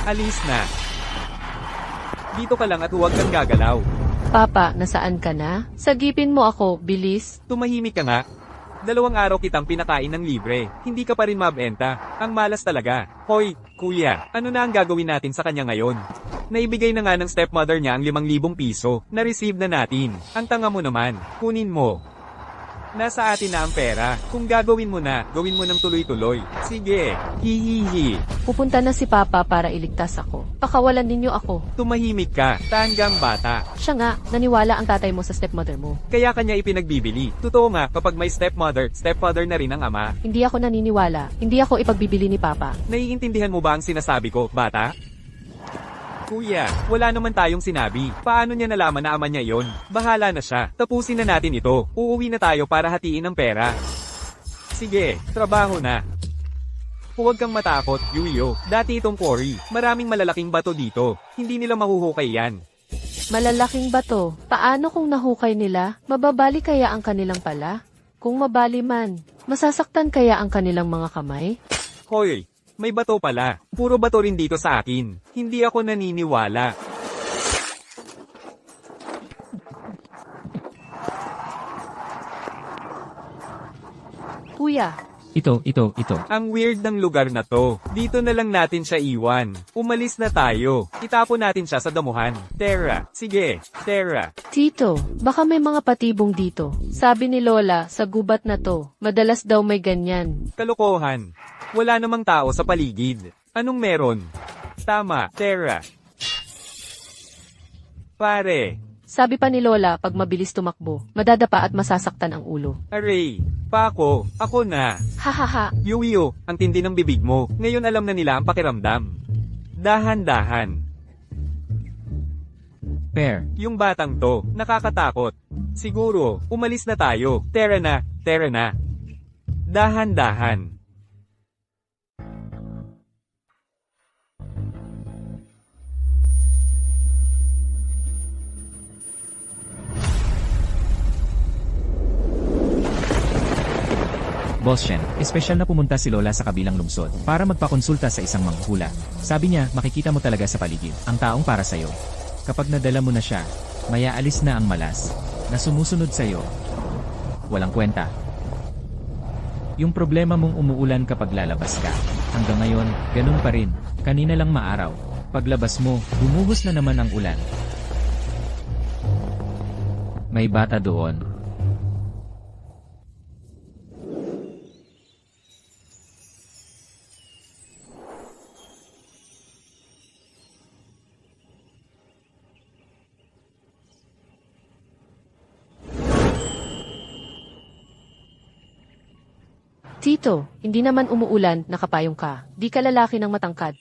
Alis na. Dito ka lang at huwag kang gagalaw. Papa, nasaan ka na? Sagipin mo ako, bilis. Tumahimik ka nga. 2 araw kitang pinakain ng libre. Hindi ka pa rin mabenta. Ang malas talaga. Hoy, kuya, ano na ang gagawin natin sa kanya ngayon? Naibigay na nga ng stepmother niya ang 5,000 piso. Na-receive na natin. Ang tanga mo naman. Kunin mo. Nasa atin na ang pera. Kung gagawin mo na, gawin mo ng tuloy-tuloy. Sige. Hihihi. Pupunta na si Papa para iligtas ako. Pakawalan ninyo ako. Tumahimik ka. Tanggang bata. Siya nga, naniwala ang tatay mo sa stepmother mo. Kaya kanya ipinagbibili. Totoo nga, kapag may stepmother, stepfather na rin ang ama. Hindi ako naniniwala. Hindi ako ipagbibili ni Papa. Naiintindihan mo ba ang sinasabi ko, bata? Kuya, wala naman tayong sinabi. Paano niya nalaman na ama niya yon? Bahala na siya. Tapusin na natin ito. Uuwi na tayo para hatiin ang pera. Sige, trabaho na. Huwag kang matakot, Yuyo. Dati itong quarry. Maraming malalaking bato dito. Hindi nila mahuhukay yan. Malalaking bato. Paano kung nahukay nila? Mababali kaya ang kanilang pala? Kung mabali man, masasaktan kaya ang kanilang mga kamay? Hoy, may bato pala. Puro bato rin dito sa akin. Hindi ako naniniwala. Kuya, Ito. Ang weird ng lugar na to. Dito na lang natin siya iwan. Umalis na tayo. Itapon natin siya sa damuhan. Tara. Sige, Tara. Tito, baka may mga patibong dito. Sabi ni Lola, sa gubat na to, madalas daw may ganyan. Kalokohan. Wala namang tao sa paligid. Anong meron? Tama, Tara. Pare. Sabi pa ni Lola, pag mabilis tumakbo, madadapa at masasaktan ang ulo. Aray. Pako. Ako na. Hahaha, Yuyo, ang tindi ng bibig mo. Ngayon alam na nila ang pakiramdam. Dahan-dahan. Fair. Yung batang to, nakakatakot. Siguro, umalis na tayo. Tara na, Tara na. Dahan-dahan. Boss Shen, espesyal na pumunta si Lola sa kabilang lungsod para magpakonsulta sa isang manghula. Sabi niya, makikita mo talaga sa paligid ang taong para sa'yo. Kapag nadala mo na siya, maya alis na ang malas na sumusunod sa'yo. Walang kwenta. Yung problema mong umuulan kapag lalabas ka. Hanggang ngayon, ganun pa rin. Kanina lang maaraw. Paglabas mo, bumuhos na naman ang ulan. May bata doon. Tito, hindi naman umuulan, nakapayong ka. Di ka lalaki ng matangkad.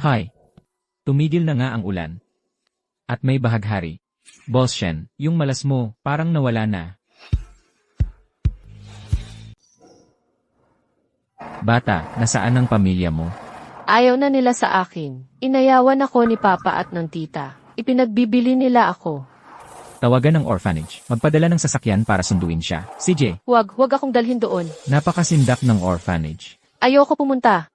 Hi. Tumigil na nga ang ulan. At may bahaghari. Boss Shen, yung malas mo, parang nawala na. Bata, nasaan ang pamilya mo? Ayaw na nila sa akin. Inayawan ako ni Papa at ng tita. Ipinagbibili nila ako. Tawagan ng orphanage. Magpadala ng sasakyan para sunduin siya. CJ, Huwag akong dalhin doon. napakasindak ng orphanage. Ayoko pumunta.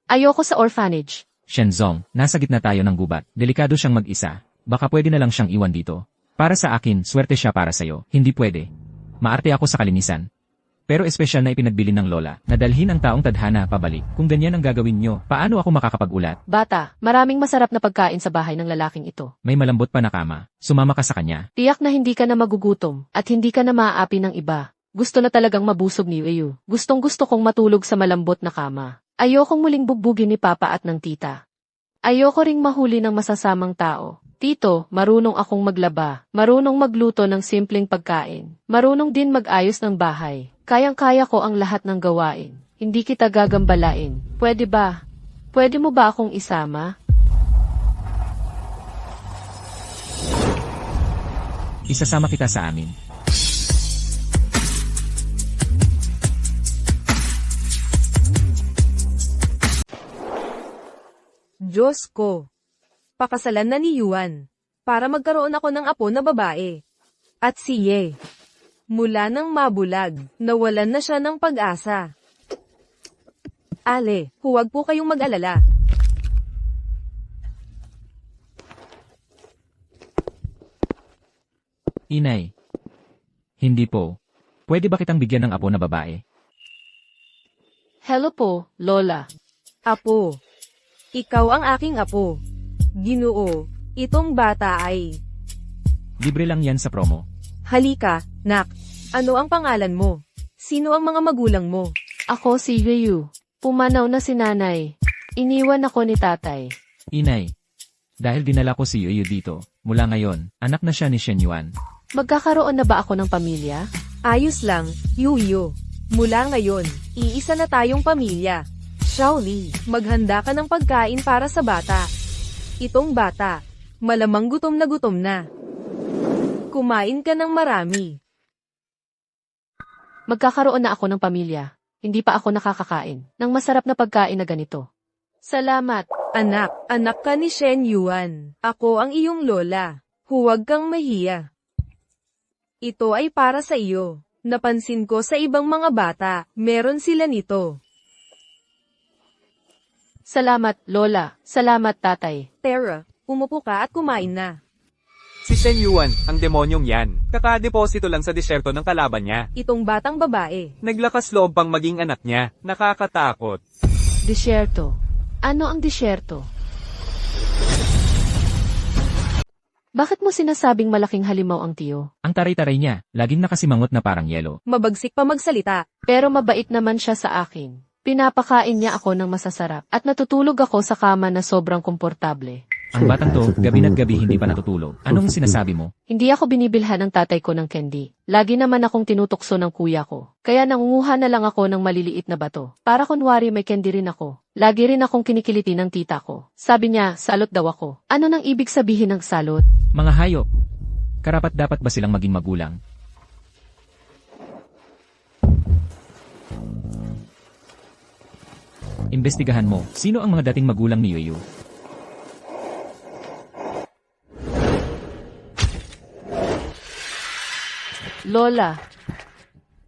Ayoko sa orphanage. Shenzong, nasa gitna tayo ng gubat. Delikado siyang mag-isa. Baka pwede na lang siyang iwan dito. Para sa akin, swerte siya para sa'yo. Hindi pwede. Maarte ako sa kalinisan. Pero espesyal na ipinagbili ng Lola na dalhin ang taong tadhana pabalik. Kung ganyan ang gagawin nyo, paano ako makakapag-ulat? Bata, maraming masarap na pagkain sa bahay ng lalaking ito. May malambot pa na kama. Sumama ka sa kanya. Tiyak na hindi ka na magugutom at hindi ka na maaapi ng iba. Gusto na talagang mabusog ni Eyu. Gustong-gusto kong matulog sa malambot na kama. Ayokong muling bugbugin ni Papa at ng tita. Ayoko ring mahuli ng masasamang tao. Tito, marunong akong maglaba. Marunong magluto ng simpleng pagkain. Marunong din mag-ayos ng bahay. Kayang-kaya ko ang lahat ng gawain. Hindi kita gagambalain. Pwede ba? Pwede mo ba akong isama? Isasama kita sa amin. Diyos ko. Pakasalan na ni Yuan. Para magkaroon ako ng apo na babae. At si Ye. Mula nang mabulag, nawalan na siya ng pag-asa. Ale, huwag po kayong mag-alala. Inay. Hindi po. Pwede ba kitang bigyan ng apo na babae? Hello po, Lola. Apo. Ikaw ang aking apo. Ginoo, itong bata ay... Libre lang yan sa promo. Halika, nak. Ano ang pangalan mo? Sino ang mga magulang mo? Ako si Yuyu. Pumanaw na si nanay. Iniwan ako ni tatay. Inay. Dahil dinala ko si Yuyu dito, mula ngayon, anak na siya ni Shen Yuan. Magkakaroon na ba ako ng pamilya? Ayos lang, Yuyo. Mula ngayon, iisa na tayong pamilya. Shaoli, maghanda ka ng pagkain para sa bata. Itong bata, malamang gutom na. Kumain ka ng marami. Magkakaroon na ako ng pamilya. Hindi pa ako nakakakain ng masarap na pagkain na ganito. Salamat. Anak ka ni Shen Yuan. Ako ang iyong lola. Huwag kang mahiya. Ito ay para sa iyo. Napansin ko sa ibang mga bata, meron sila nito. Salamat, Lola. Salamat, tatay. Tara, umupo ka at kumain na. Si Shen Yuan, ang demonyong yan. Kakadeposito lang sa disyerto ng kalaban niya. Itong batang babae. Naglakas loob pang maging anak niya. Nakakatakot. Disyerto. Ano ang disyerto? Bakit mo sinasabing malaking halimaw ang tiyo? Ang taray-taray niya, laging nakasimangot na parang yelo. Mabagsik pa magsalita. Pero mabait naman siya sa akin. Pinapakain niya ako ng masasarap at natutulog ako sa kama na sobrang komportable. Ang batang to, gabi na gabi hindi pa natutulog. Anong sinasabi mo? Hindi ako binibilhan ng tatay ko ng candy. Lagi naman akong tinutukso ng kuya ko. Kaya nangunguha na lang ako ng maliliit na bato. Para kunwari may candy rin ako. Lagi rin akong kinikiliti ng tita ko. Sabi niya, salot daw ako. Ano nang ibig sabihin ng salot? Mga hayop. Karapat dapat ba silang maging magulang? Imbestigahan mo, sino ang mga dating magulang ni Yuyu? Lola.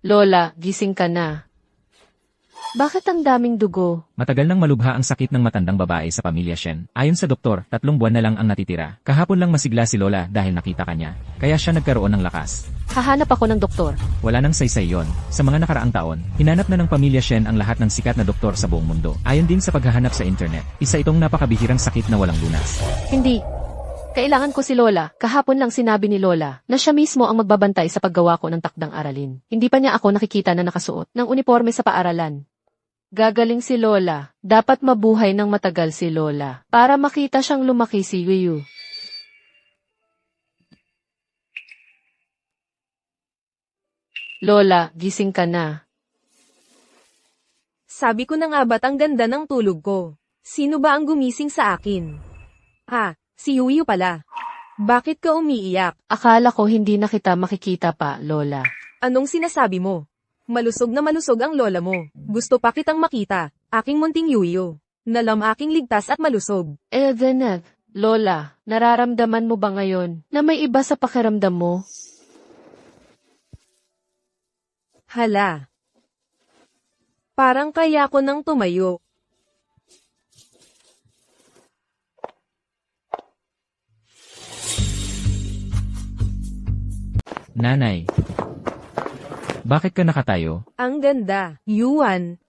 Lola, gising ka na. Bakit ang daming dugo? Matagal nang malubha ang sakit ng matandang babae sa pamilya Shen. Ayon sa doktor, 3 buwan na lang ang natitira. Kahapon lang masigla si Lola dahil nakita ka niya. Kaya siya nagkaroon ng lakas. Hahanap ako ng doktor. Wala nang saysay yon. Sa mga nakaraang taon, hinanap na ng pamilya Shen ang lahat ng sikat na doktor sa buong mundo. Ayon din sa paghahanap sa internet, isa itong napakabihirang sakit na walang lunas. Hindi. Kailangan ko si Lola. Kahapon lang sinabi ni Lola na siya mismo ang magbabantay sa paggawa ko ng takdang aralin. Hindi pa niya ako nakikita na nakasuot ng uniforme sa paaralan. Gagaling si Lola. Dapat mabuhay ng matagal si Lola para makita siyang lumaki si Yuyu. Lola, gising ka na. Sabi ko na nga ba't ang ganda ng tulog ko? Sino ba ang gumising sa akin? Si Yuyu pala. Bakit ka umiiyak? Akala ko hindi na kita makikita pa, Lola. Anong sinasabi mo? Malusog na malusog ang lola mo. Gusto pa kitang makita. Aking munting Yuyu. Nalam aking ligtas at malusog. Edenet, Lola, nararamdaman mo ba ngayon na may iba sa pakiramdam mo? Hala. Parang kaya ko nang tumayo. Nanay. Bakit ka nakatayo? Ang ganda. Yuan,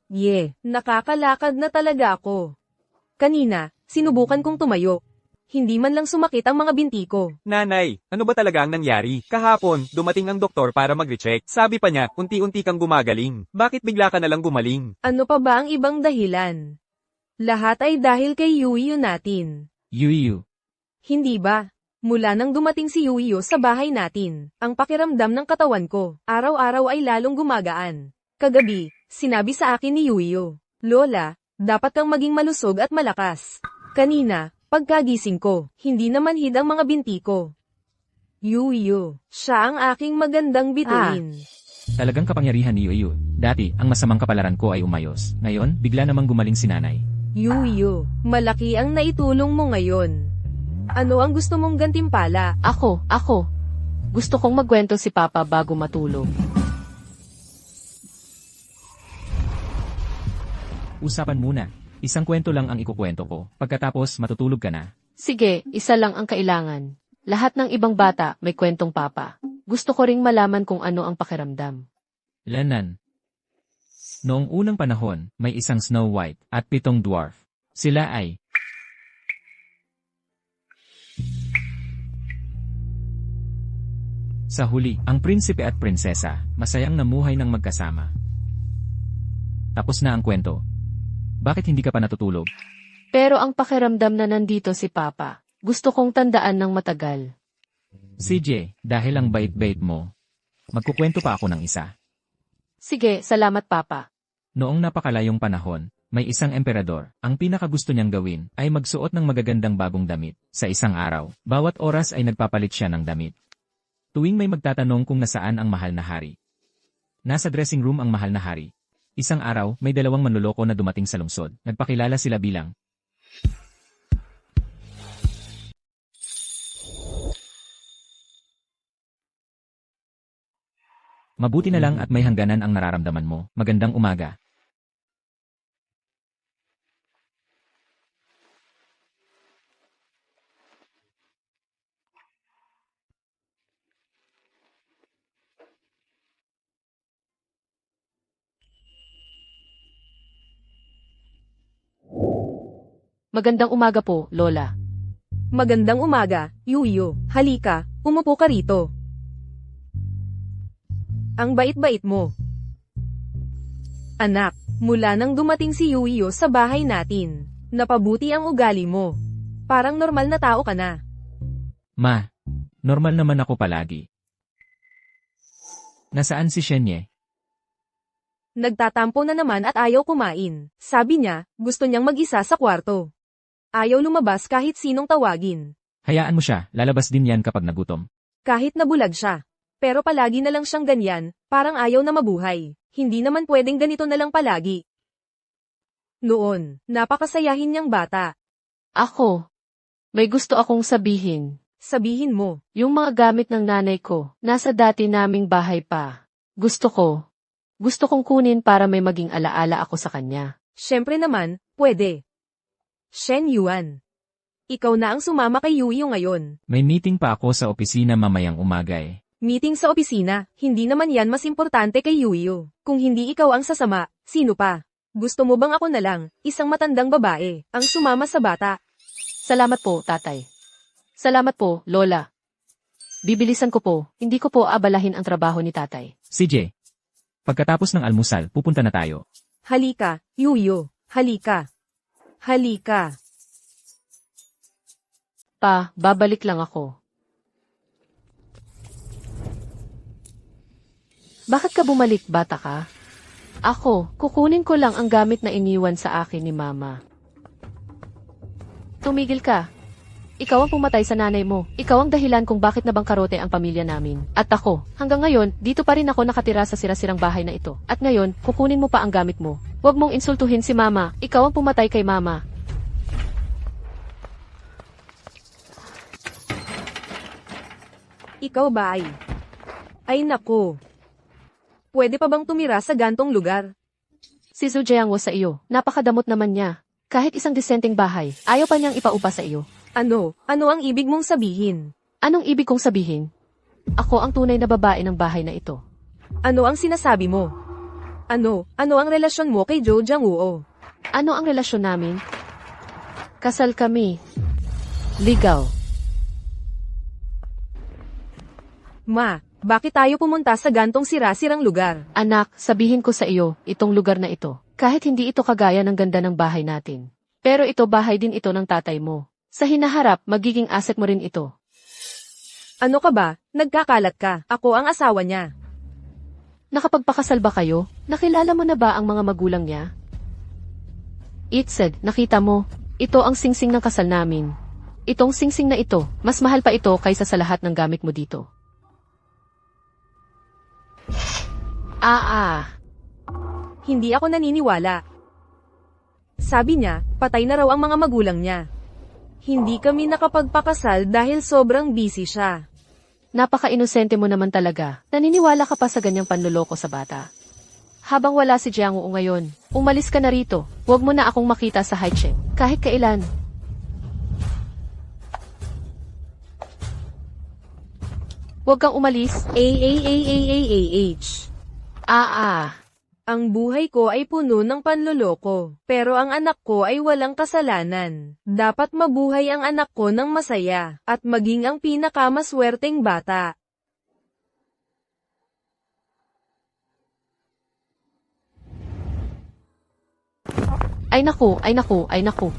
nakakalakad na talaga ako. Kanina, sinubukan kong tumayo. Hindi man lang sumakit ang mga binti ko. Nanay, ano ba talaga ang nangyari? Kahapon, dumating ang doktor para mag-recheck. Sabi pa niya, unti-unti kang gumagaling. Bakit bigla ka na lang gumaling? Ano pa ba ang ibang dahilan? Lahat ay dahil kay Yuyu natin. Yuyu. Hindi ba? Mula nang dumating si Yuyu sa bahay natin, ang pakiramdam ng katawan ko, araw-araw ay lalong gumagaan. Kagabi, sinabi sa akin ni Yuyu, Lola, dapat kang maging malusog at malakas. Kanina, pagkagising ko, hindi naman hid ang mga binti ko. Yuyu, siya ang aking magandang bituin. Talagang kapangyarihan ni Yuyu. Dati, ang masamang kapalaran ko ay umayos. Ngayon, bigla namang gumaling si nanay. Yuyu, malaki ang naitulong mo ngayon. Ano ang gusto mong gantimpala? Ako. Gusto kong magkwento si Papa bago matulog. Usapan muna. Isang kwento lang ang ikukwento ko. Pagkatapos matutulog ka na. Sige, isa lang ang kailangan. Lahat ng ibang bata may kwentong Papa. Gusto ko ring malaman kung ano ang pakiramdam. Lanan. Noong unang panahon, may isang Snow White at 7 dwarf. Sila ay sa huli, ang prinsipe at prinsesa, masayang namuhay ng magkasama. Tapos na ang kwento. Bakit hindi ka pa natutulog? Pero ang pakiramdam na nandito si Papa, gusto kong tandaan ng matagal. CJ, dahil ang bait-bait mo, magkukwento pa ako ng isa. Sige, salamat Papa. Noong napakalayong panahon, may isang emperador. Ang pinakagusto niyang gawin ay magsuot ng magagandang bagong damit. Sa isang araw, bawat oras ay nagpapalit siya ng damit. Tuwing may magtatanong kung nasaan ang mahal na hari. Nasa dressing room ang mahal na hari. Isang araw, may 2 manloloko na dumating sa lungsod. Nagpakilala sila bilang mabuti na lang at may hangganan ang nararamdaman mo. Magandang umaga. Magandang umaga po, Lola. Magandang umaga, Yuyo. Halika, umupo ka rito. Ang bait-bait mo. Anak, mula nang dumating si Yuyo sa bahay natin, napabuti ang ugali mo. Parang normal na tao ka na. Ma, normal naman ako palagi. Nasaan si Shenye? Nagtatampo na naman at ayaw kumain. Sabi niya, gusto niyang mag-isa sa kwarto. Ayaw lumabas kahit sinong tawagin. Hayaan mo siya, lalabas din yan kapag nagutom. Kahit nabulag siya. Pero palagi na lang siyang ganyan, parang ayaw na mabuhay. Hindi naman pwedeng ganito na lang palagi. Noon, napakasayahin niyang bata. Ako, may gusto akong sabihin. Sabihin mo, Yung mga gamit ng nanay ko, nasa dati naming bahay pa. Gusto kong kunin para may maging alaala ako sa kanya. syempre naman, pwede. Shen Yuan. Ikaw na ang sumama kay Yuyo ngayon. May meeting pa ako sa opisina mamayang umaga eh. Meeting sa opisina, hindi naman yan mas importante kay Yuyo. Kung hindi ikaw ang sasama, sino pa? Gusto mo bang ako na lang, isang matandang babae, ang sumama sa bata? Salamat po, tatay. Salamat po, Lola. Bibilisan ko po, hindi ko po abalahin ang trabaho ni tatay. CJ, pagkatapos ng almusal, pupunta na tayo. Halika, Yuyo. Halika. Halika. Pa, babalik lang ako. Bakit ka bumalik, bata ka? Ako, kukunin ko lang ang gamit na iniwan sa akin ni Mama. Tumigil ka. Ikaw ang pumatay sa nanay mo. Ikaw ang dahilan kung bakit nabangkarote ang pamilya namin. At ako, hanggang ngayon, dito pa rin ako nakatira sa sira-sirang bahay na ito. At ngayon, kukunin mo pa ang gamit mo. Huwag mong insultuhin si Mama. Ikaw ang pumatay kay Mama. Ikaw ba ay? Ay nako. Pwede pa bang tumira sa gantong lugar? Si Zhu Jiangwo sa iyo. Napakadamot naman niya. Kahit isang disenteng bahay, ayaw pa niyang ipaupa sa iyo. Ano ang ibig mong sabihin? Anong ibig kong sabihin? Ako ang tunay na babae ng bahay na ito. Ano ang sinasabi mo? Ano ang relasyon mo kay Zhou Jiangwo? Ano ang relasyon namin? Kasal kami. Ligaw. Ma, bakit tayo pumunta sa gantong sira-sirang lugar? Anak, sabihin ko sa iyo, itong lugar na ito. Kahit hindi ito kagaya ng ganda ng bahay natin. Pero ito bahay din ito ng tatay mo. Sa hinaharap, magiging asset mo rin ito. Ano ka ba? Nagkakalat ka. Ako ang asawa niya. Nakapagpakasal ba kayo? Nakilala mo na ba ang mga magulang niya? Itzed, nakita mo, ito ang singsing ng kasal namin. Itong singsing na ito, mas mahal pa ito kaysa sa lahat ng gamit mo dito. Hindi ako naniniwala. Sabi niya, patay na raw ang mga magulang niya. Hindi kami nakapagpakasal dahil sobrang busy siya. Napaka-inosente mo naman talaga. Naniniwala ka pa sa ganyang panloloko sa bata. Habang wala si Jiangwo ngayon, umalis ka na rito. Huwag mo na akong makita sa Haicheng. Kahit kailan. Huwag kang umalis. Ah. Ang buhay ko ay puno ng panloloko, pero ang anak ko ay walang kasalanan. Dapat mabuhay ang anak ko ng masaya, at maging ang pinakamaswerteng bata. Ay naku.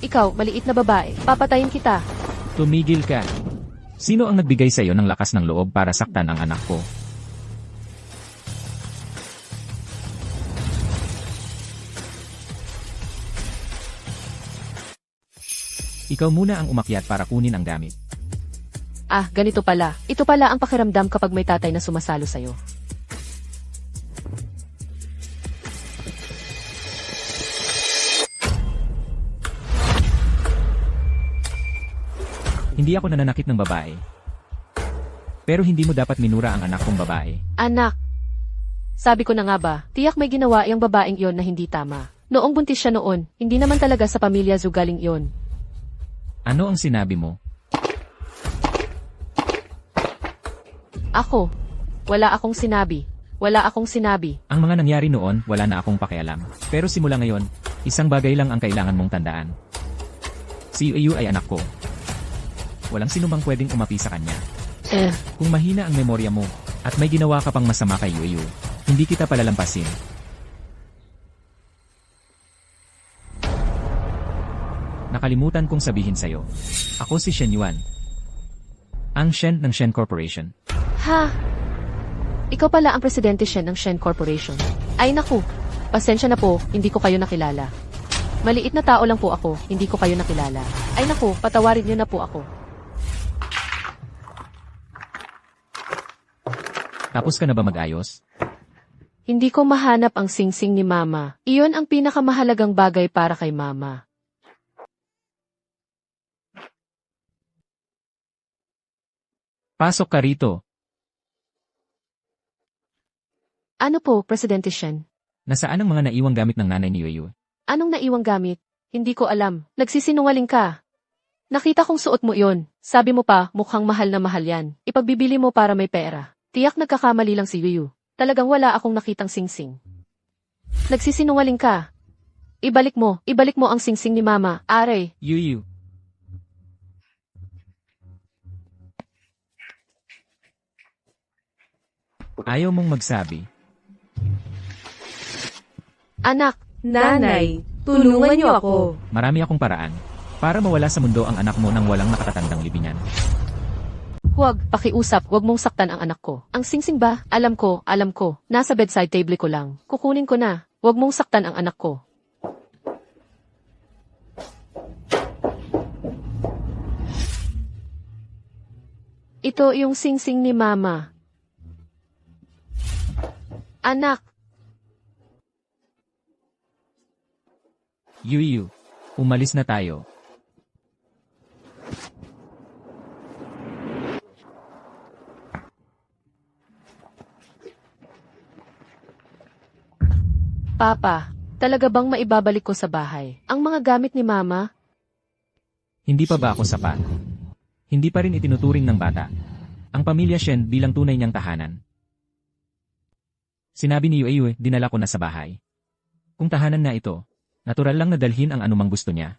Ikaw, maliit na babae. Papatayin kita. Tumigil ka. Sino ang nagbigay sa iyo ng lakas ng loob para saktan ang anak ko? Ikaw muna ang umakyat para kunin ang gamit. Ah, ganito pala. Ito pala ang pakiramdam kapag may tatay na sumasalo sa'yo. Hindi ako nananakit ng babae. Pero hindi mo dapat minura ang anak kong babae. Anak. Sabi ko na nga ba, tiyak may ginawa yung babaeng iyon na hindi tama. Noong buntis siya noon, hindi naman talaga sa pamilya Zhu galing iyon. Ano ang sinabi mo? Ako. Wala akong sinabi. Ang mga nangyari noon, wala na akong pakialam. Pero simula ngayon, isang bagay lang ang kailangan mong tandaan. Si Yu ay anak ko. Walang sinumang pwedeng umapi sa kanya. Kung mahina ang memorya mo, at may ginawa ka pang masama kay Yu, hindi kita palalampasin. Nakalimutan kong sabihin sa'yo. Ako si Shen Yuan. Ang Shen ng Shen Corporation. Ha? Ikaw pala ang presidente Shen ng Shen Corporation. Ay naku. Pasensya na po, hindi ko kayo nakilala. Maliit na tao lang po ako, hindi ko kayo nakilala. Ay naku, patawarin niyo na po ako. Tapos ka na ba mag-ayos? Hindi ko mahanap ang singsing ni Mama. Iyon ang pinakamahalagang bagay para kay Mama. Pasok ka rito. Ano po, Presidente Shen? Nasaan ang mga naiwang gamit ng nanay ni Yu? Anong naiwang gamit? Hindi ko alam. Nagsisinungaling ka. Nakita kong suot mo iyon. Sabi mo pa, mukhang mahal na mahal yan. Ipagbibili mo para may pera. Tiyak nagkakamali lang si Yu. Talagang wala akong nakitang singsing. Nagsisinungaling ka. Ibalik mo ang singsing ni Mama. Aray. Yu. Ayaw mong magsabi. Anak, Nanay, tulungan niyo ako. Marami akong paraan para mawala sa mundo ang anak mo nang walang nakatatandang libingan. huwag, pakiusap, huwag mong saktan ang anak ko. Ang singsing ba? Alam ko. Nasa bedside table ko lang. Kukunin ko na. Huwag mong saktan ang anak ko. Ito yung singsing ni Mama. Anak, Yu, umalis na tayo. Papa, talaga bang maibabalik ko sa bahay ang mga gamit ni Mama? Hindi pa ba ako sapat? Hindi pa rin itinuturing ng bata ang pamilya Shen bilang tunay niyang tahanan. Sinabi ni Yu, dinala ko na sa bahay. Kung tahanan na ito, natural lang na dalhin ang anumang gusto niya.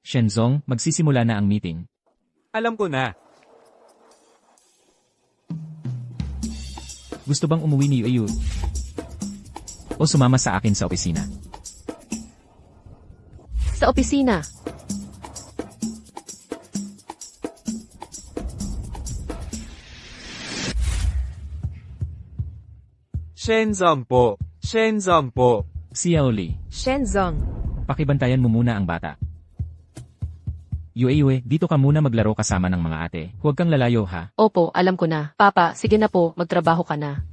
Shenzong, magsisimula na ang meeting. Alam ko na. Gusto bang umuwi ni Yu? O sumama sa akin sa opisina? Sa opisina. Shenzong po. Si Yaoli, Shenzong. pakibantayan mo muna ang bata. Yu, dito ka muna maglaro kasama ng mga ate. Huwag kang lalayo ha. Opo, alam ko na. Papa, sige na po, magtrabaho ka na.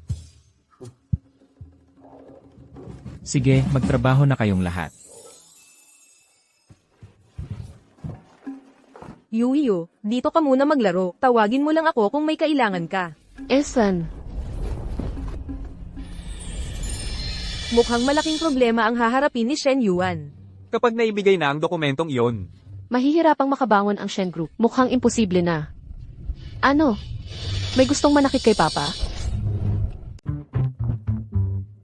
Sige, magtrabaho na kayong lahat. Yuyo, dito ka muna maglaro. Tawagin mo lang ako kung may kailangan ka. Esan, Mukhang malaking problema ang haharapin ni Shen Yuan. Kapag naibigay na ang dokumentong iyon, mahihirapang makabangon ang Shen Group. Mukhang imposible na. Ano? May gustong manakit kay Papa?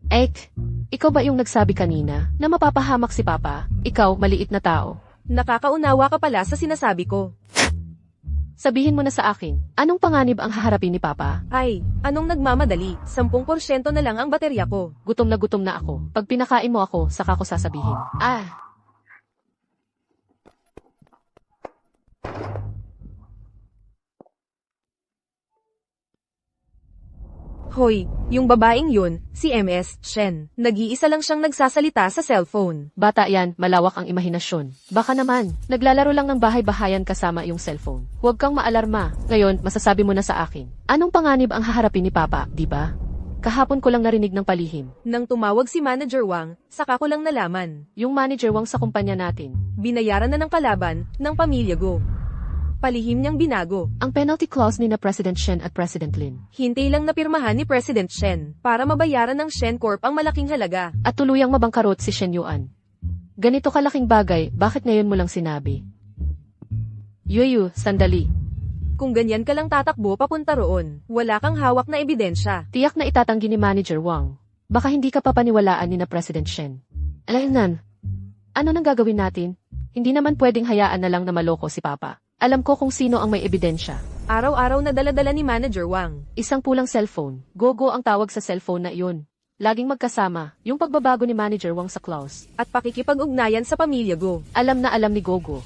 Ek, ikaw ba yung nagsabi kanina na mapapahamak si Papa? Ikaw, maliit na tao. Nakakaunawa ka pala sa sinasabi ko. Sabihin mo na sa akin, anong panganib ang haharapin ni Papa? Ay, anong nagmamadali? 10% na lang ang baterya ko. Gutom na ako. Pag pinakain mo ako, saka ko sasabihin. Hoy, yung babaeng yun, si MS, Shen. Nag-iisa lang siyang nagsasalita sa cellphone. Bata yan, malawak ang imahinasyon. Baka naman, naglalaro lang ng bahay-bahayan kasama yung cellphone. Huwag kang maalarma. Ngayon, masasabi mo na sa akin. Anong panganib ang haharapin ni Papa, di ba? Kahapon ko lang narinig ng palihim. Nang tumawag si Manager Wang, saka ko lang nalaman. Yung manager Wang sa kumpanya natin. Binayaran na ng kalaban, ng pamilya Go. Palihim niyang binago. Ang penalty clause ni na President Shen at President Lin. Hintay lang napirmahan ni President Shen para mabayaran ng Shen Corp ang malaking halaga. At tuluyang mabangkarot si Shen Yuan. Ganito kalaking bagay, bakit ngayon mo lang sinabi? Yuyu, sandali. Kung ganyan ka lang tatakbo papunta roon, wala kang hawak na ebidensya. Tiyak na itatanggi ni Manager Wang. Baka hindi ka papaniwalaan ni na President Shen. Alaynan, ano nang gagawin natin? Hindi naman pwedeng hayaan na lang na maloko si Papa. Alam ko kung sino ang may ebidensya. Araw-araw na dala-dala ni Manager Wang. Isang pulang cellphone. Gogo ang tawag sa cellphone na iyon. Laging magkasama, yung pagbabago ni Manager Wang sa clause. At pakikipag-ugnayan sa pamilya Go. Alam na alam ni Gogo.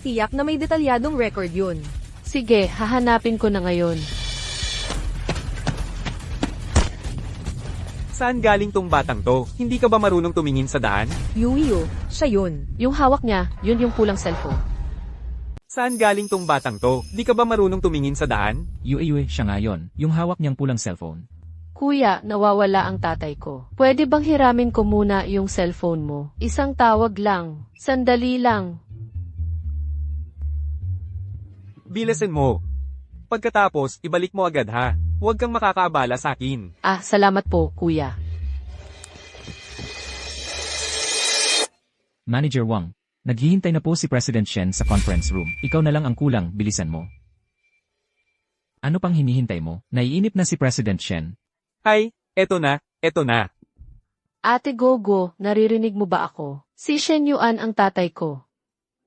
Tiyak na may detalyadong record yun. Sige, hahanapin ko na ngayon. saan galing tong batang to? Hindi ka ba marunong tumingin sa daan? Yuyo, siya yun. Yung hawak niya, yun yung pulang cellphone. Saan galing tong batang to? Di ka ba marunong tumingin sa daan? Yue, siya nga yun, yung hawak niyang pulang cellphone. Kuya, nawawala ang tatay ko. Pwede bang hiramin ko muna yung cellphone mo? Isang tawag lang. Sandali lang. Bilasin mo. Pagkatapos, ibalik mo agad ha. Huwag kang makakaabala sa akin. Salamat po, kuya. Manager Wang, naghihintay na po si President Shen sa conference room. Ikaw na lang ang kulang, bilisan mo. Ano pang hinihintay mo? Naiinip na si President Shen. Ay, eto na, eto na. Ate Gogo, naririnig mo ba ako? Si Shen Yuan ang tatay ko.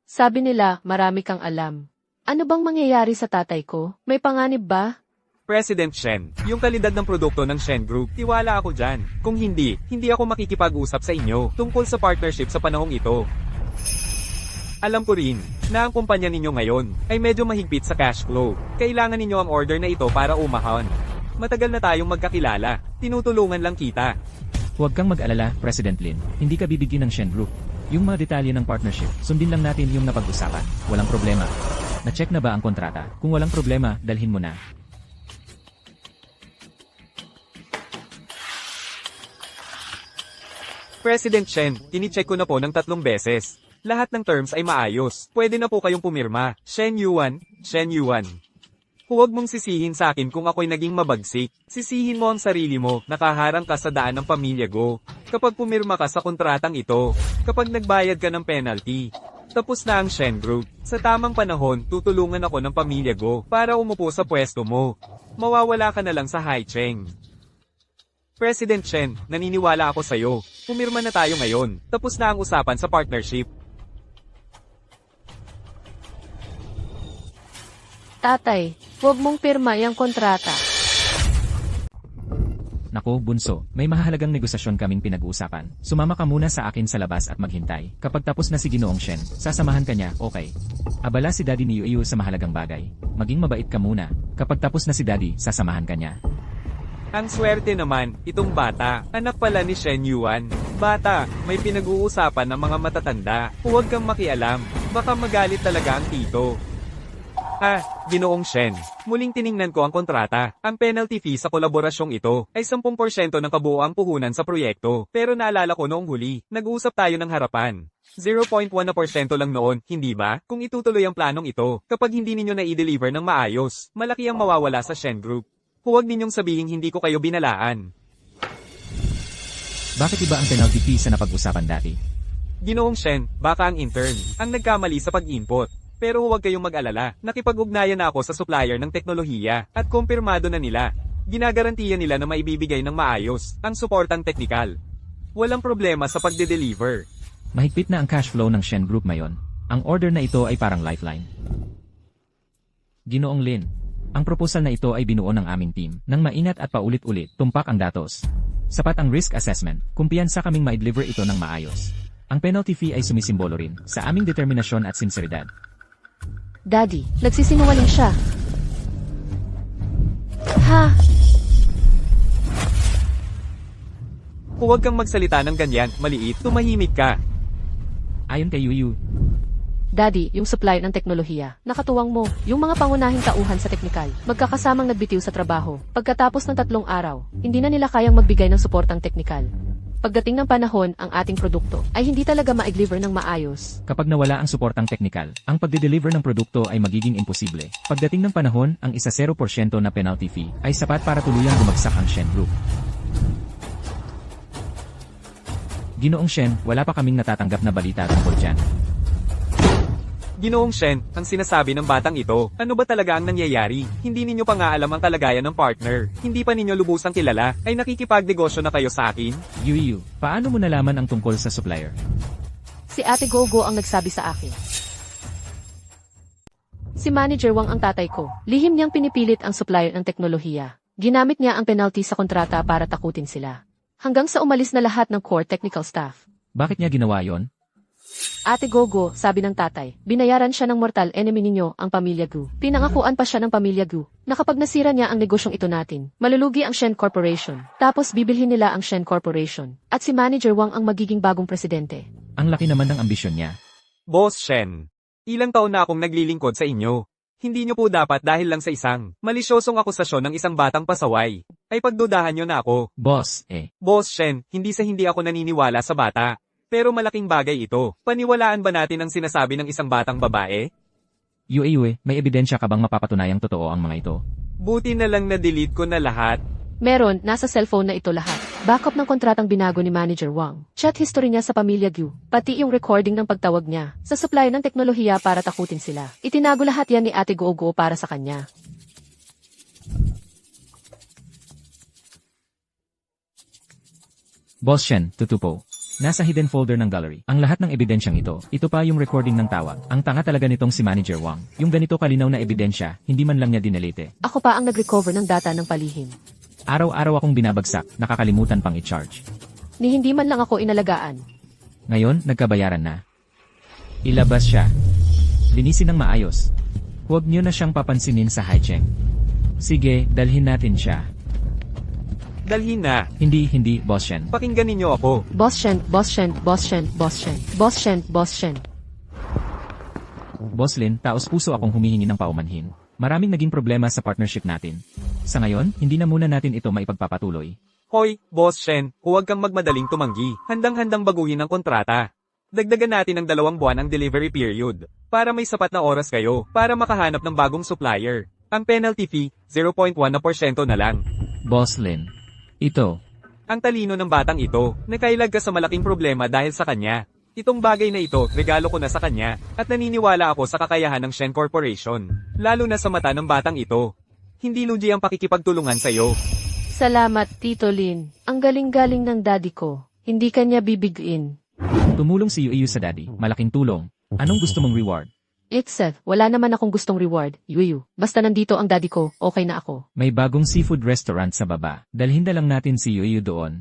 Sabi nila, marami kang alam. Ano bang mangyayari sa tatay ko? May panganib ba? President Shen, yung kalidad ng produkto ng Shen Group, tiwala ako dyan. Kung hindi, hindi ako makikipag-usap sa inyo tungkol sa partnership sa panahong ito. Alam ko rin, na ang kumpanya ninyo ngayon, ay medyo mahigpit sa cash flow. Kailangan ninyo ang order na ito para umahan. Matagal na tayong magkakilala, tinutulungan lang kita. Huwag kang mag-alala, President Lin. Hindi ka bibigyan ng Shen Group. Yung mga detalye ng partnership, sundin lang natin yung napag-usapan. Walang problema. Na-check na ba ang kontrata? Kung walang problema, dalhin mo na. President Shen, tinicheck ko na po ng 3 beses. Lahat ng terms ay maayos. Pwede na po kayong pumirma. Shen Yuan, Shen Yuan. Huwag mong sisihin sa akin kung ako'y naging mabagsik. Sisihin mo ang sarili mo, nakaharang ka sa daan ng pamilya Go. Kapag pumirma ka sa kontratang ito, kapag nagbayad ka ng penalty. Tapos na ang Shen Group. Sa tamang panahon, tutulungan ako ng pamilya Go para umupo sa pwesto mo. Mawawala ka na lang sa Haicheng. President Shen, naniniwala ako sa'yo. Pumirma na tayo ngayon. Tapos na ang usapan sa partnership. Tatay, huwag mong pirma yung kontrata. Nako, bunso, may mahalagang negosasyon kaming pinag-uusapan. Sumama ka muna sa akin sa labas at maghintay. Kapag tapos na si Ginoong Shen, sasamahan ka niya, okay. Abala si Daddy ni Yuyu sa mahalagang bagay. Maging mabait ka muna. Kapag tapos na si Daddy, sasamahan ka niya. Ang swerte naman, itong bata, anak pala ni Shen Yuan. Bata, may pinag-uusapan ng mga matatanda. Huwag kang makialam, baka magalit talaga ang tito. Ginoong Shen. Muling tiningnan ko ang kontrata. Ang penalty fee sa kolaborasyong ito ay 10% ng kabuoang puhunan sa proyekto. Pero naalala ko noong huli, nag-uusap tayo ng harapan. 0.1% lang noon, hindi ba? Kung itutuloy ang planong ito, kapag hindi ninyo na i-deliver ng maayos, malaki ang mawawala sa Shen Group. Huwag ninyong sabihing hindi ko kayo binalaan. Bakit iba ang penalty fee sa napag-usapan dati? Ginoong Shen, baka ang intern, ang nagkamali sa pag-input. Pero huwag kayong mag-alala, nakipag-ugnayan na ako sa supplier ng teknolohiya, at kumpirmado na nila. Ginagarantiya nila na maibibigay ng maayos, ang suportang teknikal. Walang problema sa pagde-deliver. Mahigpit na ang cash flow ng Shen Group ngayon. Ang order na ito ay parang lifeline. Ginoong Lin, ang proposal na ito ay binuo ng aming team. Nang mainat at paulit-ulit, tumpak ang datos. Sapat ang risk assessment, kumpiyansa kaming ma-deliver ito ng maayos. Ang penalty fee ay sumisimbolo rin sa aming determinasyon at sinseridad. Daddy, nagsisinungaling siya. Ha? Huwag kang magsalita ng ganyan, maliit, tumahimik ka. Ayon kay Yuyu, Daddy, yung supply ng teknolohiya. Nakatuwang mo, yung mga pangunahing tauhan sa teknikal, magkakasamang nagbitiw sa trabaho. Pagkatapos ng 3 araw, hindi na nila kayang magbigay ng suportang teknikal. Pagdating ng panahon, ang ating produkto ay hindi talaga ma-deliver ng maayos. kapag nawala ang suportang teknikal, ang pagde-deliver ng produkto ay magiging imposible. Pagdating ng panahon, ang isa 0% na penalty fee ay sapat para tuluyang bumagsak ang Shen Group. Ginoong Shen, wala pa kaming natatanggap na balita tungkol dyan. Ginoong Shen, ang sinasabi ng batang ito, ano ba talaga ang nangyayari? Hindi ninyo pa nga alam ang kalagayan ng partner. Hindi pa ninyo lubusang kilala, ay nakikipagnegosyo na kayo sa akin? Yuyu, paano mo nalaman ang tungkol sa supplier? Si Ate Gogo ang nagsabi sa akin. Si Manager Wang ang tatay ko. Lihim niyang pinipilit ang supplier ng teknolohiya. Ginamit niya ang penalty sa kontrata para takutin sila. Hanggang sa umalis na lahat ng core technical staff. Bakit niya ginawa yon? Ate Gogo, sabi ng tatay, binayaran siya ng mortal enemy ninyo, ang pamilya Gu. Pinangakuan pa siya ng pamilya Gu, na kapag nasira niya ang negosyong ito natin, malulugi ang Shen Corporation. Tapos bibilhin nila ang Shen Corporation. At si Manager Wang ang magiging bagong presidente. Ang laki naman ng ambisyon niya. Boss Shen, ilang taon na akong naglilingkod sa inyo. Hindi nyo po dapat dahil lang sa isang malisyosong akusasyon ng isang batang pasaway, ay pagdudahan nyo na ako. Boss, Boss Shen, hindi ako naniniwala sa bata. Pero malaking bagay ito. Paniwalaan ba natin ang sinasabi ng isang batang babae? Yuyu, may ebidensya ka bang mapapatunayang totoo ang mga ito? Buti na lang na-delete ko na lahat. Meron, nasa cellphone na ito lahat. Backup ng kontratang binago ni Manager Wang. Chat history niya sa pamilya Gu. Pati yung recording ng pagtawag niya sa supplier ng teknolohiya para takutin sila. Itinago lahat yan ni Ate Gogo para sa kanya. Boss Shen, tutupo. Nasa hidden folder ng gallery. Ang lahat ng ebidensyang ito. Ito pa yung recording ng tawag. Ang tanga talaga nitong si Manager Wang. Yung ganito kalinaw na ebidensya, hindi man lang niya dinelete. Ako pa ang nag-recover ng data ng palihim. Araw-araw akong binabagsak, nakakalimutan pang i-charge. Ni hindi man lang ako inalagaan. Ngayon, nagkabayaran na. Ilabas siya. Linisin ng maayos. Huwag niyo na siyang papansinin sa Haicheng. Sige, dalhin natin siya. Dalhin na. Hindi, Boss Shen. Pakinggan ninyo ako. Boss Shen, Boss Shen, Boss Shen, Boss Shen, Boss Shen, Boss Shen. Boss Lin, taos puso akong humihingi ng paumanhin. Maraming naging problema sa partnership natin. Sa ngayon, hindi na muna natin ito maipagpapatuloy. Hoy, Boss Shen, huwag kang magmadaling tumanggi. Handang-handang baguhin ang kontrata. Dagdagan natin ng 2 buwan ang delivery period para may sapat na oras kayo para makahanap ng bagong supplier. Ang penalty fee, 0.1% na lang. Boss Lin. Ito. Ang talino ng batang ito, nakailag ka sa malaking problema dahil sa kanya. Itong bagay na ito, regalo ko na sa kanya, at naniniwala ako sa kakayahan ng Shen Corporation. Lalo na sa mata ng batang ito. Hindi lugi ang pakikipagtulungan sa'yo. Salamat, Tito Lin. Ang galing-galing ng daddy ko. Hindi kanya bibigin. Tumulong si Yuyu sa daddy. Malaking tulong. Anong gusto mong reward? Seth, wala naman akong gustong reward, Yuyu. Basta nandito ang daddy ko, okay na ako. May bagong seafood restaurant sa baba. Dalhin na lang natin si Yuyu doon.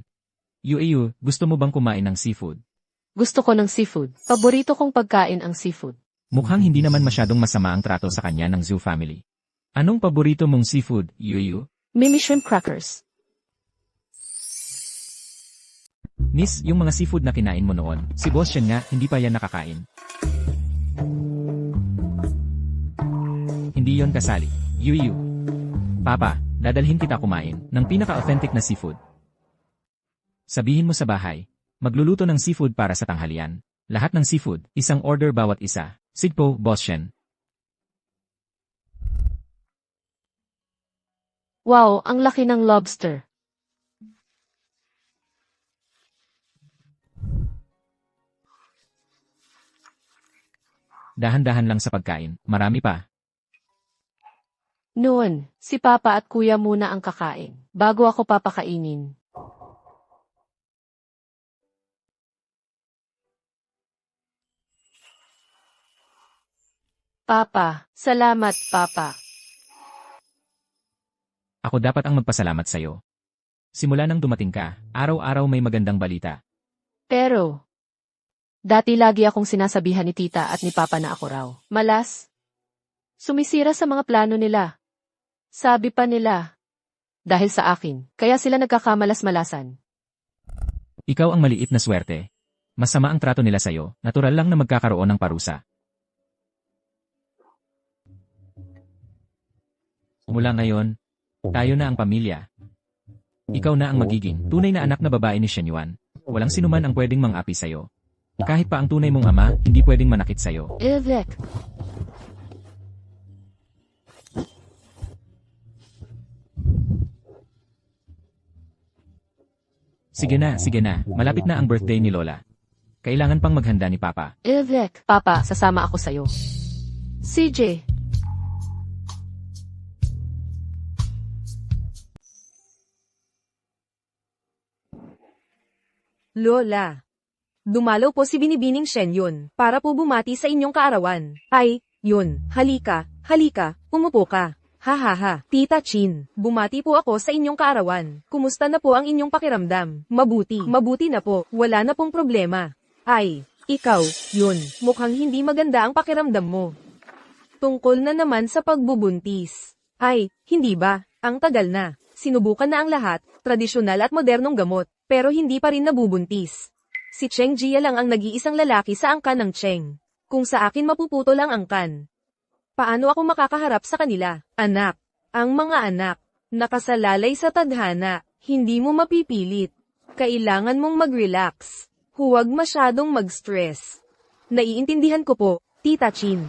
Yuyu, gusto mo bang kumain ng seafood? Gusto ko ng seafood. Paborito kong pagkain ang seafood. Mukhang hindi naman masyadong masama ang trato sa kanya ng Zhu family. Anong paborito mong seafood, Yuyu? Mimi shrimp crackers. Miss, yung mga seafood na kinain mo noon, si Boss Shen nga, hindi pa yan nakakain. Hindi yon kasali. Yuyu. Papa, dadalhin kita kumain ng pinaka-authentic na seafood. Sabihin mo sa bahay, magluluto ng seafood para sa tanghalian. Lahat ng seafood, isang order bawat isa. Sigpo, Boss Shen. Wow, ang laki ng lobster. Dahan-dahan lang sa pagkain, marami pa. Noon, si Papa at Kuya muna ang kakain, bago ako papakainin. Papa, salamat, Papa. Ako dapat ang magpasalamat sa'yo. Simula nang dumating ka, araw-araw may magandang balita. Pero, dati lagi akong sinasabihan ni Tita at ni Papa na ako raw malas. Sumisira sa mga plano nila. Sabi pa nila, dahil sa akin, kaya sila nagkakamalas-malasan. Ikaw ang maliit na swerte. Masama ang trato nila sa'yo, natural lang na magkakaroon ng parusa. Mula ngayon, tayo na ang pamilya. Ikaw na ang magiging tunay na anak na babae ni Shen Yuan. Walang sinuman ang pwedeng mang-api sa'yo. Kahit pa ang tunay mong ama, hindi pwedeng manakit sa'yo. Evek. Sige na, malapit na ang birthday ni Lola. Kailangan pang maghanda ni Papa. Evek. Papa, sasama ako sa'yo. CJ. Lola. Dumalaw po si Binibining Shen Yun para po bumati sa inyong kaarawan. Ay, yun, halika, umupo ka. Ha ha ha, Tita Chin, bumati po ako sa inyong kaarawan. Kumusta na po ang inyong pakiramdam? Mabuti na po, wala na pong problema. Ay, ikaw, yun, mukhang hindi maganda ang pakiramdam mo. Tungkol na naman sa pagbubuntis. Ay, hindi ba? Ang tagal na. Sinubukan na ang lahat, tradisyonal at modernong gamot, pero hindi pa rin nabubuntis. Si Cheng Jia lang ang nag-iisang lalaki sa angkan ng Cheng. Kung sa akin mapuputol ang angkan, paano ako makakaharap sa kanila? Anak, ang mga anak, nakasalalay sa tadhana, hindi mo mapipilit. Kailangan mong mag-relax. Huwag masyadong mag-stress. Naiintindihan ko po, Tita Chin.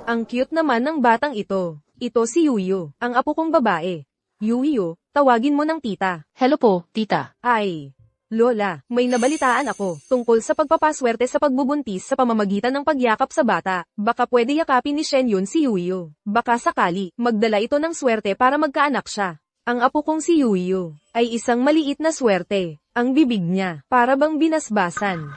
Ang cute naman ng batang ito. Ito si Yuyo, ang apo kong babae. Yuyo, tawagin mo ng tita. Hello po, Tita. Ay, Lola, may nabalitaan ako tungkol sa pagpapaswerte sa pagbubuntis sa pamamagitan ng pagyakap sa bata. Baka pwede yakapin ni Shen Yun si Yuyo. Baka sakali, magdala ito ng swerte para magkaanak siya. Ang apo kong si Yuyo ay isang maliit na swerte. Ang bibig niya, para bang binasbasan.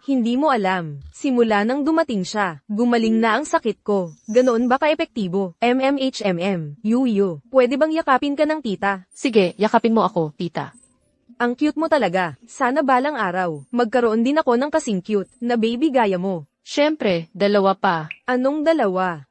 Hindi mo alam, simula nang dumating siya, gumaling na ang sakit ko. Ganoon ba ka-epektibo? Yuyo, pwede bang yakapin ka ng tita? Sige, yakapin mo ako, Tita. Ang cute mo talaga. Sana balang araw, magkaroon din ako ng kasing cute na baby gaya mo. Siyempre, dalawa pa. Anong dalawa?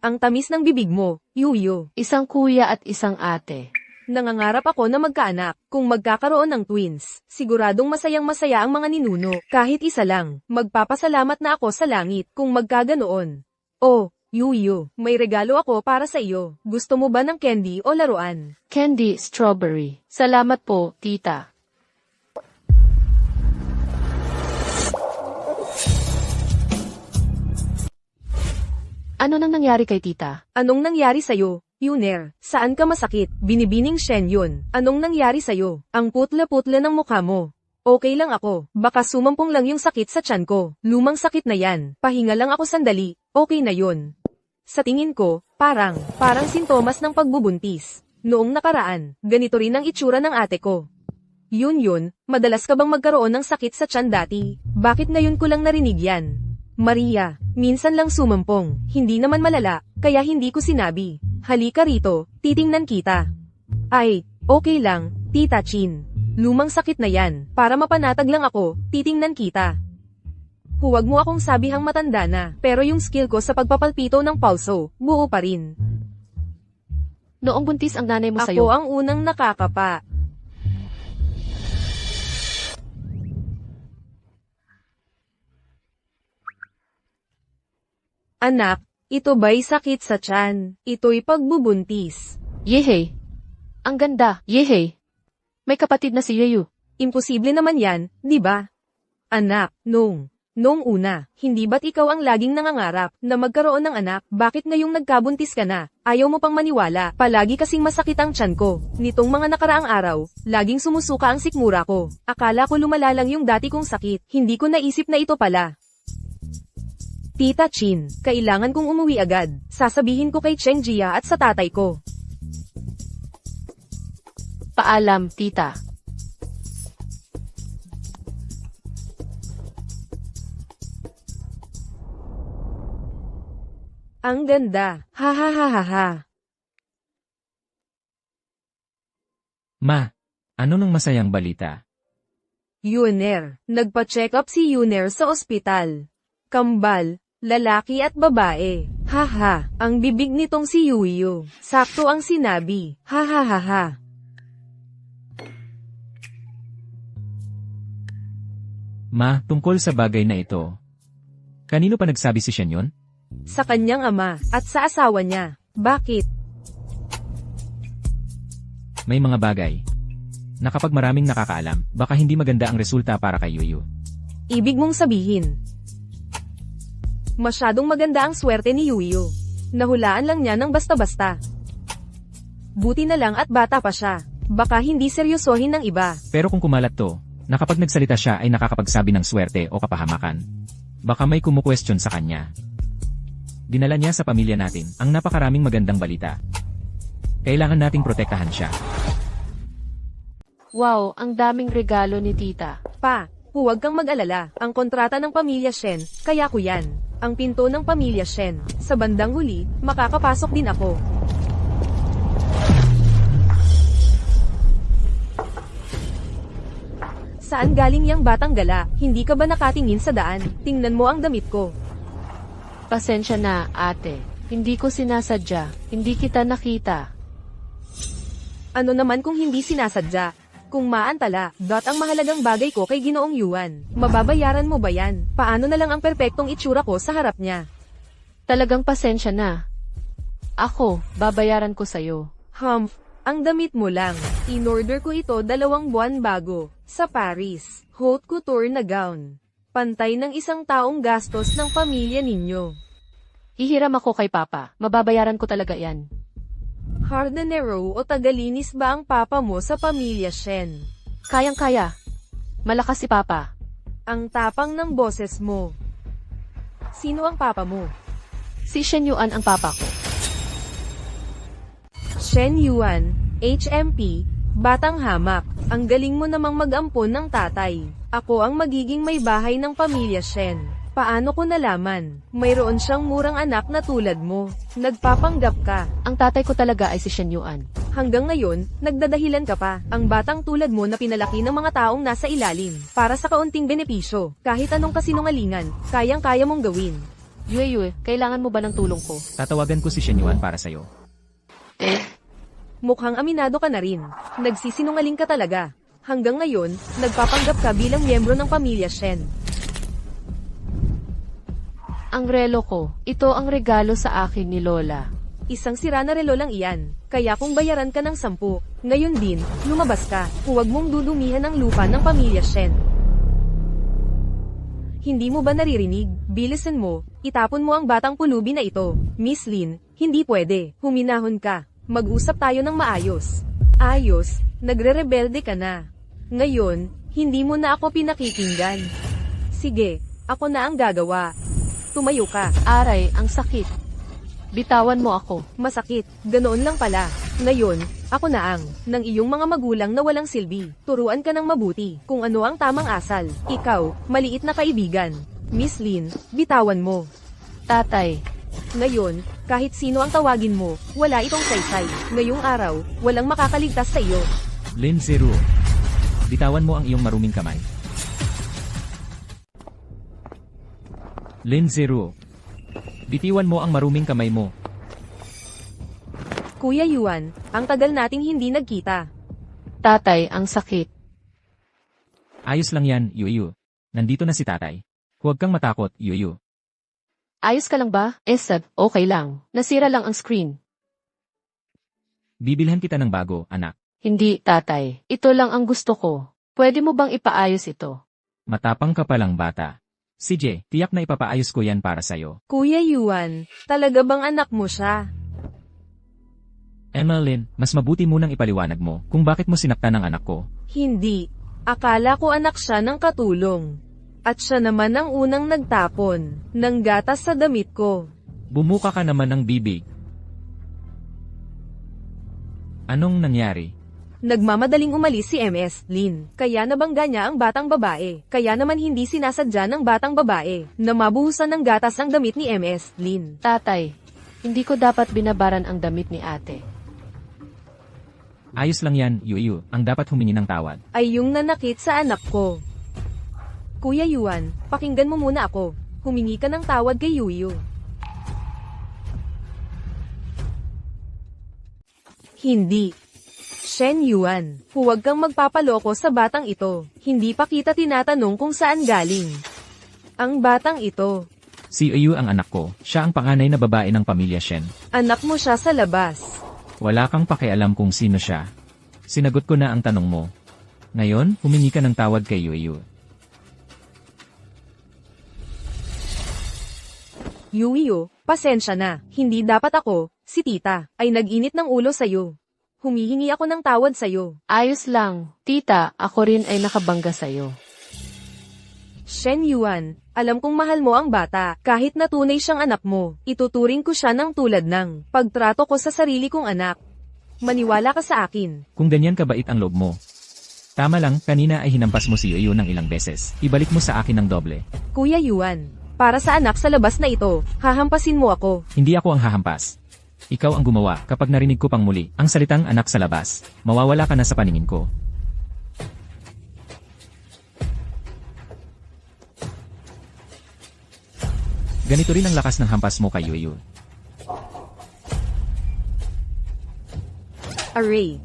Ang tamis ng bibig mo, Yuyo. Isang kuya at isang ate. Nangangarap ako na magkaanak. Kung magkakaroon ng twins, siguradong masayang-masaya ang mga ninuno. Kahit isa lang, magpapasalamat na ako sa langit kung magkaganoon. Oh, Yuyo, may regalo ako para sa iyo. Gusto mo ba ng candy o laruan? Candy, strawberry. Salamat po, Tita. Ano nang nangyari kay Tita? Anong nangyari sa'yo? Yuner, saan ka masakit? Binibining Shen Yun. Anong nangyari sa'yo? Ang putla-putla ng mukha mo. Okay lang ako. Baka sumampong lang yung sakit sa tiyan ko. Lumang sakit na yan. Pahinga lang ako sandali. Okay na yun. Sa tingin ko, parang sintomas ng pagbubuntis. Noong nakaraan, ganito rin ang itsura ng ate ko. Yun, madalas ka bang magkaroon ng sakit sa tiyan dati? Bakit ngayon ko lang narinig yan? Maria, minsan lang sumampong, hindi naman malala, kaya hindi ko sinabi. Halika rito, titingnan kita. Ay, okay lang, Tita Chin. Lumang sakit na yan, para mapanatag lang ako, titingnan kita. Huwag mo akong sabihang matanda na, pero yung skill ko sa pagpapalpito ng pulso, buo pa rin. Noong buntis ang nanay mo Ako sa'yo. ang unang nakakapa. Anak, Ito ba'y sakit sa tiyan? Ito'y pagbubuntis. Yehey! Ang ganda, yehey! May kapatid na si Yeyu. Imposible naman yan, di ba? Anak, Noong una, hindi ba't ikaw ang laging nangangarap na magkaroon ng anak? Bakit ngayong nagkabuntis ka na? Ayaw mo pang maniwala, palagi kasing masakit ang tiyan ko. Nitong mga nakaraang araw, laging sumusuka ang sikmura ko. Akala ko lumala lang yung dati kong sakit, hindi ko naisip na ito pala. Tita Chin, kailangan kong umuwi agad. Sasabihin ko kay Cheng Jia at sa tatay ko. Paalam, tita. Ang ganda, ha ha ha ha ha. Ma, ano nang masayang balita? Yuner, nagpa-check up si Yuner sa ospital. Kambal, lalaki at babae. Haha, ang bibig nitong si Yuyo. Sakto ang sinabi. Ha ha ha ha. Ma, tungkol sa bagay na ito. Kanino pa nagsabi si Shenyon? Sa kanyang ama, at sa asawa niya. Bakit? May mga bagay na kapag maraming nakakaalam, baka hindi maganda ang resulta para kay Yuyu. Ibig mong sabihin. Masyadong maganda ang swerte ni Yuyo. Nahulaan lang niya ng basta-basta. Buti na lang at bata pa siya. Baka hindi seryosohin ng iba. Pero kung kumalat to, na kapag nagsalita siya ay nakakapagsabi ng swerte o kapahamakan, baka may kumukwestiyon sa kanya. Dinala niya sa pamilya natin ang napakaraming magandang balita. Kailangan nating protektahan siya. Wow, ang daming regalo ni tita. Pa, huwag kang mag-alala. Ang kontrata ng pamilya Shen, kaya ko yan. Ang pinto ng pamilya Shen. Sa bandang huli, makakapasok din ako. Saan galing yang batang gala? Hindi ka ba nakatingin sa daan? Tingnan mo ang damit ko. Pasensya na, ate. Hindi ko sinasadya. Hindi kita nakita. Ano naman kung hindi sinasadya? Kung maantala, ang mahalagang bagay ko kay Ginoong Yuan. Mababayaran mo ba yan? Paano na lang ang perpektong itsura ko sa harap niya? Talagang pasensya na. Ako, babayaran ko sa'yo. Humph, ang damit mo lang. In-order ko ito 2 buwan bago. Sa Paris. Haute couture na gown. Pantay ng isang taong gastos ng pamilya ninyo. Hihiram ako kay papa. Mababayaran ko talaga yan. Hardenero o tagalinis ba ang papa mo sa pamilya Shen? Kayang-kaya. Malakas si papa. Ang tapang ng boses mo. Sino ang papa mo? Si Shen Yuan ang papa ko. Shen Yuan, HMP, Batang Hamak. Ang galing mo namang mag-ampon ng tatay. Ako ang magiging may bahay ng pamilya Shen. Paano ko nalaman? Mayroon siyang murang anak na tulad mo. Nagpapanggap ka. Ang tatay ko talaga ay si Shen Yuan. Hanggang ngayon, nagdadahilan ka pa. Ang batang tulad mo na pinalaki ng mga taong nasa ilalim. Para sa kaunting benepisyo. Kahit anong kasinungalingan, kayang-kaya mong gawin. Yue, kailangan mo ba ng tulong ko? Tatawagan ko si Shenyuan para sa'yo. Mukhang aminado ka na rin. Nagsisinungaling ka talaga. Hanggang ngayon, nagpapanggap ka bilang miyembro ng pamilya Shen. Ang relo ko, ito ang regalo sa akin ni Lola. Isang sira na relo lang iyan. Kaya kung bayaran ka ng 10, ngayon din, lumabas ka. Huwag mong dudumihan ang lupa ng pamilya Shen. Hindi mo ba naririnig? Bilisan mo, itapon mo ang batang pulubi na ito. Miss Lin, hindi pwede. Huminahon ka. Mag-usap tayo ng maayos. Ayos, nagre-rebelde ka na. Ngayon, hindi mo na ako pinakikinggan. Sige, ako na ang gagawa. Tumayo ka. Aray, ang sakit. Bitawan mo ako. Masakit, ganoon lang pala. Ngayon, ako na ang, ng iyong mga magulang na walang silbi. Turuan ka ng mabuti, kung ano ang tamang asal. Ikaw, maliit na kaibigan. Miss Lin, bitawan mo. Tatay, Ngayon, kahit sino ang tawagin mo, wala itong saysay. Ngayong araw, walang makakaligtas sa iyo. Lin Zero. Bitawan mo ang iyong maruming kamay. Lin Zero. Bitiwan mo ang maruming kamay mo. Kuya Yuan, ang tagal nating hindi nagkita. tatay, ang sakit. Ayos lang yan, Yuyu. Nandito na si tatay. Huwag kang matakot, Yuyu. Ayos ka lang ba? Sir, okay lang. Nasira lang ang screen. Bibilhan kita ng bago, anak. Hindi, tatay. Ito lang ang gusto ko. Pwede mo bang ipaayos ito? Matapang ka palang bata. CJ, tiyak na ipapaayos ko yan para sa'yo. Kuya Yuan, talaga bang anak mo siya? Emmeline, mas mabuti munang ipaliwanag mo kung bakit mo sinaktan ang anak ko. Hindi. Akala ko anak siya ng katulong. At siya naman ang unang nagtapon ng gatas sa damit ko. Bumuka ka naman ng bibig. Anong nangyari? Nagmamadaling umalis si MS Lin. Kaya nabangga niya ang batang babae. Kaya naman hindi sinasadya ng batang babae na mabuhusan ng gatas ang damit ni MS Lin. Tatay, hindi ko dapat binabaran ang damit ni ate. Ayos lang yan, Yuyu, ang dapat humingi ng tawad. Ay yung nanakit sa anak ko. Kuya Yuan, pakinggan mo muna ako. Humingi ka ng tawad kay Yuyu. Hindi. Shen Yuan, huwag kang magpapaloko sa batang ito. Hindi pa kita tinatanong kung saan galing. Ang batang ito, Si Yuyu ang anak ko, siya ang panganay na babae ng pamilya Shen. anak mo siya sa labas. Wala kang pakialam kung sino siya. Sinagot ko na ang tanong mo. Ngayon, humingi ka ng tawad kay Yuyu. Yuyo, pasensya na. Hindi dapat ako, si tita, ay nag-init ng ulo sa'yo. Humihingi ako ng tawad sa'yo. Ayos lang. Tita, ako rin ay nakabangga sa'yo. Shen Yuan, alam kong mahal mo ang bata, kahit na tunay siyang anak mo, ituturing ko siya ng tulad ng pagtrato ko sa sarili kong anak. Maniwala ka sa akin. Kung ganyan kabait ang loob mo. Tama lang, kanina ay hinampas mo si Yuyu ng ilang beses. Ibalik mo sa akin ng doble. Kuya Yuan, para sa anak sa labas na ito, hahampasin mo ako. Hindi ako ang hahampas. Ikaw ang gumawa kapag narinig ko pang muli ang salitang anak sa labas. Mawawala ka na sa paningin ko. Ganito rin ang lakas ng hampas mo kay Yuyu. Array.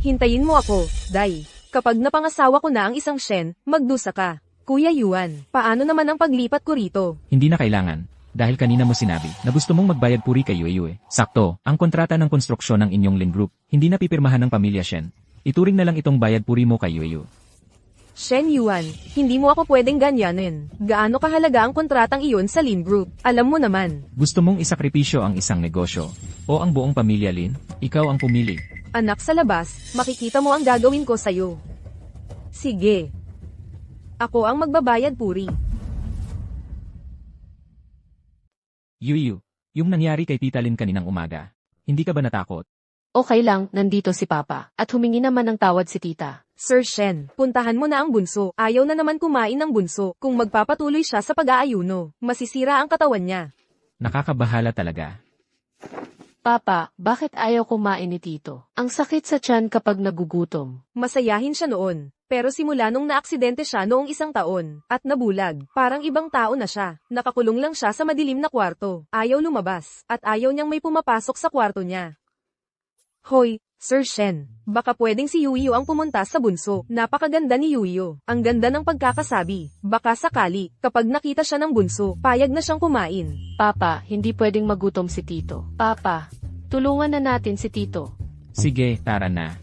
Hintayin mo ako, Dai. Kapag napangasawa ko na ang isang Shen, magdusa ka. Kuya Yuan, paano naman ang paglipat ko rito? Hindi na kailangan. Dahil kanina mo sinabi na gusto mong magbayad puri kay Yuyu. Sakto, ang kontrata ng konstruksyon ng inyong Lin Group, hindi na pipirmahan ng pamilya Shen. Ituring na lang itong bayad puri mo kay Yuyu. Shen Yuan, hindi mo ako pwedeng ganyanin. Gaano kahalaga ang kontratang iyon sa Lin Group? Alam mo naman. Gusto mong isakripisyo ang isang negosyo o ang buong pamilya Lin? Ikaw ang pumili. Anak sa labas, makikita mo ang gagawin ko sa'yo. Sige. Ako ang magbabayad puri. Yuyu, yung nangyari kay Tita Lin kaninang umaga. Hindi ka ba natakot? Okay lang, nandito si Papa. At humingi naman ng tawad si Tita. Sir Shen, puntahan mo na ang bunso. Ayaw na naman kumain ng bunso. Kung magpapatuloy siya sa pag-aayuno, masisira ang katawan niya. Nakakabahala talaga. Papa, bakit ayaw kumain ni Tito? Ang sakit sa tiyan kapag nagugutom. Masayahin siya noon. Pero simula nung naaksidente siya noong 1 taon, at nabulag, parang ibang tao na siya. Nakakulong lang siya sa madilim na kwarto. Ayaw lumabas, at ayaw niyang may pumapasok sa kwarto niya. Hoy, Sir Shen, baka pwedeng si Yuyo ang pumunta sa bunso. Napakaganda ni Yuyo. Ang ganda ng pagkakasabi. Baka sakali, kapag nakita siya ng bunso, payag na siyang kumain. Papa, hindi pwedeng magutom si Tito. Papa, tulungan na natin si Tito. Sige, tara na.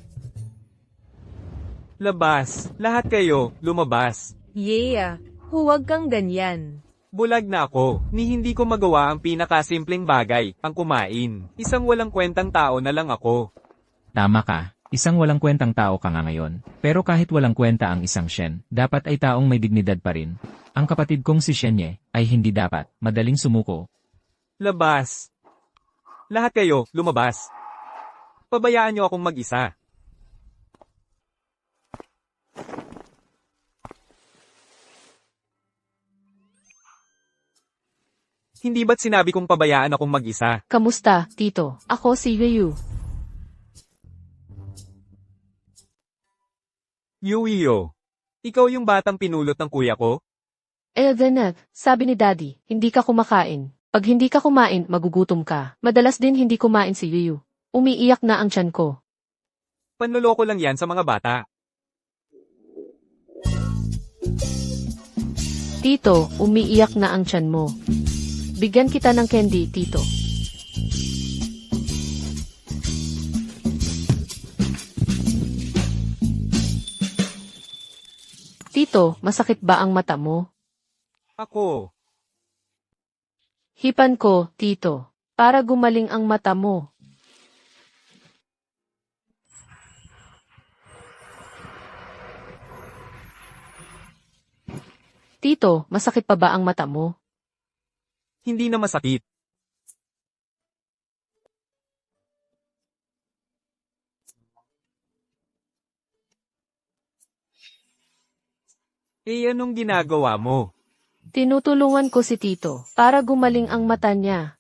Labas. Lahat kayo, lumabas. Yeah, huwag kang ganyan. Bulag na ako, ni hindi ko magawa ang pinakasimpleng bagay, ang kumain. Isang walang kwentang tao na lang ako. Tama ka. Isang walang kwentang tao ka nga ngayon. Pero kahit walang kwenta ang isang Shen, dapat ay taong may dignidad pa rin. Ang kapatid kong si Shenye ay hindi dapat madaling sumuko. Labas. Lahat kayo, lumabas. Pabayaan niyo akong mag-isa. Hindi ba't sinabi kong pabayaan akong mag-isa? Kamusta, Tito? Ako si Yuyu. Yuyo. Ikaw yung batang pinulot ng kuya ko? Elvenet, sabi ni Daddy, hindi ka kumakain. Pag hindi ka kumain, magugutom ka. Madalas din hindi kumain si Yuyu. Umiiyak na ang tiyan ko. Panloloko lang yan sa mga bata. Tito, umiiyak na ang tiyan mo. Bigyan kita ng candy, Tito. Tito, masakit ba ang mata mo? Ako. Hipan ko, Tito. Para gumaling ang mata mo. Tito, masakit pa ba ang mata mo? Hindi na masakit. Eh anong ginagawa mo? Tinutulungan ko si Tito para gumaling ang mata niya.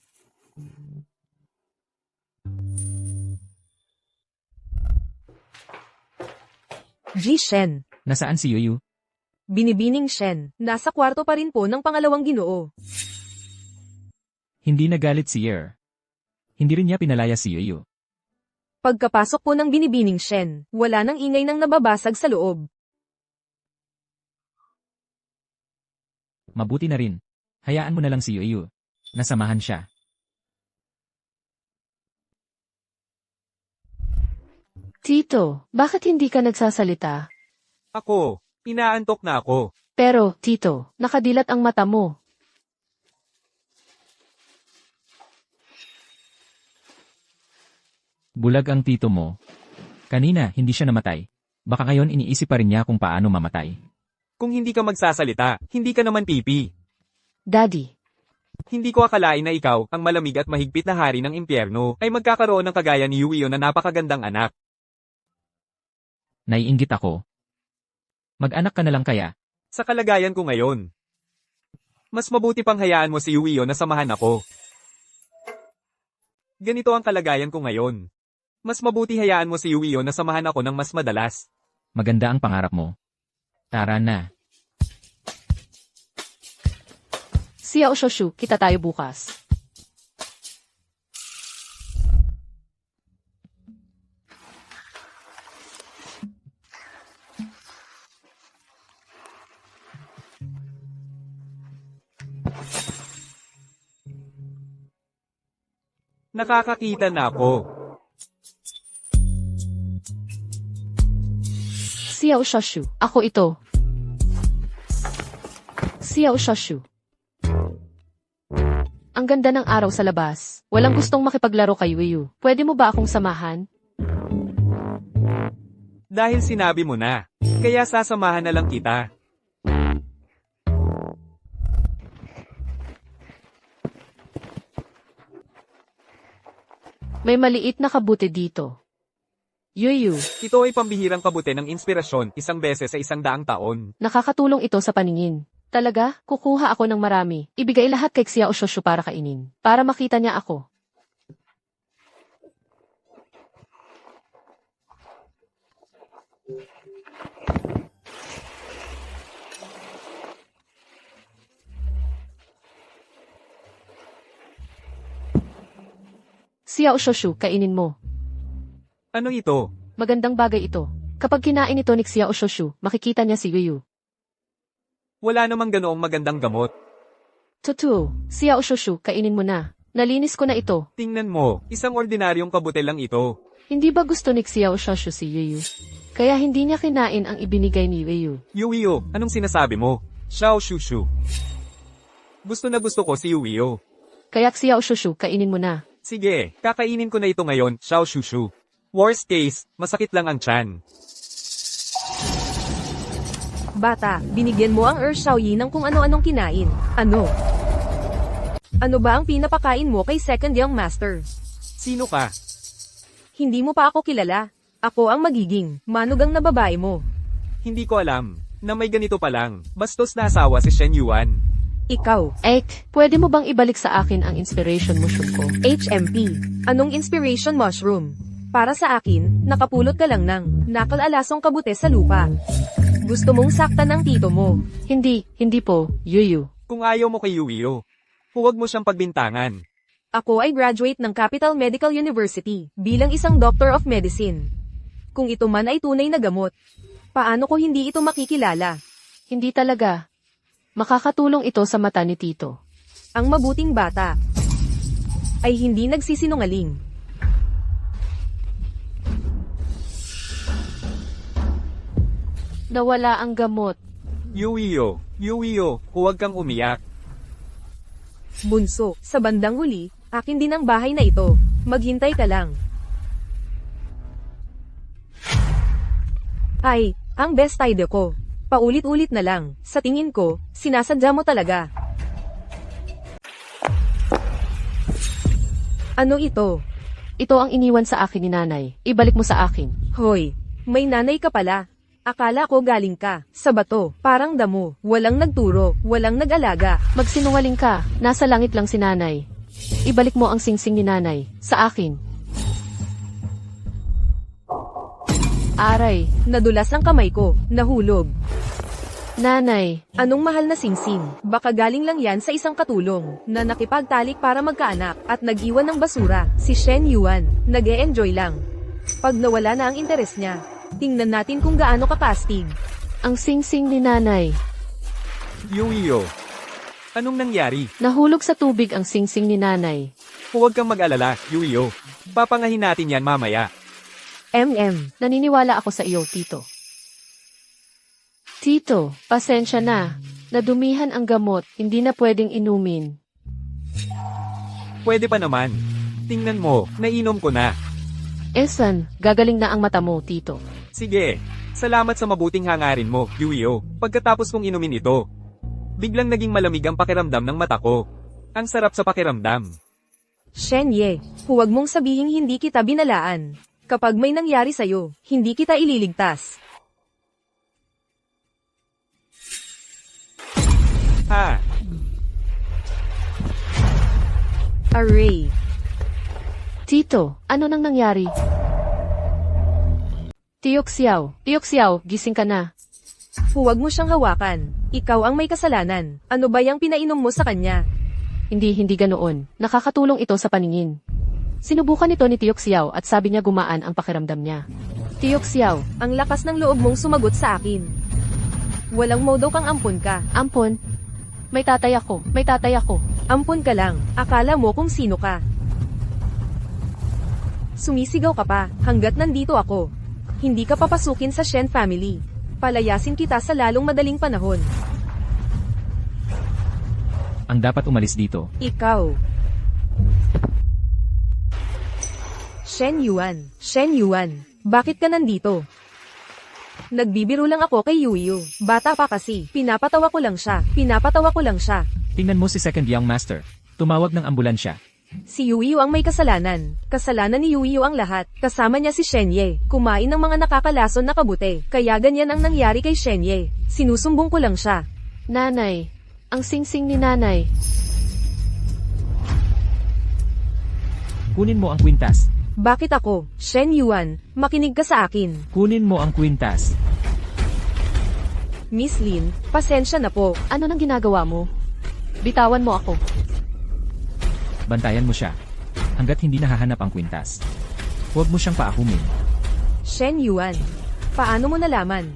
Shen. Nasaan si Yuyu? Binibining Shen. Nasa kwarto pa rin po ng pangalawang ginoo. Hindi nagalit si Yer. Hindi rin niya pinalaya si Yuyu. Pagkapasok po ng binibining Shen, wala nang ingay nang nababasag sa loob. Mabuti na rin. Hayaan mo na lang si Yuyu. Nasamahan siya. Tito, bakit hindi ka nagsasalita? Ako. Inaantok na ako. Pero, Tito, nakadilat ang mata mo. Bulag ang tito mo. Kanina, hindi siya namatay. Baka ngayon iniisip pa rin niya kung paano mamatay. Kung hindi ka magsasalita, hindi ka naman pipi. Daddy, Hindi ko akalain na ikaw, ang malamig at mahigpit na hari ng impyerno, ay magkakaroon ng kagaya ni Yuio na napakagandang anak. Naiinggit ako. Mag-anak ka na lang kaya. Sa kalagayan ko ngayon. Mas mabuti pang hayaan mo si Yuio na samahan ako. Ganito ang kalagayan ko ngayon. Mas mabuti hayaan mo si Yuio na samahan ako ng mas madalas. Maganda ang pangarap mo. Tara na. Xiao Shoshu, kita tayo bukas. Nakakakita na ako. Xiao Shoshu, ako ito. Xiao Shoshu. Ang ganda ng araw sa labas. Walang gustong makipaglaro kay Yuyu. Pwede mo ba akong samahan? Dahil sinabi mo na. Kaya sasamahan na lang kita. May maliit na kabute dito. Yuyu, Ito ay pambihirang kabute ng inspirasyon, isang beses sa 100 taon. nakakatulong ito sa paningin. Talaga, kukuha ako ng marami. Ibigay lahat kay Xiao Shoshu para kainin. Para makita niya ako. Xiao Shoshu, kainin mo. Ano ito? Magandang bagay ito. Kapag kinain ito ni Xiao Shoshu, makikita niya si Yuyu. Wala namang ganoong magandang gamot. Totoo, Xiao Shoshu, kainin mo na. Nalinis ko na ito. Tingnan mo, isang ordinaryong kabute lang ito. Hindi ba gusto ni Xiao Shoshu si Yuyu? Kaya hindi niya kinain ang ibinigay ni Yuyu. Yuio, anong sinasabi mo? Xiao Shushu. Gusto na gusto ko si Yuio. Kaya Xiao Shoshu, kainin mo na. Sige, kakainin ko na ito ngayon, Xiao Shushu. Worst case, masakit lang ang tiyan. Bata, binigyan mo ang Xiaoyi ng kung ano-anong kinain. Ano? Ano ba ang pinapakain mo kay Second Young Master? Sino ka? Hindi mo pa ako kilala. Ako ang magiging manugang na babae mo. Hindi ko alam, na may ganito pa lang. Bastos na asawa si Shen Yuan. Ikaw, Ek, pwede mo bang ibalik sa akin ang inspiration mushroom ko? HMP. Anong inspiration mushroom? Para sa akin, nakapulot ka lang ng nakalalasong kabute sa lupa. Gusto mong saktan ang tito mo. Hindi po, Yuyu. Kung ayaw mo kay Yuio, huwag mo siyang pagbintangan. Ako ay graduate ng Capital Medical University bilang isang Doctor of Medicine. Kung ito man ay tunay na gamot, paano ko hindi ito makikilala? Hindi talaga. Makakatulong ito sa mata ni Tito. Ang mabuting bata ay hindi nagsisinungaling. Nawala ang gamot. Yuiyo, huwag kang umiyak. Bunso, sa bandang huli, akin din ang bahay na ito. Maghintay ka lang. Ay, ang best idea ko. Paulit-ulit na lang. Sa tingin ko, sinasadya mo talaga. Ano ito? Ito ang iniwan sa akin ni nanay. Ibalik mo sa akin. Hoy, may nanay ka pala. Akala ko galing ka sa bato, parang damo, walang nagturo, walang nag-alaga. Magsinungaling ka. Nasa langit lang si nanay. Ibalik mo ang singsing ni nanay. Sa akin. Aray. Nadulas ang kamay ko, nahulog. Nanay. Anong mahal na singsing? Baka galing lang yan sa isang katulong na nakipagtalik para magkaanak at nag-iwan ng basura. Si Shen Yuan, nag-e-enjoy lang. Pag nawala na ang interes niya, tingnan natin kung gaano kakastig. Ang singsing ni nanay. Yuiyo, anong nangyari? Nahulog sa tubig ang singsing ni nanay. Huwag kang mag-alala, Yuiyo. Papangahin natin yan mamaya. Naniniwala ako sa iyo, Tito. Tito, pasensya na. Nadumihan ang gamot, hindi na pwedeng inumin. Pwede pa naman. Tingnan mo, nainom ko na. Esan, gagaling na ang mata mo, Tito. Sige, salamat sa mabuting hangarin mo, Yuiyo. Pagkatapos kong inumin ito, biglang naging malamig ang pakiramdam ng mata ko. Ang sarap sa pakiramdam. Shen Ye, huwag mong sabihing hindi kita binalaan. Kapag may nangyari sa'yo, hindi kita ililigtas. Ha, Array. Tito, ano nang nangyari? Tiyok Xiao, gising ka na. Huwag mo siyang hawakan. Ikaw ang may kasalanan. Ano ba yung pinainom mo sa kanya? Hindi ganoon. Nakakatulong ito sa paningin. Sinubukan ito ni Tiyok Xiao at sabi niya gumaan ang pakiramdam niya. Tiyok Xiao, Ang lakas ng loob mong sumagot sa akin. Walang modo kang ampun ka. ampon. May tatay ako. Ampun ka lang. Akala mo kung sino ka. Sumisigaw ka pa, hanggat nandito ako. Hindi ka papasukin sa Shen family. Palayasin kita sa lalong madaling panahon. Ang dapat umalis dito. Ikaw. Shen Yuan, bakit ka nandito? Nagbibiro lang ako kay Yuyu. Bata pa kasi. Pinapatawa ko lang siya. Tingnan mo si Second Young Master. Tumawag ng ambulansya. Si Yuyu ang may kasalanan. Kasalanan ni Yuyu ang lahat. Kasama niya si Shenye. Kumain ng mga nakakalason na kabute. Kaya ganyan ang nangyari kay Shenye. Sinusumbong ko lang siya. Nanay, ang singsing ni nanay. Kunin mo ang kwintas. Bakit ako, Shen Yuan, makinig ka sa akin. Kunin mo ang kwintas. Miss Lin, pasensya na po. Ano nang ginagawa mo? Bitawan mo ako. Bantayan mo siya. Hanggat hindi nahahanap ang kwintas. Huwag mo siyang paahumin. Shen Yuan, paano mo nalaman?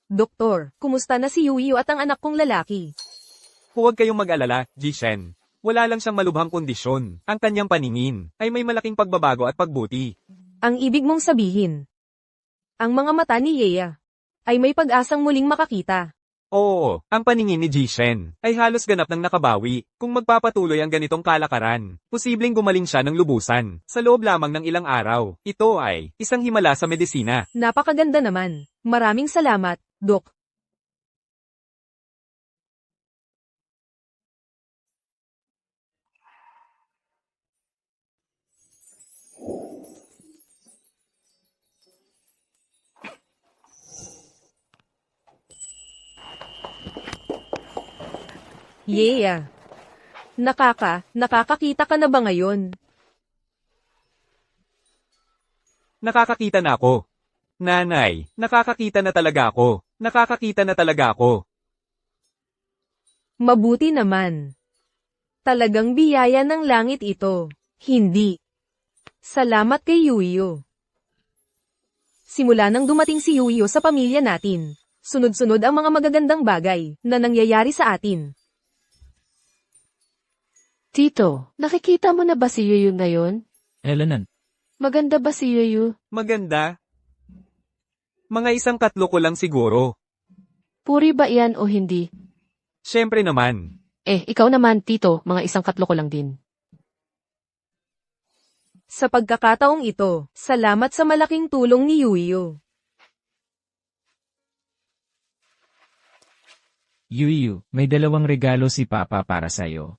Doktor, kumusta na si Yuyu at ang anak kong lalaki? huwag kayong mag-alala, Jishen. Wala lang siyang malubhang kondisyon. Ang kanyang paningin ay may malaking pagbabago at pagbuti. Ang ibig mong sabihin, ang mga mata ni Yeya ay may pag-asang muling makakita. Oo, ang paningin ni Jishen ay halos ganap ng nakabawi. Kung magpapatuloy ang ganitong kalakaran, posibleng gumaling siya ng lubusan sa loob lamang ng ilang araw. Ito ay isang himala sa medisina. Napakaganda naman. Maraming salamat, Dok. Yeah. Nakakakita ka na ba ngayon? Nakakakita na ako. Nanay, nakakakita na talaga ako. Mabuti naman. Talagang biyaya ng langit ito. Hindi. Salamat kay Yuyo. Simula nang dumating si Yuyo sa pamilya natin, sunod-sunod ang mga magagandang bagay na nangyayari sa atin. Tito, nakikita mo na ba si Yuyu ngayon? Elanan, Maganda ba si Yuyu? Maganda. Mga 1 ko lang siguro. Puri ba iyan o hindi? Siyempre naman. Ikaw naman, Tito, mga 1 ko lang din. Sa pagkakataong ito, salamat sa malaking tulong ni Yuyo. Yuyu, may 2 regalo si Papa para sa'yo.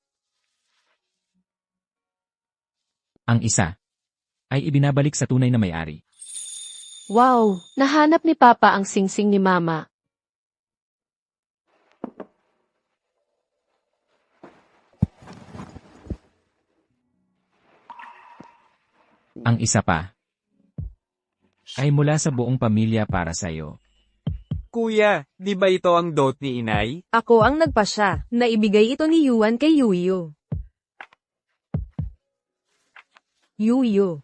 Ang isa ay ibinabalik sa tunay na may-ari. Wow, nahanap ni Papa ang singsing ni Mama. Ang isa pa ay mula sa buong pamilya para sa'yo. Kuya, di ba ito ang dot ni inay? Ako ang nagpasya na ibigay ito ni Yuan kay Yuyo. Yuyo.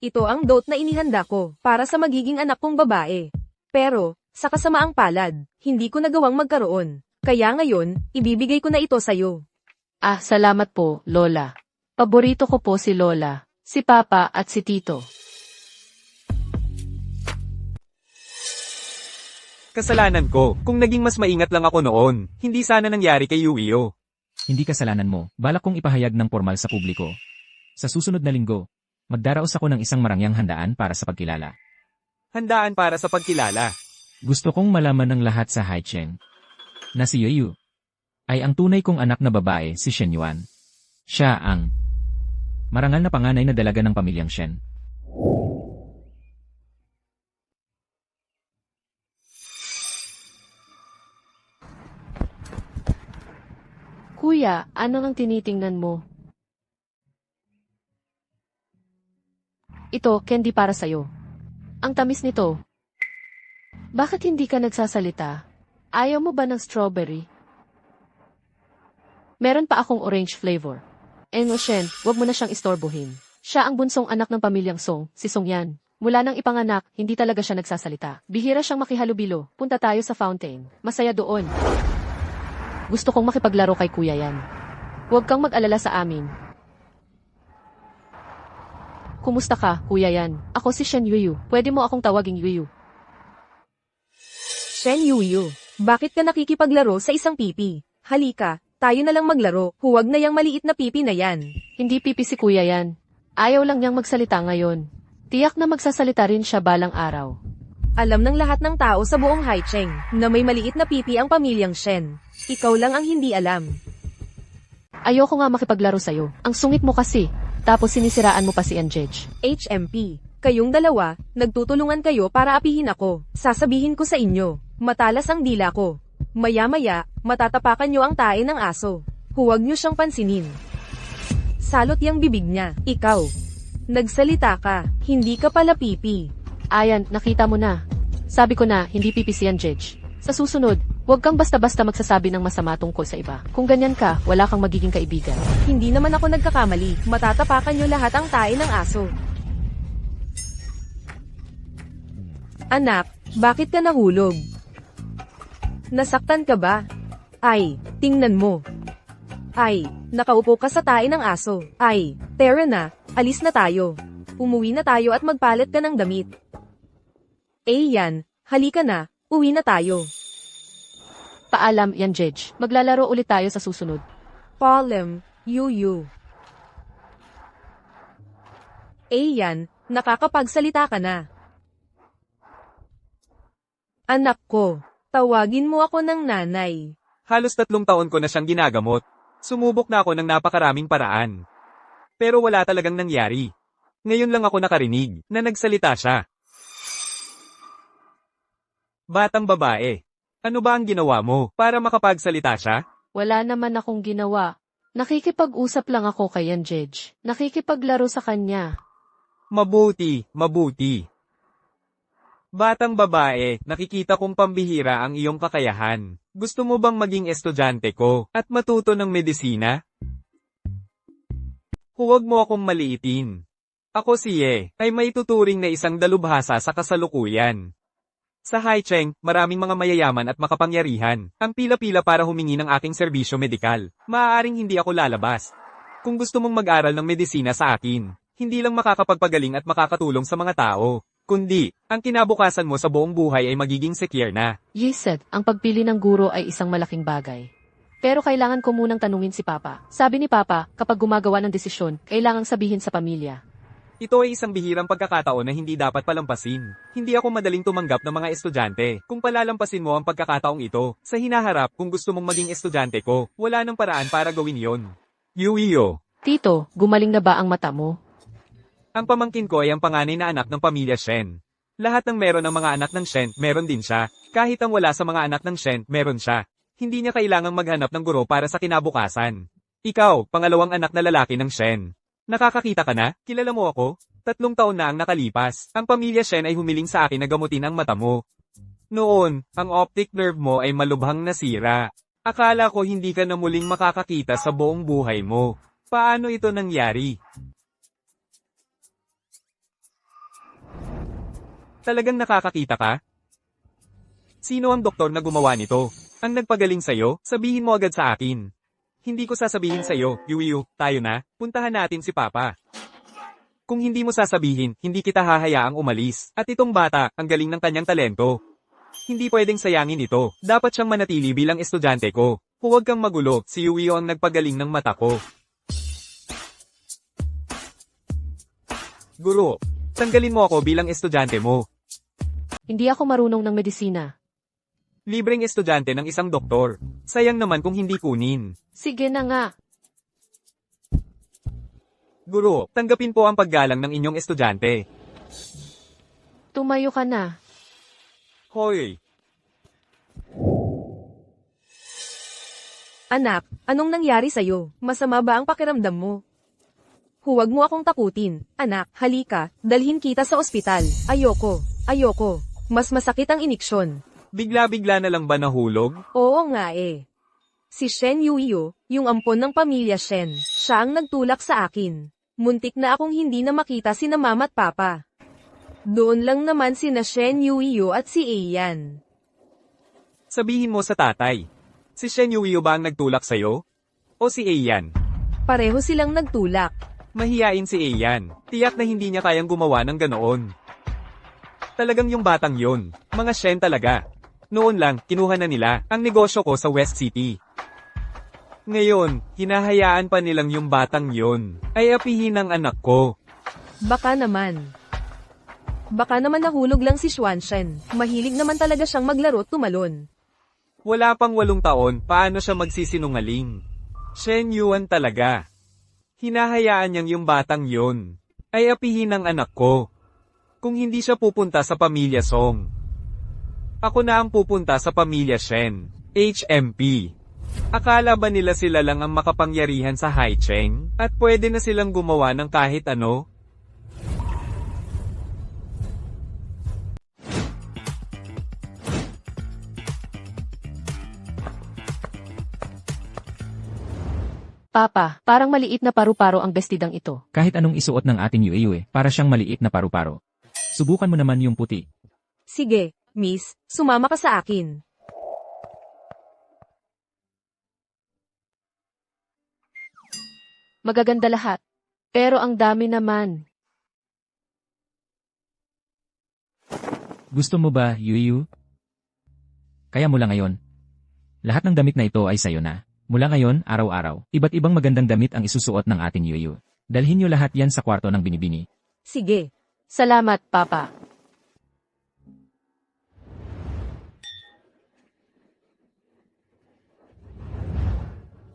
Ito ang dot na inihanda ko para sa magiging anak kong babae. Pero, sa kasamaang palad, hindi ko nagawang magkaroon. Kaya ngayon, ibibigay ko na ito sa'yo. Salamat po, Lola. Paborito ko po si Lola, si Papa at si Tito. Kasalanan ko, kung naging mas maingat lang ako noon, hindi sana nangyari kay Yuyo. Hindi kasalanan mo, balak kong ipahayag ng formal sa publiko. Sa susunod na linggo, magdaraos ako ng isang marangyang handaan para sa pagkilala. Handaan para sa pagkilala. Gusto kong malaman ng lahat sa Haicheng na si Yuyu ay ang tunay kong anak na babae, si Shen Yuan. Siya ang marangal na panganay na dalaga ng pamilyang Shen. Kuya, ano nang tinitingnan mo? Ito, candy para sa'yo. Ang tamis nito. Bakit hindi ka nagsasalita? Ayaw mo ba ng strawberry? Meron pa akong orange flavor. Shen, wag mo na siyang istorbohin. Siya ang bunsong anak ng pamilyang Song, si Song Yan. Mula nang ipanganak, hindi talaga siya nagsasalita. Bihira siyang makihalubilo. Punta tayo sa fountain. Masaya doon. Gusto kong makipaglaro kay Kuya Yan. Huwag kang mag-alala sa amin. Kumusta ka, Kuya Yan? Ako si Shen Yuyu. Pwede mo akong tawaging Yuyu. Shen Yuyo, bakit ka nakikipaglaro sa isang pipi? Halika, tayo na lang maglaro. Huwag na yang maliit na pipi na yan. Hindi pipi si Kuya Yan. Ayaw lang niyang magsalita ngayon. Tiyak na magsasalita rin siya balang araw. Alam ng lahat ng tao sa buong Haicheng na may maliit na pipi ang pamilyang Shen. Ikaw lang ang hindi alam. Ayoko nga makipaglaro sa'yo. Ang sungit mo kasi. Tapos sinisiraan mo pa si Anjej. HMP, kayong dalawa, nagtutulungan kayo para apihin ako. Sasabihin ko sa inyo, matalas ang dila ko. Maya-maya, matatapakan nyo ang tae ng aso. Huwag nyo siyang pansinin. Salot yang bibig niya, ikaw. Nagsalita ka, hindi ka pala pipi. Ayan, nakita mo na. Sabi ko na, hindi pipi si Anjej. Sa susunod, huwag kang basta-basta magsasabi ng masama tungkol sa iba. Kung ganyan ka, wala kang magiging kaibigan. Hindi naman ako nagkakamali. Matatapakan nyo lahat ang tae ng aso. Anak, bakit ka nahulog? Nasaktan ka ba? Ay, tingnan mo. Ay, nakaupo ka sa tae ng aso. Ay, tara na, alis na tayo. Umuwi na tayo at magpalit ka ng damit. Yan, halika na, uwi na tayo. Paalam, Anjej. Maglalaro ulit tayo sa susunod. Paalam, Yuyu. Yan, nakakapagsalita ka na. Anak ko, tawagin mo ako ng nanay. Halos 3 taon ko na siyang ginagamot. Sumubok na ako ng napakaraming paraan. Pero wala talagang nangyari. Ngayon lang ako nakarinig na nagsalita siya. Batang babae, ano ba ang ginawa mo para makapagsalita siya? Wala naman akong ginawa. Nakikipag-usap lang ako kay Anjej. Nakikipaglaro sa kanya. Mabuti, mabuti. Batang babae, nakikita kong pambihira ang iyong kakayahan. Gusto mo bang maging estudyante ko at matuto ng medisina? Huwag mo akong maliitin. Ako si Ye, ay may tuturing na isang dalubhasa sa kasalukuyan. Sa Haicheng, maraming mga mayayaman at makapangyarihan, ang pila-pila para humingi ng aking serbisyo medikal. Maaaring hindi ako lalabas. Kung gusto mong mag-aral ng medisina sa akin, hindi lang makakapagpagaling at makakatulong sa mga tao, kundi, ang kinabukasan mo sa buong buhay ay magiging secure na. Ye said, ang pagpili ng guro ay isang malaking bagay. Pero kailangan ko munang tanungin si Papa. Sabi ni Papa, kapag gumagawa ng desisyon, kailangang sabihin sa pamilya. Ito ay isang bihirang pagkakataon na hindi dapat palampasin. Hindi ako madaling tumanggap ng mga estudyante. Kung palalampasin mo ang pagkakataong ito, sa hinaharap kung gusto mong maging estudyante ko, wala nang paraan para gawin yon. Yuiyo. Tito, gumaling na ba ang mata mo? Ang pamangkin ko ay ang panganay na anak ng pamilya Shen. Lahat ng meron ng mga anak ng Shen, meron din siya. Kahit ang wala sa mga anak ng Shen, meron siya. Hindi niya kailangang maghanap ng guro para sa kinabukasan. Ikaw, pangalawang anak na lalaki ng Shen. Nakakakita ka na? Kilala mo ako? 3 taon na ang nakalipas. Ang pamilya Shen ay humiling sa akin na gamutin ang mata mo. Noon, ang optic nerve mo ay malubhang nasira. Akala ko hindi ka na muling makakakita sa buong buhay mo. Paano ito nangyari? Talagang nakakakita ka? Sino ang doktor na gumawa nito? Ang nagpagaling sa'yo, sabihin mo agad sa akin. Hindi ko sasabihin sa'yo, Yuyu, tayo na, puntahan natin si Papa. Kung hindi mo sasabihin, hindi kita hahayaang umalis. At itong bata, ang galing ng kanyang talento. Hindi pwedeng sayangin ito, dapat siyang manatili bilang estudyante ko. Huwag kang magulo, si Yuyu ang nagpagaling ng mata ko. Guro, tanggalin mo ako bilang estudyante mo. Hindi ako marunong ng medisina. Libreng estudyante ng isang doktor. Sayang naman kung hindi kunin. Sige na nga. Guro, tanggapin po ang paggalang ng inyong estudyante. Tumayo ka na. Hoy! Anak, anong nangyari sa'yo? Masama ba ang pakiramdam mo? Huwag mo akong takutin. Anak, halika, dalhin kita sa ospital. Ayoko. Mas masakit ang iniksyon. Bigla-bigla na lang ba nahulog? Oo nga eh. Si Shen Yuiyo, yung ampon ng pamilya Shen, siya ang nagtulak sa akin. Muntik na akong hindi na makita sina Mama at Papa. Doon lang naman sina Shen Yuiyo at si Ian. Sabihin mo sa tatay. Si Shen Yuiyo ba ang nagtulak sa'yo? O si Ian? Pareho silang nagtulak. Mahiyain si Ian. Tiyak na hindi niya kayang gumawa ng ganoon. Talagang yung batang yun. Mga Shen talaga. Noon lang, kinuha na nila ang negosyo ko sa West City. Ngayon, hinahayaan pa nilang yung batang yun ay apihin ng anak ko. Baka naman nahulog lang si Xuanshen. Mahilig naman talaga siyang maglaro at tumalon. Wala pang 8 taon, paano siya magsisinungaling? Shen Yuan talaga. Hinahayaan niyang yung batang yun ay apihin ng anak ko. Kung hindi siya pupunta sa pamilya Song, ako na ang pupunta sa pamilya Shen, HMP. Akala ba nila sila lang ang makapangyarihan sa Haicheng, at pwede na silang gumawa ng kahit ano? Papa, parang maliit na paru-paro ang bestidang ito. Kahit anong isuot ng ating Yueyue, para siyang maliit na paru-paro. Subukan mo naman yung puti. Sige, Miss, sumama ka sa akin. Magaganda lahat. Pero ang dami naman. Gusto mo ba, Yuyu? Kaya mula ngayon, lahat ng damit na ito ay sayo na. Mula ngayon, araw-araw, iba't ibang magandang damit ang isusuot ng ating Yuyu. Dalhin niyo lahat yan sa kwarto ng binibini. Sige. Salamat, Papa.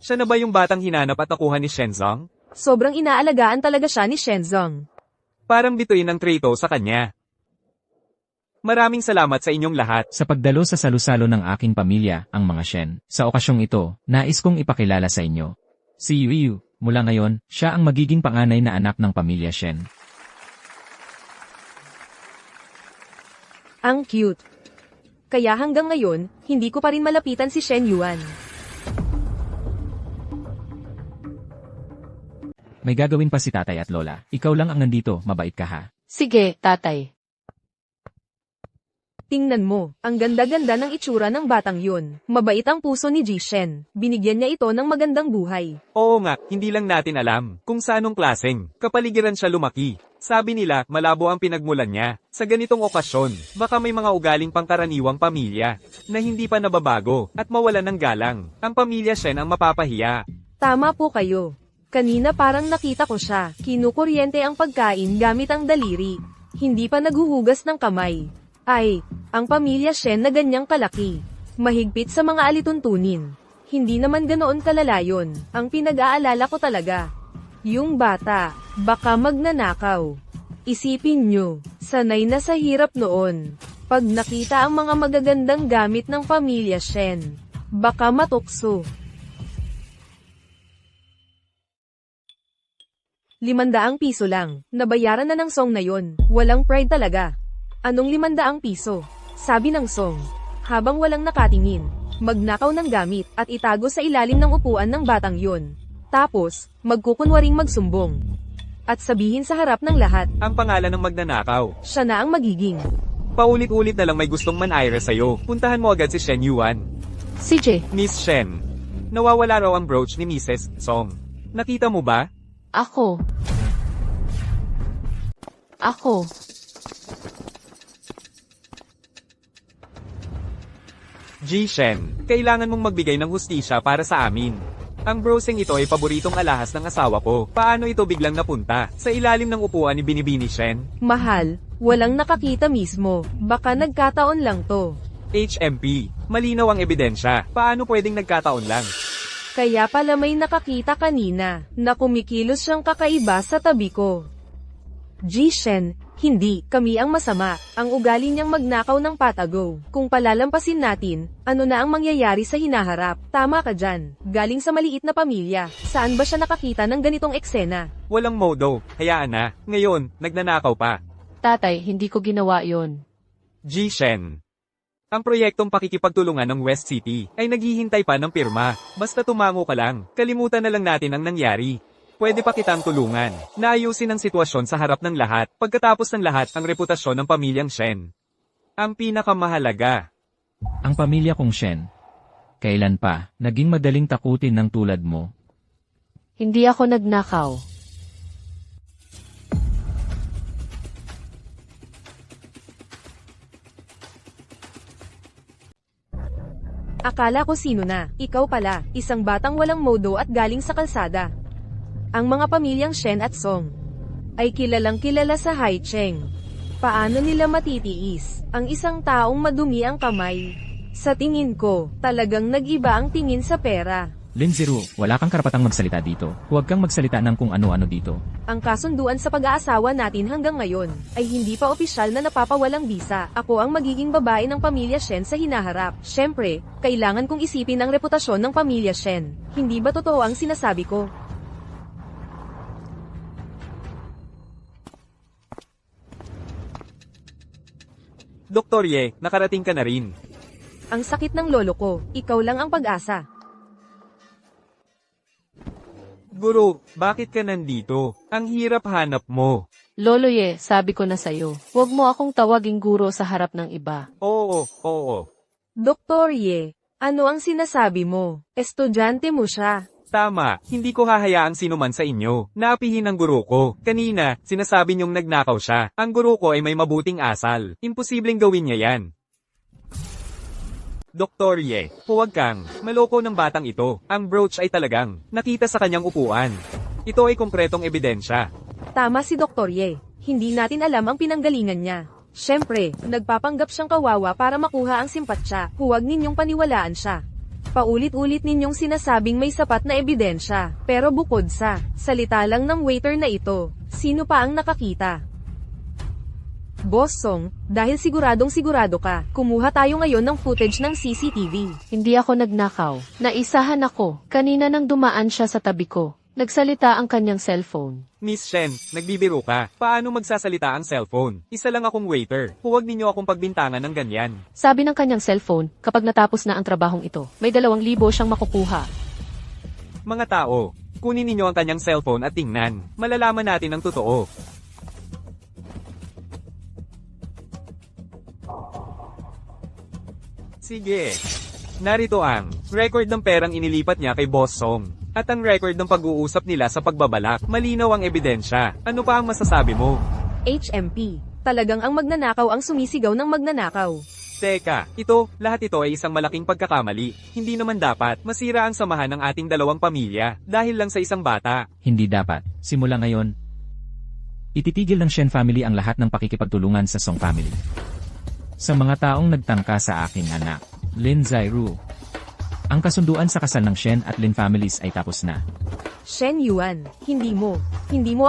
Siya na ba yung batang hinanap at nakuha ni Shenzong? Sobrang inaalagaan talaga siya ni Shenzong. Parang bituin ng trito sa kanya. Maraming salamat sa inyong lahat. Sa pagdalo sa salusalo ng aking pamilya, ang mga Shen, sa okasyong ito, nais kong ipakilala sa inyo. Si Yuyu, mula ngayon, siya ang magiging panganay na anak ng pamilya Shen. Ang cute. Kaya hanggang ngayon, hindi ko pa rin malapitan si Shen Yuan. May gagawin pa si tatay at lola. Ikaw lang ang nandito, mabait ka ha. Sige, tatay. Tingnan mo, ang ganda-ganda ng itsura ng batang yun. Mabait ang puso ni Jishen. Binigyan niya ito ng magandang buhay. Oo nga, hindi lang natin alam kung sa anong klaseng kapaligiran siya lumaki. Sabi nila, malabo ang pinagmulan niya. Sa ganitong okasyon, baka may mga ugaling pangkaraniwang pamilya na hindi pa nababago at mawalan ng galang. Ang pamilya Shen ang mapapahiya. Tama po kayo. Kanina parang nakita ko siya. Kinukuryente ang pagkain gamit ang daliri. Hindi pa naghuhugas ng kamay. Ay, ang pamilya Shen na ganyang kalaki. Mahigpit sa mga alituntunin. Hindi naman ganoon kalala yun. Ang pinag-aalala ko talaga. Yung bata, baka magnanakaw. Isipin nyo, sanay na sa hirap noon. Pag nakita ang mga magagandang gamit ng pamilya Shen, baka matukso. 500 piso lang. Nabayaran na ng Song na yon. Walang pride talaga. Anong 500 piso? Sabi ng Song. Habang walang nakatingin, magnakaw ng gamit at itago sa ilalim ng upuan ng batang yon. Tapos, magkukunwaring magsumbong. At sabihin sa harap ng lahat, Ang pangalan ng magnanakaw. siya na ang magiging. Paulit-ulit na lang may gustong manaira sa'yo. Puntahan mo agad si Shen Yuan. CJ, Miss Shen. Nawawala raw ang brooch ni Mrs. Song. Nakita mo ba? ako. Ji-Shen, kailangan mong magbigay ng hustisya para sa amin. Ang browsing ito ay paboritong alahas ng asawa ko. Paano ito biglang napunta sa ilalim ng upuan ni Binibini Shen? Mahal, walang nakakita mismo. Baka nagkataon lang to. HMP, malinaw ang ebidensya. Paano pwedeng nagkataon lang? Kaya pala may nakakita kanina, na kumikilos siyang kakaiba sa tabi ko. Jishen, hindi, kami ang masama. Ang ugali niyang magnakaw ng patago. Kung palalampasin natin, ano na ang mangyayari sa hinaharap? Tama ka dyan. Galing sa maliit na pamilya. Saan ba siya nakakita ng ganitong eksena? Walang modo, hayaan na. Ngayon, nagnanakaw pa. Tatay, hindi ko ginawa yon. Ji-Shen. Ang proyektong pakikipagtulungan ng West City ay naghihintay pa ng pirma. Basta tumango ka lang, kalimutan na lang natin ang nangyari. Pwede pa kitang tulungan. Naayusin ang sitwasyon sa harap ng lahat. Pagkatapos ng lahat, ang reputasyon ng pamilyang Shen. Ang pinakamahalaga. Ang pamilya kong Shen. Kailan pa, naging madaling takutin ng tulad mo. Hindi ako nagnakaw. Akala ko sino na, ikaw pala, isang batang walang modo at galing sa kalsada. Ang mga pamilyang Shen at Song ay kilalang kilala sa Haicheng. Paano nila matitiis ang isang taong madumi ang kamay? Sa tingin ko, talagang nag-iba ang tingin sa pera. Linziru, wala kang karapatang magsalita dito. Huwag kang magsalita ng kung ano-ano dito. Ang kasunduan sa pag-aasawa natin hanggang ngayon ay hindi pa opisyal na napapawalang bisa. Ako ang magiging babae ng pamilya Shen sa hinaharap. Siyempre, kailangan kong isipin ang reputasyon ng pamilya Shen. Hindi ba totoo ang sinasabi ko? Dr. Ye, nakarating ka na rin. Ang sakit ng lolo ko, ikaw lang ang pag-asa. Guro, bakit ka nandito? Ang hirap hanap mo. Lolo Ye, sabi ko na sa'yo, huwag mo akong tawaging guro sa harap ng iba. Oo. Dr. Ye, ano ang sinasabi mo? Estudyante mo siya. Tama, hindi ko hahayaang sinuman sa inyo. Naapihin ang guro ko. Kanina, sinasabi niyong nagnakaw siya. Ang guro ko ay may mabuting asal. Imposibleng gawin niya yan. Dr. Ye, huwag kang maloko ng batang ito. Ang brooch ay talagang nakita sa kanyang upuan. Ito ay konkretong ebidensya. Tama si Dr. Ye. Hindi natin alam ang pinanggalingan niya. Siyempre, nagpapanggap siyang kawawa para makuha ang simpatsya. Huwag ninyong paniwalaan siya. Paulit-ulit ninyong sinasabing may sapat na ebidensya. Pero bukod sa salita lang ng waiter na ito, sino pa ang nakakita? Boss Song, dahil siguradong sigurado ka, kumuha tayo ngayon ng footage ng CCTV. Hindi ako nagnakaw. Naisahan ako. Kanina nang dumaan siya sa tabi ko. Nagsalita ang kanyang cellphone. Miss Shen, nagbibiro ka. Paano magsasalita ang cellphone? Isa lang akong waiter. Huwag ninyo akong pagbintangan ng ganyan. Sabi ng kanyang cellphone, kapag natapos na ang trabahong ito, may 2,000 siyang makukuha. Mga tao, kunin ninyo ang kanyang cellphone at tingnan. Malalaman natin ang totoo. Sige. Narito ang record ng perang inilipat niya kay Boss Song. At ang record ng pag-uusap nila sa pagbabalak. Malinaw ang ebidensya. Ano pa ang masasabi mo? HMP. Talagang ang magnanakaw ang sumisigaw ng magnanakaw. Teka, lahat ito ay isang malaking pagkakamali. Hindi naman dapat masira ang samahan ng ating dalawang pamilya dahil lang sa isang bata. Hindi dapat. Simula ngayon, ititigil ng Shen family ang lahat ng pakikipagtulungan sa Song family. Sa mga taong nagtangka sa aking anak, Lin Zairu. Ang kasunduan sa kasal ng Shen at Lin families ay tapos na. Shen Yuan, hindi mo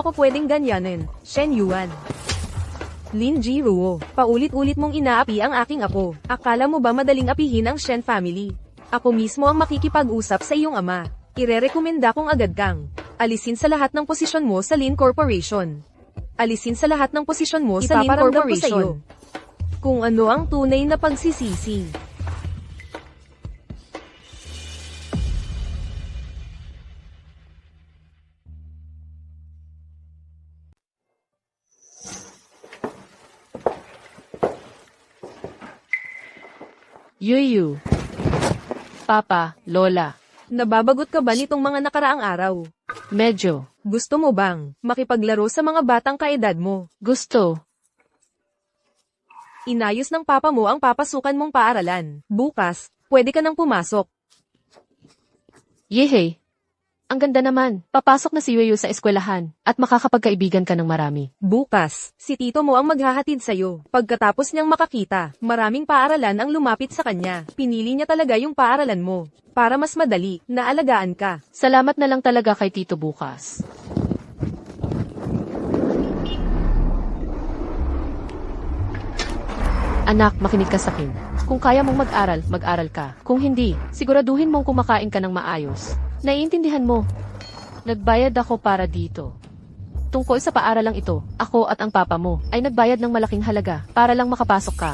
ako pwedeng ganyanin, Shen Yuan. Lin Jiruo, paulit-ulit mong inaapi ang aking apo. Akala mo ba madaling apihin ang Shen family? Ako mismo ang makikipag-usap sa iyong ama. Irerekomenda kong agad kang alisin sa lahat ng posisyon mo sa Lin Corporation. Alisin sa lahat ng posisyon mo sa Lin Corporation. Kung ano ang tunay na pagsisisi. Yuyu. Papa, Lola. Nababagot ka ba nitong mga nakaraang araw? Medyo. Gusto mo bang makipaglaro sa mga batang kaedad mo? Gusto. Inayos ng papa mo ang papasukan mong paaralan. Bukas, pwede ka nang pumasok. Yehey. Ang ganda naman. Papasok na si Yuyu sa eskwelahan at makakapagkaibigan ka ng marami. Bukas, si tito mo ang maghahatid sa'yo. Pagkatapos niyang makakita, maraming paaralan ang lumapit sa kanya. Pinili niya talaga yung paaralan mo. Para mas madali, naalagaan ka. Salamat na lang talaga kay Tito bukas. Anak, makinig ka sa akin. Kung kaya mong mag-aral, mag-aral ka. Kung hindi, siguraduhin mong kumakain ka ng maayos. Naiintindihan mo. Nagbayad ako para dito. Tungkol sa paaralang ito, ako at ang papa mo ay nagbayad ng malaking halaga para lang makapasok ka.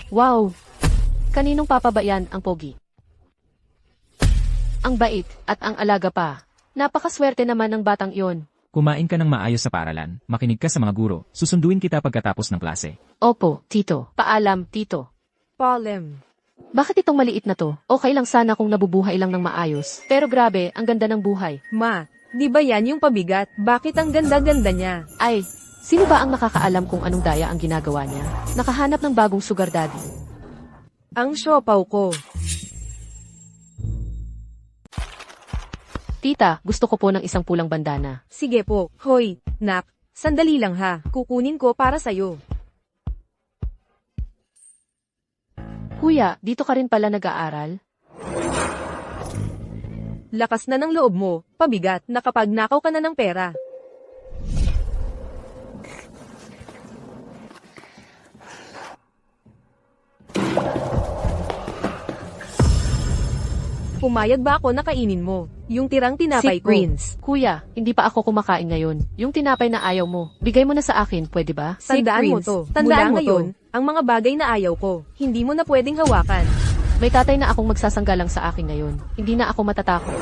Wow! Kaninong papa ba yan ang pogi? Ang bait at ang alaga pa. Napakaswerte naman ng batang iyon. Kumain ka ng maayos sa paaralan, makinig ka sa mga guro, susunduin kita pagkatapos ng klase. Opo, Tito. Paalam, Tito. Palem. Bakit itong maliit na to? Okay lang sana kung nabubuhay lang ng maayos. Pero grabe, ang ganda ng buhay. Ma, di ba yan yung pabigat? Bakit ang ganda-ganda niya? Ay, sino ba ang nakakaalam kung anong daya ang ginagawa niya? Nakahanap ng bagong sugar daddy. Ang siopaw ko. Tita, gusto ko po ng isang pulang bandana. Sige po. Hoy, nak, sandali lang ha. Kukunin ko para sa'yo. Kuya, dito ka rin pala nag-aaral? Lakas na ng loob mo, pabigat na kapag nakaw ka na ng pera. Pumayag ba ako na kainin mo? Yung tirang tinapay ko. Prince. Kuya, hindi pa ako kumakain ngayon. Yung tinapay na ayaw mo, bigay mo na sa akin, pwede ba? Tandaan mo to. Tandaan mo ngayon, ang mga bagay na ayaw ko, hindi mo na pwedeng hawakan. May tatay na akong magsasanggalang sa akin ngayon. Hindi na ako matatakot.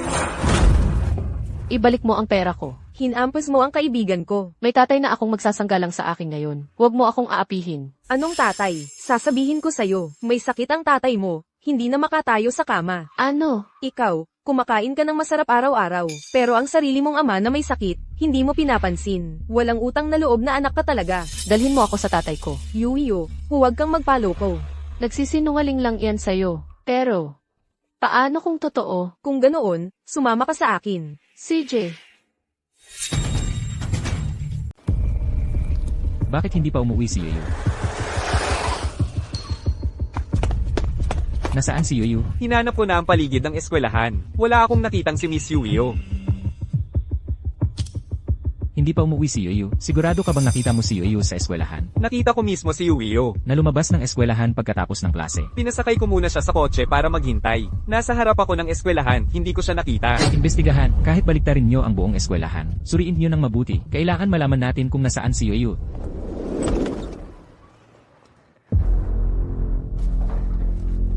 Ibalik mo ang pera ko. Hinampas mo ang kaibigan ko. May tatay na akong magsasanggalang sa akin ngayon. Huwag mo akong aapihin. Anong tatay? Sasabihin ko sa'yo, may sakit ang tatay mo, hindi na makatayo sa kama. Ano? Ikaw, kumakain ka ng masarap araw-araw, pero ang sarili mong ama na may sakit, hindi mo pinapansin. Walang utang na loob na anak ka talaga. Dalhin mo ako sa tatay ko. Yuyo, huwag kang magpaloko. Nagsisinungaling lang yan sa'yo. Pero, paano kung totoo? Kung ganoon, sumama ka sa akin. CJ, Bakit hindi pa umuwi si Yuyu? Nasaan si Yuyu? Hinanap ko na ang paligid ng eskwelahan. Wala akong nakitang si Miss Yuyo. Hindi pa umuwi si Yuyu. Sigurado ka bang nakita mo si Yuyu sa eskwelahan? Nakita ko mismo si Yuyo. Na lumabas ng eskwelahan pagkatapos ng klase. Pinasakay ko muna siya sa kotse para maghintay. Nasa harap ako ng eskwelahan, hindi ko siya nakita. Imbestigahan, kahit baliktarin nyo ang buong eskwelahan. Suriin nyo ng mabuti. Kailangan malaman natin kung nasaan si Yuyu.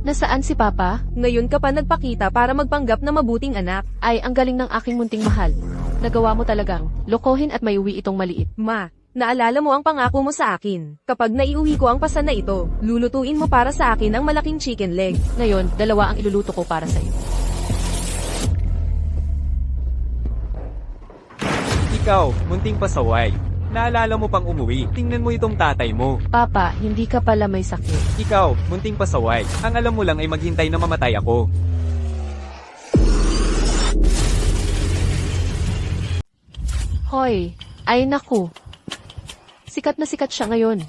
Nasaan si Papa? Ngayon ka pa nagpakita para magpanggap na mabuting anak. Ay, ang galing ng aking munting mahal. Nagawa mo talagang lokohin at maiuwi itong maliit. Ma, naalala mo ang pangako mo sa akin. Kapag naiuwi ko ang pasan na ito, lulutuin mo para sa akin ang malaking chicken leg. Ngayon, 2 ang iluluto ko para sa iyo. Ikaw, munting pasaway. Naalala mo pang umuwi. Tingnan mo itong tatay mo. Papa, hindi ka pala may sakit. Ikaw, munting pasaway. Ang alam mo lang ay maghintay na mamatay ako. Hoy, ay naku. Sikat na sikat siya ngayon.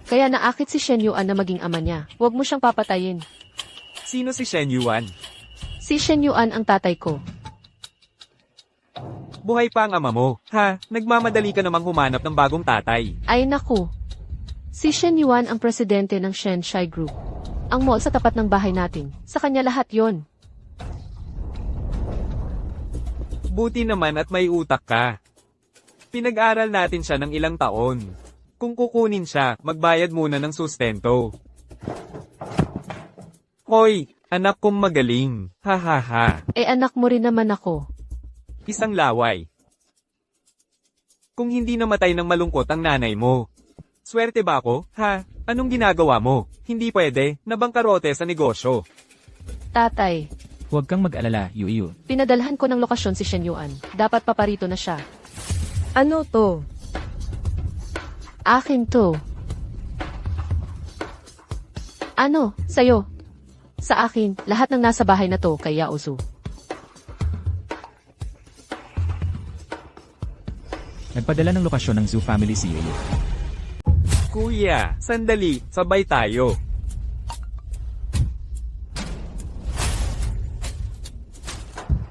Kaya naakit si Shen Yuan na maging ama niya. Huwag mo siyang papatayin. Sino si Shen Yuan? Si Shen Yuan ang tatay ko. Buhay pa ang ama mo. Ha? Nagmamadali ka namang humanap ng bagong tatay. Ay naku. Si Shen Yuan ang presidente ng Shenshai Group. Ang mall sa tapat ng bahay natin. Sa kanya lahat yon. Buti naman at may utak ka. Pinag-aral natin siya ng ilang taon. Kung kukunin siya, magbayad muna ng sustento. Hoy, anak kong magaling. Ha ha ha. Eh anak mo rin naman ako. Isang laway. Kung hindi namatay ng malungkot ang nanay mo. Swerte ba ako? Ha? Anong ginagawa mo? Hindi pwede, nabangkarote sa negosyo. Tatay, Huwag kang mag-alala, Yuyu. pinadalhan ko ng lokasyon si Shen Yuan. Dapat paparito na siya. Ano to? Akin to. Ano? Sa'yo? Sa akin, lahat ng nasa bahay na to kay Yaozu. Nagpadala ng lokasyon ng Zoo family si Yuyu. Kuya, sandali, sabay tayo.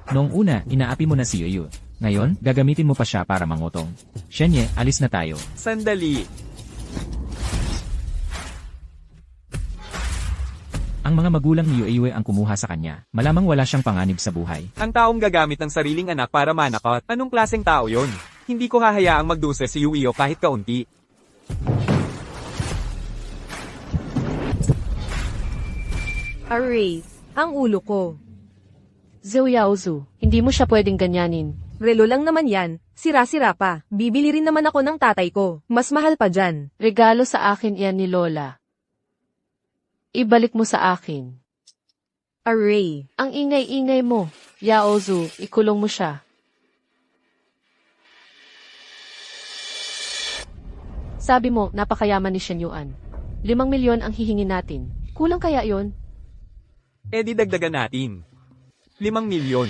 Noong una, inaapi mo na si Yuyu. Ngayon, gagamitin mo pa siya para mangutong. Shenye, alis na tayo. Sandali. Ang mga magulang ni Yuyu ang kumuha sa kanya. Malamang wala siyang panganib sa buhay. Ang taong gagamit ng sariling anak para manakot. Anong klaseng tao yon? Hindi ko hahayaang magduse si Yuio kahit kaunti. Aray, ang ulo ko. Zhou Yaozu, hindi mo siya pwedeng ganyanin. Relo lang naman yan, sira-sira pa. Bibili rin naman ako ng tatay ko. Mas mahal pa dyan. Regalo sa akin yan ni Lola. Ibalik mo sa akin. Aray, Ang ingay-ingay mo. Yaozu, ikulong mo siya. Sabi mo, napakayaman ni Shen Yuan. 5 milyon ang hihingin natin. Kulang kaya yon? Eh di dagdagan natin. 5 milyon.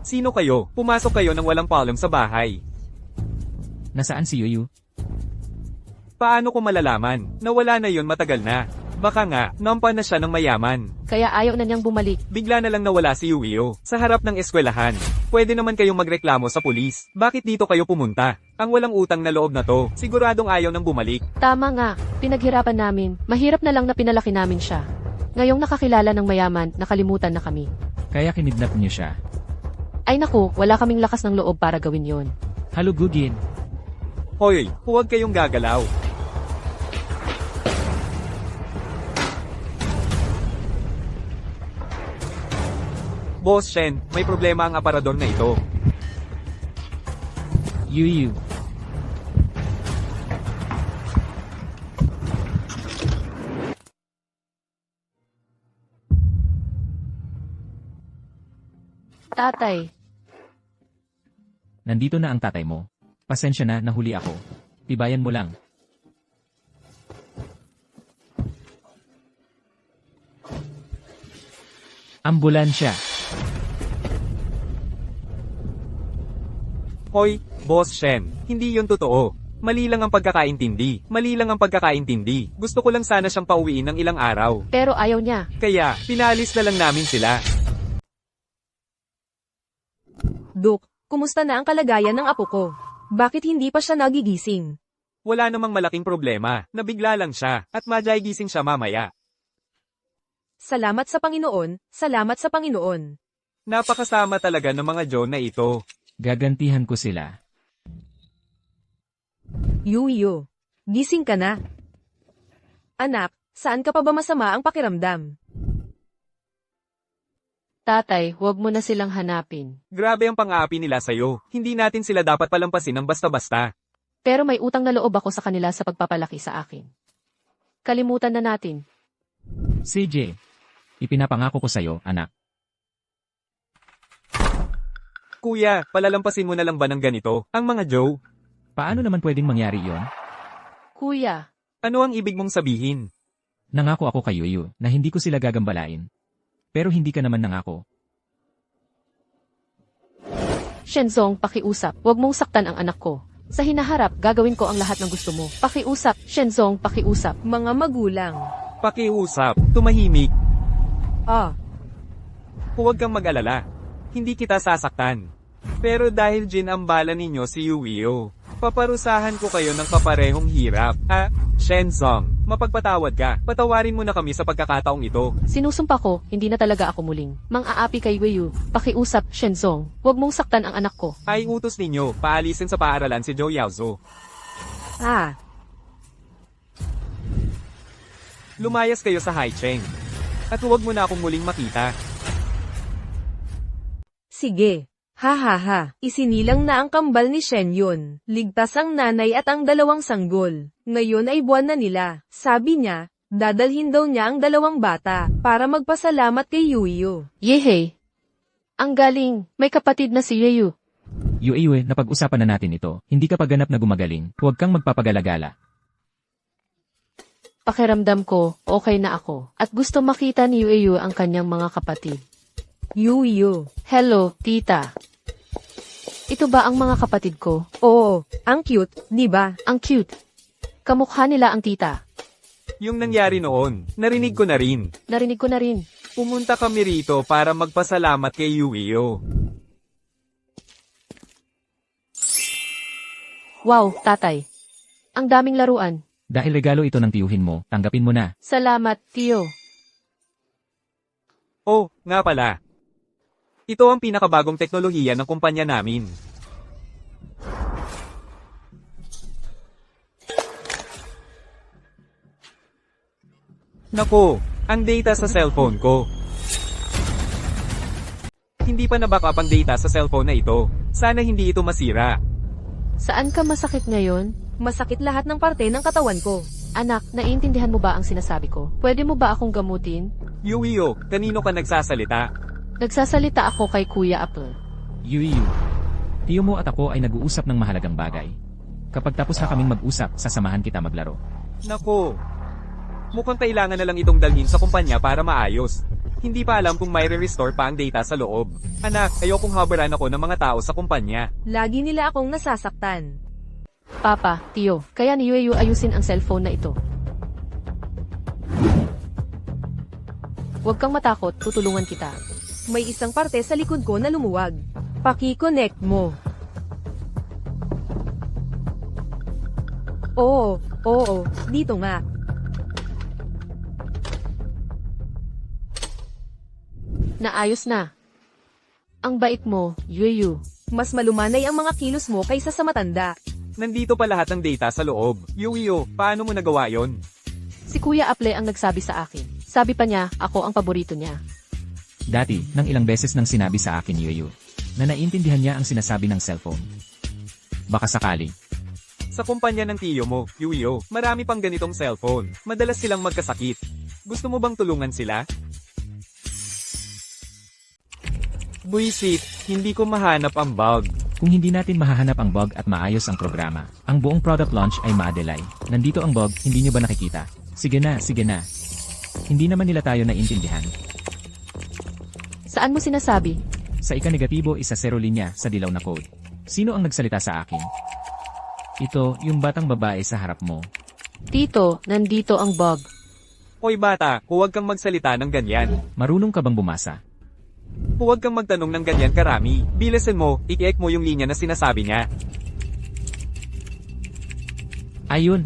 Sino kayo? Pumasok kayo nang walang paalam sa bahay. Nasaan si Yuyu? Paano ko malalaman? Nawala na yon matagal na. Baka nga, nampa na siya ng mayaman. Kaya ayaw na niyang bumalik. Bigla na lang nawala si Yuio, sa harap ng eskwelahan. Pwede naman kayong magreklamo sa pulis. Bakit dito kayo pumunta? Ang walang utang na loob na to, siguradong ayaw nang bumalik. Tama nga, pinaghirapan namin. Mahirap na lang na pinalaki namin siya. Ngayong nakakilala ng mayaman, nakalimutan na kami. Kaya kinidnap niyo siya. Ay naku, wala kaming lakas ng loob para gawin yon. Halugugin. Hoy, huwag kayong gagalaw. Boss Shen, may problema ang aparador na ito. Yuyu. Tatay, Nandito na ang tatay mo. Pasensya na, nahuli ako. Tibayan mo lang. Ambulansya. Hoy, Boss Shen, hindi yun totoo. Mali lang ang pagkakaintindi. Mali lang ang pagkakaintindi. Gusto ko lang sana siyang pauwiin ng ilang araw. pero ayaw niya. Kaya, pinalis na lang namin sila. Duk, kumusta na ang kalagayan ng apo ko? Bakit hindi pa siya nagigising? Wala namang malaking problema. Nabigla lang siya, at madyay gising siya mamaya. Salamat sa Panginoon, salamat sa Panginoon. Napakasama talaga ng mga Joe na ito. Gagantihan ko sila. Yuyo, gising ka na. Anak, saan ka pa ba masama ang pakiramdam? Tatay, huwag mo na silang hanapin. Grabe ang pang-aapi nila sa'yo. Hindi natin sila dapat palampasin ng basta-basta. Pero may utang na loob ako sa kanila sa pagpapalaki sa akin. Kalimutan na natin. CJ, ipinapangako ko sa'yo, anak. Kuya, palalampasin mo na lang ba ng ganito, ang mga Joe? Paano naman pwedeng mangyari yon? Kuya, Ano ang ibig mong sabihin? Nangako ako kay Yuyu na hindi ko sila gagambalain. Pero hindi ka naman nangako. Shenzong, pakiusap. Huwag mong saktan ang anak ko. Sa hinaharap, gagawin ko ang lahat ng gusto mo. Pakiusap, Shenzong, pakiusap. Mga magulang. Pakiusap, tumahimik, Ah, huwag kang mag-alala. Hindi kita sasaktan. Pero dahil ginambala ninyo si Yuio, paparusahan ko kayo ng kaparehong hirap. Shenzong, mapagpatawad ka. Patawarin mo na kami sa pagkakataong ito. Sinusumpa ko, hindi na talaga ako muling. Mang-aapi kay Weiyu. Pakiusap, Shenzong. Huwag mong saktan ang anak ko. Ay utos ninyo, paalisin sa paaralan si Zhou Yaozu. ah, Lumayas kayo sa Haicheng. At huwag mo na akong muling makita. sige. Ha ha ha, isinilang na ang kambal ni Shen Yun. Ligtas ang nanay at ang dalawang sanggol. Ngayon ay buwan na nila. Sabi niya, dadalhin daw niya ang dalawang bata para magpasalamat kay Yuyo. Yehey! Ang galing, may kapatid na si Weiyu. Yuyu, napag-usapan na natin ito. Hindi ka pa ganap na gumagaling. Huwag kang magpapagalagala. Pakiramdam ko, okay na ako. At gusto makita ni Weiyu ang kanyang mga kapatid. Yuyo. Hello, tita. Ito ba ang mga kapatid ko? Oo, ang cute, di ba? Ang cute. Kamukha nila ang tita. Yung nangyari noon, narinig ko na rin. Narinig ko na rin. Pumunta kami rito para magpasalamat kay Yuio. Wow, tatay. Ang daming laruan. Dahil regalo ito ng tiyuhin mo, tanggapin mo na. Salamat, tiyo. Oh, nga pala. Ito ang pinakabagong teknolohiya ng kumpanya namin. Naku, ang data sa cellphone ko. Hindi pa na-backup ang data sa cellphone na ito. Sana hindi ito masira. Saan ka masakit ngayon? Masakit lahat ng parte ng katawan ko. Anak, naiintindihan mo ba ang sinasabi ko? Pwede mo ba akong gamutin? Yuio, kanino ka nagsasalita? Nagsasalita ako kay Kuya Apple. Yuyu, tiyo mo at ako ay nag-uusap ng mahalagang bagay. Kapag tapos na kaming mag-usap, sasamahan kita maglaro. Naku, mukhang kailangan na lang itong dalhin sa kumpanya para maayos. Hindi pa alam kung may re-restore pa ang data sa loob. Anak, ayokong habaran ako ng mga tao sa kumpanya. Lagi nila akong nasasaktan. Papa, tiyo, kaya ni Weiyu ayusin ang cellphone na ito. Huwag kang matakot, tutulungan kita. May isang parte sa likod ko na lumuwag. Paki-connect mo. Oo, dito nga. Naayos na. Ang bait mo, Weiyu. Mas malumanay ang mga kilos mo kaysa sa matanda. Nandito pa lahat ng data sa loob. Yuio, paano mo nagawa yon? Si Kuya Apple ang nagsabi sa akin. Sabi pa niya, ako ang paborito niya. Dati, nang ilang beses nang sinabi sa akin Yuyu, na naiintindihan niya ang sinasabi ng cellphone. Baka sakali. Sa kumpanya ng tiyo mo, Yuio, marami pang ganitong cellphone. Madalas silang magkasakit. Gusto mo bang tulungan sila? Buisit, hindi ko mahanap ang bug. Kung hindi natin mahahanap ang bug at maayos ang programa, ang buong product launch ay maadelay. Nandito ang bug, hindi nyo ba nakikita? Sige na, sige na. Hindi naman nila tayo naiintindihan. Saan mo sinasabi? Sa ika-negatibo isa 0 linya sa dilaw na code. Sino ang nagsalita sa akin? Ito, yung batang babae sa harap mo. Tito, nandito ang bug. Hoy bata, huwag kang magsalita ng ganyan. Marunong ka bang bumasa? Huwag kang magtanong ng ganyan karami. Bilisan mo, i-check mo yung linya na sinasabi niya. Ayun.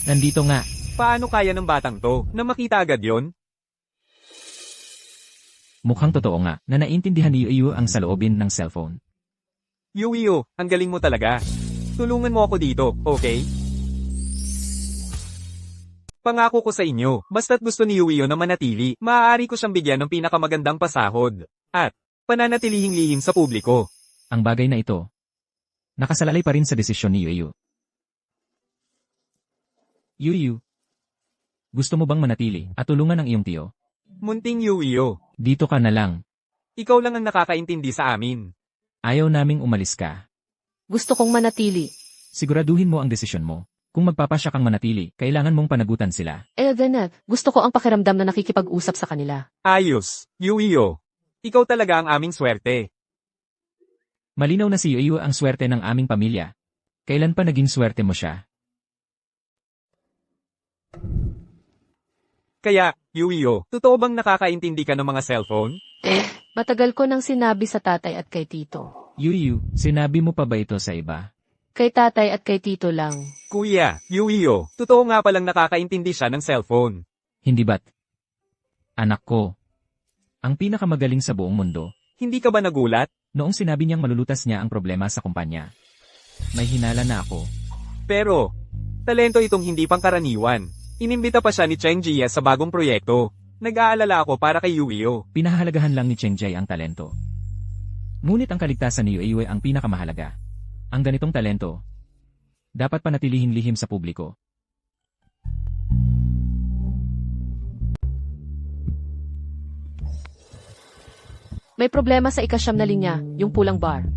Nandito nga. Paano kaya ng batang to, na makita agad yon? Mukhang totoo nga na naintindihan ni Yu ang saloobin ng cellphone. Yuyo, ang galing mo talaga. Tulungan mo ako dito, okay? Pangako ko sa inyo, basta't gusto ni Yuyo na manatili, maaari ko siyang bigyan ng pinakamagandang pasahod. At, pananatilihing lihim sa publiko. Ang bagay na ito, nakasalalay pa rin sa desisyon ni Yu. Yu, gusto mo bang manatili at tulungan ang iyong tiyo? Munting Yuyo, Dito ka na lang. ikaw lang ang nakakaintindi sa amin. Ayaw naming umalis ka. Gusto kong manatili. Siguraduhin mo ang desisyon mo. Kung magpapasya kang manatili, kailangan mong panagutan sila. Gusto ko ang pakiramdam na nakikipag-usap sa kanila. Ayos, Yuyo. Ikaw talaga ang aming swerte. Malinaw na si Yu ang swerte ng aming pamilya. Kailan pa naging swerte mo siya? Kaya, Yuyo, totoo bang nakakaintindi ka ng mga cellphone? Matagal ko nang sinabi sa tatay at kay tito. Yu, sinabi mo pa ba ito sa iba? Kay tatay at kay tito lang. Kuya, Yuyo, totoo nga palang nakakaintindi siya ng cellphone. Hindi ba't? Anak ko. Ang pinakamagaling sa buong mundo. Hindi ka ba nagulat? Noong sinabi niyang malulutas niya ang problema sa kumpanya. May hinala na ako. Pero, talento itong hindi pangkaraniwan. Inimbita pa siya ni Cheng Jia sa bagong proyekto. Nag-aalala ako para kay Yuyo. Pinahahalagahan lang ni Cheng Jai ang talento. Ngunit ang kaligtasan ni Yu ang pinakamahalaga. Ang ganitong talento, dapat panatilihin lihim sa publiko. May problema sa ikasyam na linya, yung pulang bar.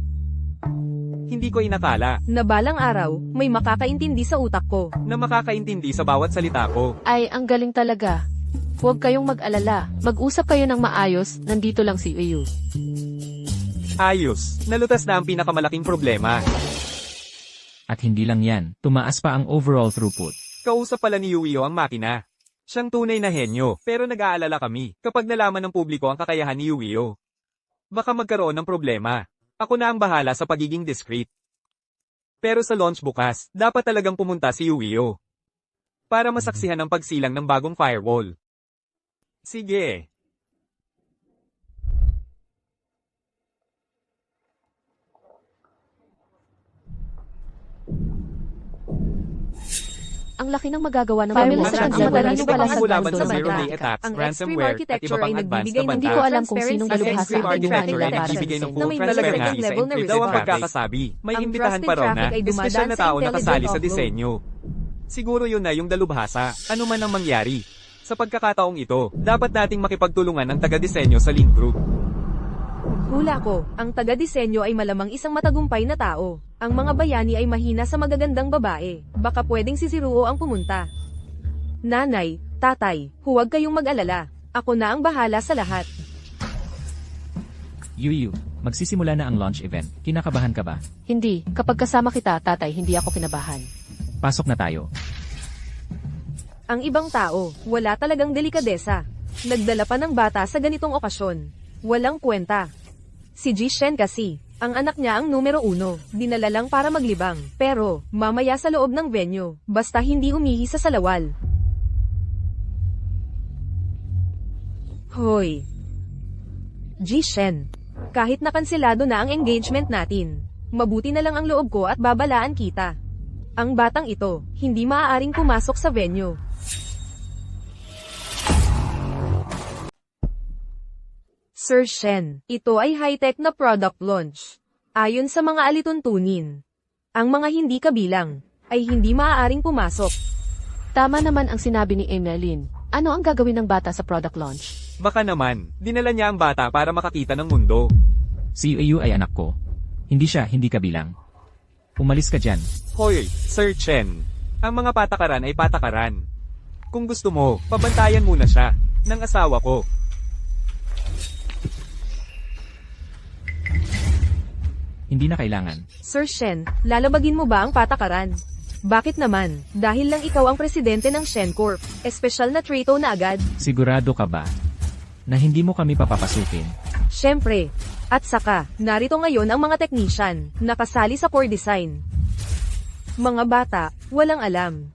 Hindi ko inakala Na balang araw, may makakaintindi sa utak ko. na makakaintindi sa bawat salita ko. Ay, ang galing talaga. Huwag kayong mag-alala. Mag-usap kayo ng maayos, nandito lang si Yu. Ayos, nalutas na ang pinakamalaking problema. At hindi lang yan, tumaas pa ang overall throughput. Kausap pala ni Yuyo ang makina. Siyang tunay na henyo, pero nag-aalala kami kapag nalaman ng publiko ang kakayahan ni Yuyo. Baka magkaroon ng problema. Ako na ang bahala sa pagiging discreet. Pero sa launch bukas, dapat talagang pumunta si Yuyo. Para masaksihan ang pagsilang ng bagong firewall. Sige. Ang laki ng magagawa ng Firewall mabilis sa na kanila, paglaban walang ng iba pang pala sa laban sa mundo ng zero-day data. attacks, Ang ransomware, extreme at iba architecture pang ay advanced nagbibigay na ng Hindi ko alam kung sinong transparency dalubhasa and ang architecture ginawa ay nila para sa nagbibigay ng insin. na may full second transparency level sa na encrypted resolution. pagkakasabi. May Ang imbitahan trusted pa raw na traffic ay espesyal na dumadaan sa tao na kasali intelligent sa offload. disenyo. Siguro yun na yung dalubhasa, ano man ang mangyari. Sa pagkakataong ito, dapat nating makipagtulungan ng taga-disenyo sa Link Group. Hula ko, ang taga-disenyo ay malamang isang matagumpay na tao. Ang mga bayani ay mahina sa magagandang babae. Baka pwedeng si Ziruo ang pumunta. Nanay, tatay, huwag kayong mag-alala. Ako na ang bahala sa lahat. Yu, magsisimula na ang launch event. Kinakabahan ka ba? Hindi, kapag kasama kita, tatay, hindi ako kinabahan. Pasok na tayo. Ang ibang tao, wala talagang delikadesa. Nagdala pa ng bata sa ganitong okasyon. Walang kwenta. Si Jishen kasi, ang anak niya ang numero 1, dinala lang para maglibang. Pero, mamaya sa loob ng venue, basta hindi umihi sa salawal. Hoy! Jishen, kahit nakanselado na ang engagement natin, mabuti na lang ang loob ko at babalaan kita. Ang batang ito, hindi maaaring pumasok sa venue. Sir Shen, ito ay high-tech na product launch. Ayon sa mga alituntunin, ang mga hindi kabilang ay hindi maaaring pumasok. Tama naman ang sinabi ni Emeline. Ano ang gagawin ng bata sa product launch? Baka naman, dinala niya ang bata para makakita ng mundo. Si Yu ay anak ko. Hindi siya, hindi kabilang. Umalis ka dyan. Hoy, Sir Chen. Ang mga patakaran ay patakaran. Kung gusto mo, pabantayan muna siya, ng asawa ko. Hindi na kailangan. Sir Shen, lalabagin mo ba ang patakaran? Bakit naman? Dahil lang ikaw ang presidente ng Shen Corp. Espesyal na trito na agad? Sigurado ka ba na hindi mo kami papapasukin? Siyempre. At saka, narito ngayon ang mga technician, nakasali sa core design. Mga bata, walang alam.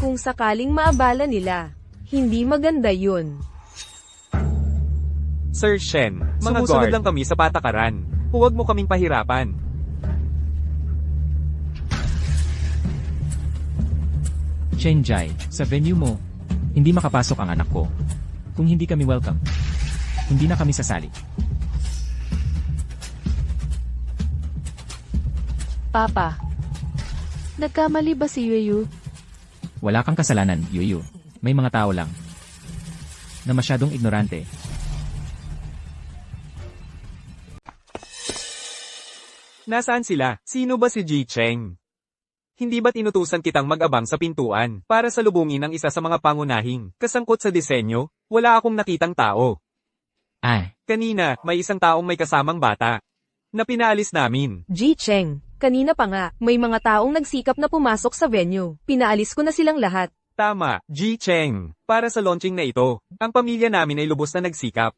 Kung sakaling maabala nila, hindi maganda yun. Sir Shen, sumusunod lang kami sa patakaran. Huwag mo kaming pahirapan. Cheng Jai, sa venue mo, hindi makapasok ang anak ko. Kung hindi kami welcome, hindi na kami sasali. Papa, nagkamali ba si Yuyu? Wala kang kasalanan, Yuyu. May mga tao lang na masyadong ignorante. Nasaan sila? Sino ba si Ji Cheng? Hindi ba't inutusan kitang mag-abang sa pintuan para salubungin ang isa sa mga pangunahing kasangkot sa disenyo? Wala akong nakitang tao. Ay, Kanina, may isang taong may kasamang bata na pinaalis namin. Ji Cheng, kanina pa nga, may mga taong nagsikap na pumasok sa venue. Pinaalis ko na silang lahat. Tama, Ji Cheng. Para sa launching na ito, ang pamilya namin ay lubos na nagsikap.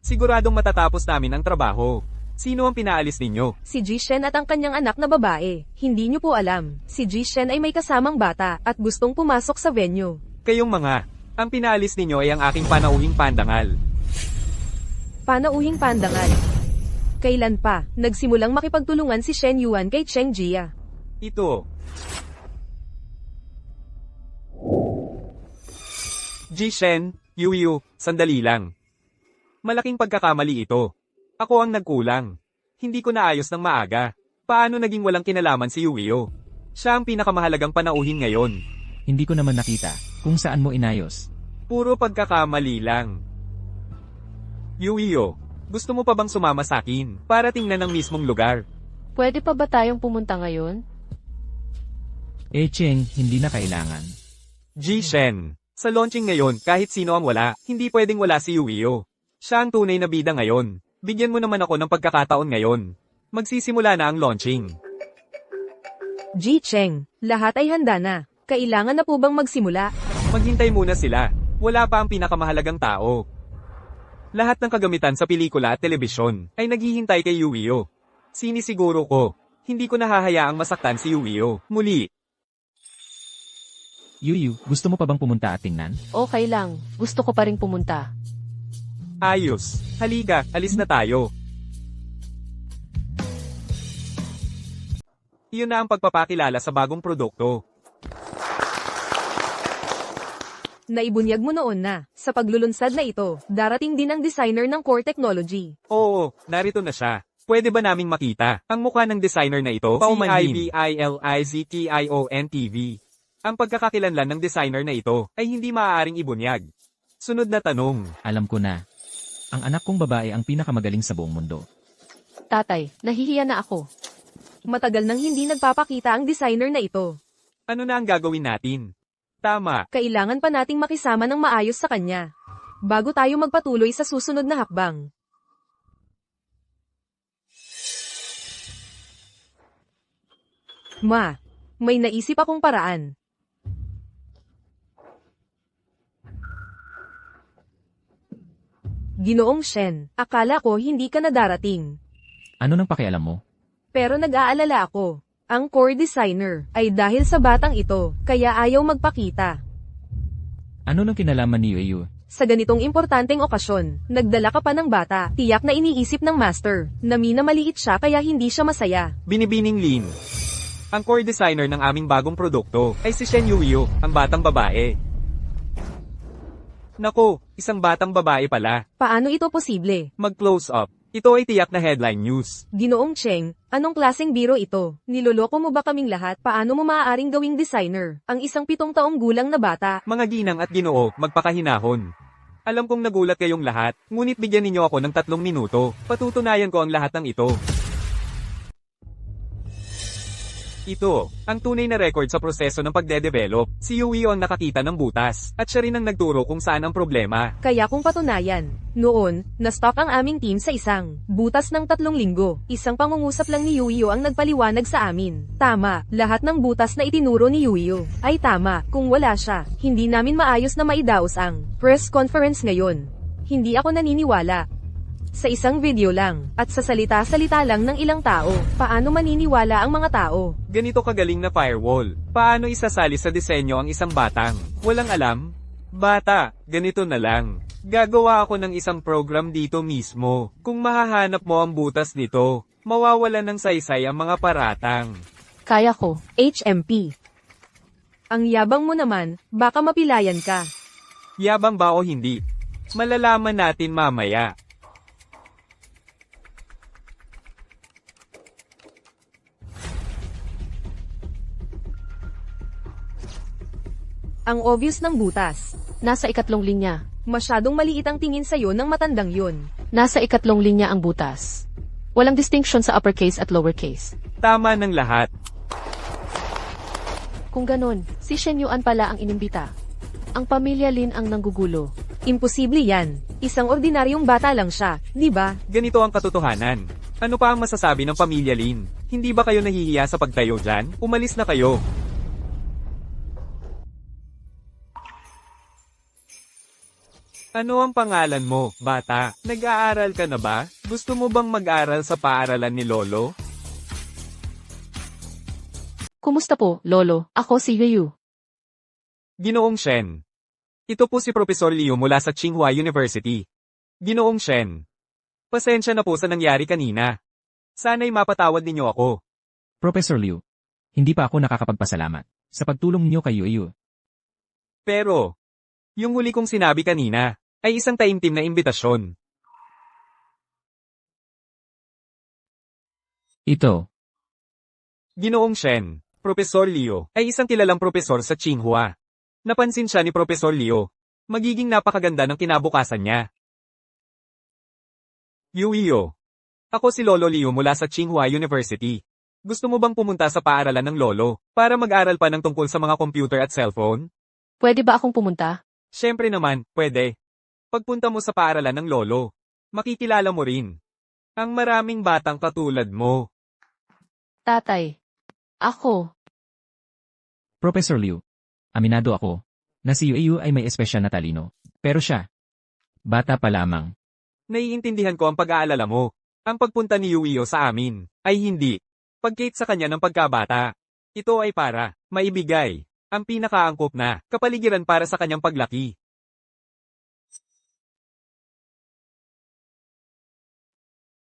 Siguradong matatapos namin ang trabaho. Sino ang pinaalis ninyo? Si Ji Shen at ang kanyang anak na babae. Hindi niyo po alam, si Ji Shen ay may kasamang bata at gustong pumasok sa venue. Kayong mga, ang pinaalis ninyo ay ang aking panauhing pandangal. Panauhing pandangal. Kailan pa, nagsimulang makipagtulungan si Shen Yuan kay Cheng Jia. Ito. Ji Shen, Yuyu, sandali lang. Malaking pagkakamali ito. Ako ang nagkulang. Hindi ko naayos ng maaga. Paano naging walang kinalaman si Yuyo? Siya ang pinakamahalagang panauhin ngayon. hindi ko naman nakita kung saan mo inayos. Puro pagkakamali lang. Yuyo, gusto mo pa bang sumama sa akin para tingnan ang mismong lugar? Pwede pa ba tayong pumunta ngayon? Cheng, hindi na kailangan. Ji Shen, sa launching ngayon kahit sino ang wala, hindi pwedeng wala si Yuyo. Siya ang tunay na bida ngayon. Bigyan mo naman ako ng pagkakataon ngayon. Magsisimula na ang launching. Ji Cheng, lahat ay handa na. Kailangan na po bang magsimula? Maghintay muna sila. Wala pa ang pinakamahalagang tao. Lahat ng kagamitan sa pelikula at telebisyon ay naghihintay kay Yuyo. Sinisiguro ko, hindi ko nahahayaang masaktan si Yuyo. Muli, Yuyu, gusto mo pa bang pumunta at tingnan? Okay lang, gusto ko pa rin pumunta. ayos. Halika, alis na tayo. Iyon na ang pagpapakilala sa bagong produkto. Naibunyag mo noon na, sa paglulunsad na ito, darating din ang designer ng core technology. Oo, narito na siya. Pwede ba naming makita ang mukha ng designer na ito? CIBILIZTIONTV. Ang pagkakakilanlan ng designer na ito ay hindi maaaring ibunyag. Sunod na tanong. Alam ko na. Ang anak kong babae ang pinakamagaling sa buong mundo. Tatay, nahihiya na ako. Matagal nang hindi nagpapakita ang designer na ito. Ano na ang gagawin natin? Tama. Kailangan pa nating makisama ng maayos sa kanya. Bago tayo magpatuloy sa susunod na hakbang. Ma, may naisip akong paraan. Ginoong Shen, akala ko hindi ka na darating. Ano nang pakialam mo? Pero nag-aalala ako. Ang core designer ay dahil sa batang ito, kaya ayaw magpakita. Ano nang kinalaman ni Yuyu? Sa ganitong importanteng okasyon, nagdala ka pa ng bata, tiyak na iniisip ng master, na maliit siya kaya hindi siya masaya. Binibining Lin. Ang core designer ng aming bagong produkto ay si Shen Yuyo, ang batang babae. Nako, isang batang babae pala. Paano ito posible? Mag-close up. Ito ay tiyak na headline news. Ginoong Cheng, anong klaseng biro ito? Niloloko mo ba kaming lahat? Paano mo maaaring gawing designer? Ang isang 7 taong gulang na bata. Mga ginang at ginoo, magpakahinahon. Alam kong nagulat kayong lahat, ngunit bigyan ninyo ako ng 3 minuto. Patutunayan ko ang lahat ng ito. Ito, ang tunay na record sa proseso ng pagde-develop. Si Yui ang nakakita ng butas, at siya rin ang nagturo kung saan ang problema. Kaya kung patunayan, noon, na-stop ang aming team sa isang butas ng 3 linggo. Isang pangungusap lang ni Yuyo ang nagpaliwanag sa amin. Tama, lahat ng butas na itinuro ni Yuyo ay tama. Kung wala siya, hindi namin maayos na maidaos ang press conference ngayon. Hindi ako naniniwala. Sa isang video lang, at sa salita-salita lang ng ilang tao, paano maniniwala ang mga tao? Ganito kagaling na firewall. Paano isasali sa disenyo ang isang batang? Walang alam? Bata, ganito na lang. Gagawa ako ng isang program dito mismo. Kung mahahanap mo ang butas nito, mawawala ng saysay ang mga paratang. Kaya ko. HMP. Ang yabang mo naman, baka mapilayan ka. Yabang ba o hindi? Malalaman natin mamaya. Ang obvious ng butas. Nasa ikatlong linya. Masyadong maliit ang tingin sa'yo ng matandang yun. Nasa ikatlong linya ang butas. Walang distinction sa uppercase at lowercase. Tama ng lahat. Kung ganon, si Shen Yuan pala ang inimbita. Ang pamilya Lin ang nanggugulo. Imposible yan. Isang ordinaryong bata lang siya, di ba? Ganito ang katotohanan. Ano pa ang masasabi ng pamilya Lin? Hindi ba kayo nahihiya sa pagtayo dyan? Umalis na kayo. Ano ang pangalan mo, bata? Nag-aaral ka na ba? Gusto mo bang mag-aral sa paaralan ni Lolo? Kumusta po, Lolo? Ako si Yu. Ginoong Shen. Ito po si Professor Liu mula sa Tsinghua University. Ginoong Shen. Pasensya na po sa nangyari kanina. Sana'y mapatawad ninyo ako. Professor Liu, hindi pa ako nakakapagpasalamat sa pagtulong niyo kay Yu. Pero, yung huli kong sinabi kanina, ay isang taimtim na imbitasyon. Ito, Ginoong Shen, Professor Liu, ay isang kilalang profesor sa Tsinghua. Napansin siya ni Professor Liu. Magiging napakaganda ng kinabukasan niya. Yuyo. Ako si Lolo Liu mula sa Tsinghua University. Gusto mo bang pumunta sa paaralan ng Lolo, para mag-aral pa ng tungkol sa mga computer at cellphone? Pwede ba akong pumunta? Siyempre naman, pwede. Pagpunta mo sa paaralan ng Lolo, makikilala mo rin ang maraming batang katulad mo. Tatay. Ako. Professor Liu, aminado ako na si Yu ay may espesyal na talino. Pero siya, bata pa lamang. Naiintindihan ko ang pag-aalala mo. Ang pagpunta ni Yuyo sa amin ay hindi pagkait sa kanya ng pagkabata. Ito ay para maibigay ang pinakaangkop na kapaligiran para sa kanyang paglaki.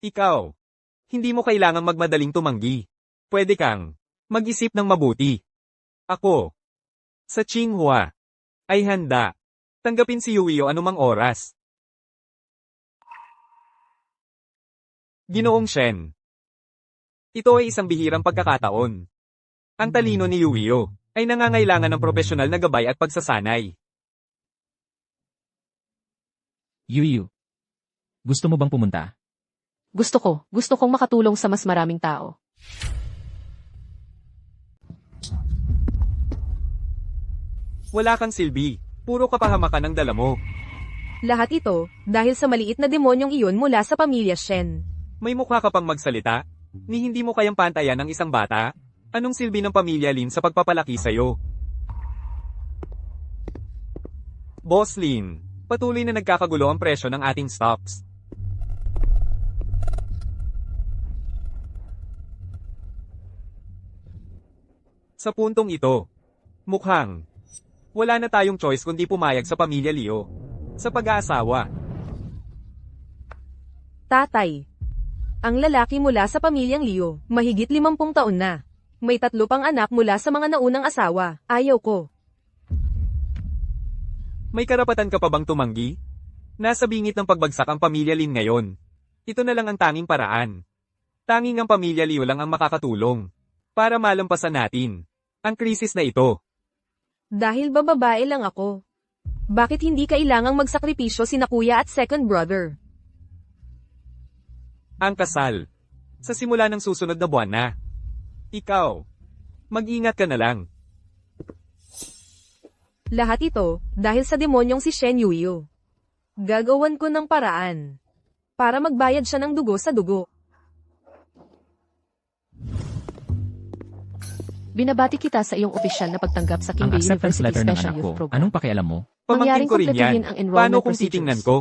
Ikaw, hindi mo kailangang magmadaling tumanggi. Pwede kang mag-isip ng mabuti. Ako, sa Tsinghua, ay handa tanggapin si Yuyo anumang oras. Ginoong Shen. Ito ay isang bihirang pagkakataon. Ang talino ni Yuyo ay nangangailangan ng propesyonal na gabay at pagsasanay. Yu, gusto mo bang pumunta? Gusto ko. Gusto kong makatulong sa mas maraming tao. Wala kang silbi. Puro kapahamakan ang dala mo. Lahat ito, dahil sa maliit na demonyong iyon mula sa pamilya Shen. May mukha ka pang magsalita? Ni hindi mo kayang pantayan ng isang bata? Anong silbi ng pamilya Lin sa pagpapalaki sa'yo? Boss Lin, patuloy na nagkakagulo ang presyo ng ating stocks. Sa puntong ito, mukhang wala na tayong choice kundi pumayag sa pamilya Leo sa pag-aasawa. Tatay. Ang lalaki mula sa pamilyang Liu, mahigit 50 taon na. May 3 pang anak mula sa mga naunang asawa. Ayaw ko. May karapatan ka pa bang tumanggi? Nasa bingit ng pagbagsak ang pamilya Lin ngayon. Ito na lang ang tanging paraan. Tanging ang pamilya Liu lang ang makakatulong para malampasan natin ang krisis na ito. Dahil bababae lang ako. Bakit hindi kailangang magsakripisyo sina kuya at second brother? Ang kasal. Sa simula ng susunod na buwan na. Ikaw, mag-ingat ka na lang. Lahat ito, dahil sa demonyong si Shen Yuyo. Gagawan ko ng paraan. Para magbayad siya ng dugo sa dugo. Binabati kita sa iyong opisyal na pagtanggap sa Ang Kingbei acceptance University letter ng Special anak ko, Youth Program. anong pakialam mo? Pamangkin Mangyaring ko rin yan. kumpletuhin ang enrollment Paano kung procedures. titingnan ko?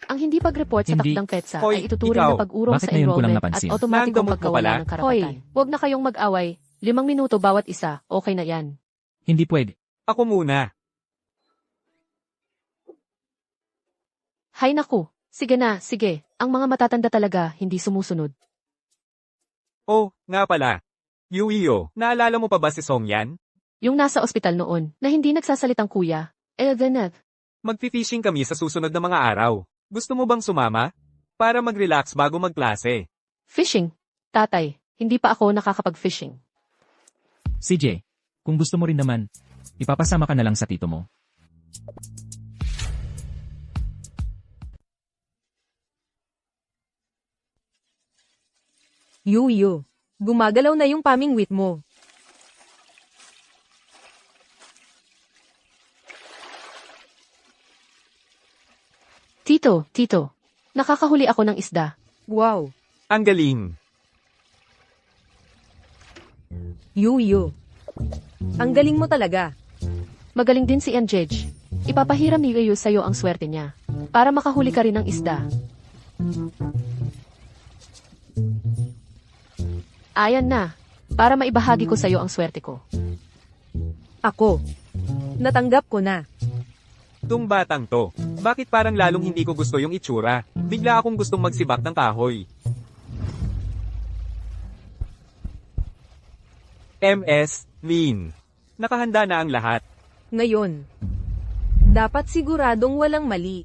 Ang hindi pag-report sa Hindi. takdang petsa Hoy, ay ituturing ikaw. na pag-urong Bakit sa ngayon ko lang enrollment at napansin? automatikong Nanggamot mo pagkawala pala? ng karapatan. Hoy, huwag na kayong mag-away. 5 minuto bawat isa, okay na yan. Hindi pwede. Ako muna. Hay naku. Sige na, sige. Ang mga matatanda talaga, hindi sumusunod. Oh, nga pala. Yuyo, naalala mo pa ba si Song Yan? Yung nasa ospital noon, na hindi nagsasalitang kuya. Then, Magfi-fishing kami sa susunod na mga araw. Gusto mo bang sumama? Para mag-relax bago magklase. fishing. Tatay, hindi pa ako nakakapag-fishing. CJ, kung gusto mo rin naman, ipapasama ka na lang sa tito mo. Yuyo, gumagalaw na yung pamingwit mo. Tito, nakakahuli ako ng isda. Wow, Ang galing. Yuyo. Ang galing mo talaga. Magaling din si Njej. Ipapahiram ni Ryu sa'yo ang swerte niya. Para makahuli ka rin ng isda. Ayan na. Para maibahagi ko sa'yo ang swerte ko. Ako. Natanggap ko na. Tung batang to. Bakit parang lalong hindi ko gusto yung itsura? Bigla akong gustong magsibak ng kahoy. MS, Lin. Nakahanda na ang lahat. Ngayon. Dapat siguradong walang mali.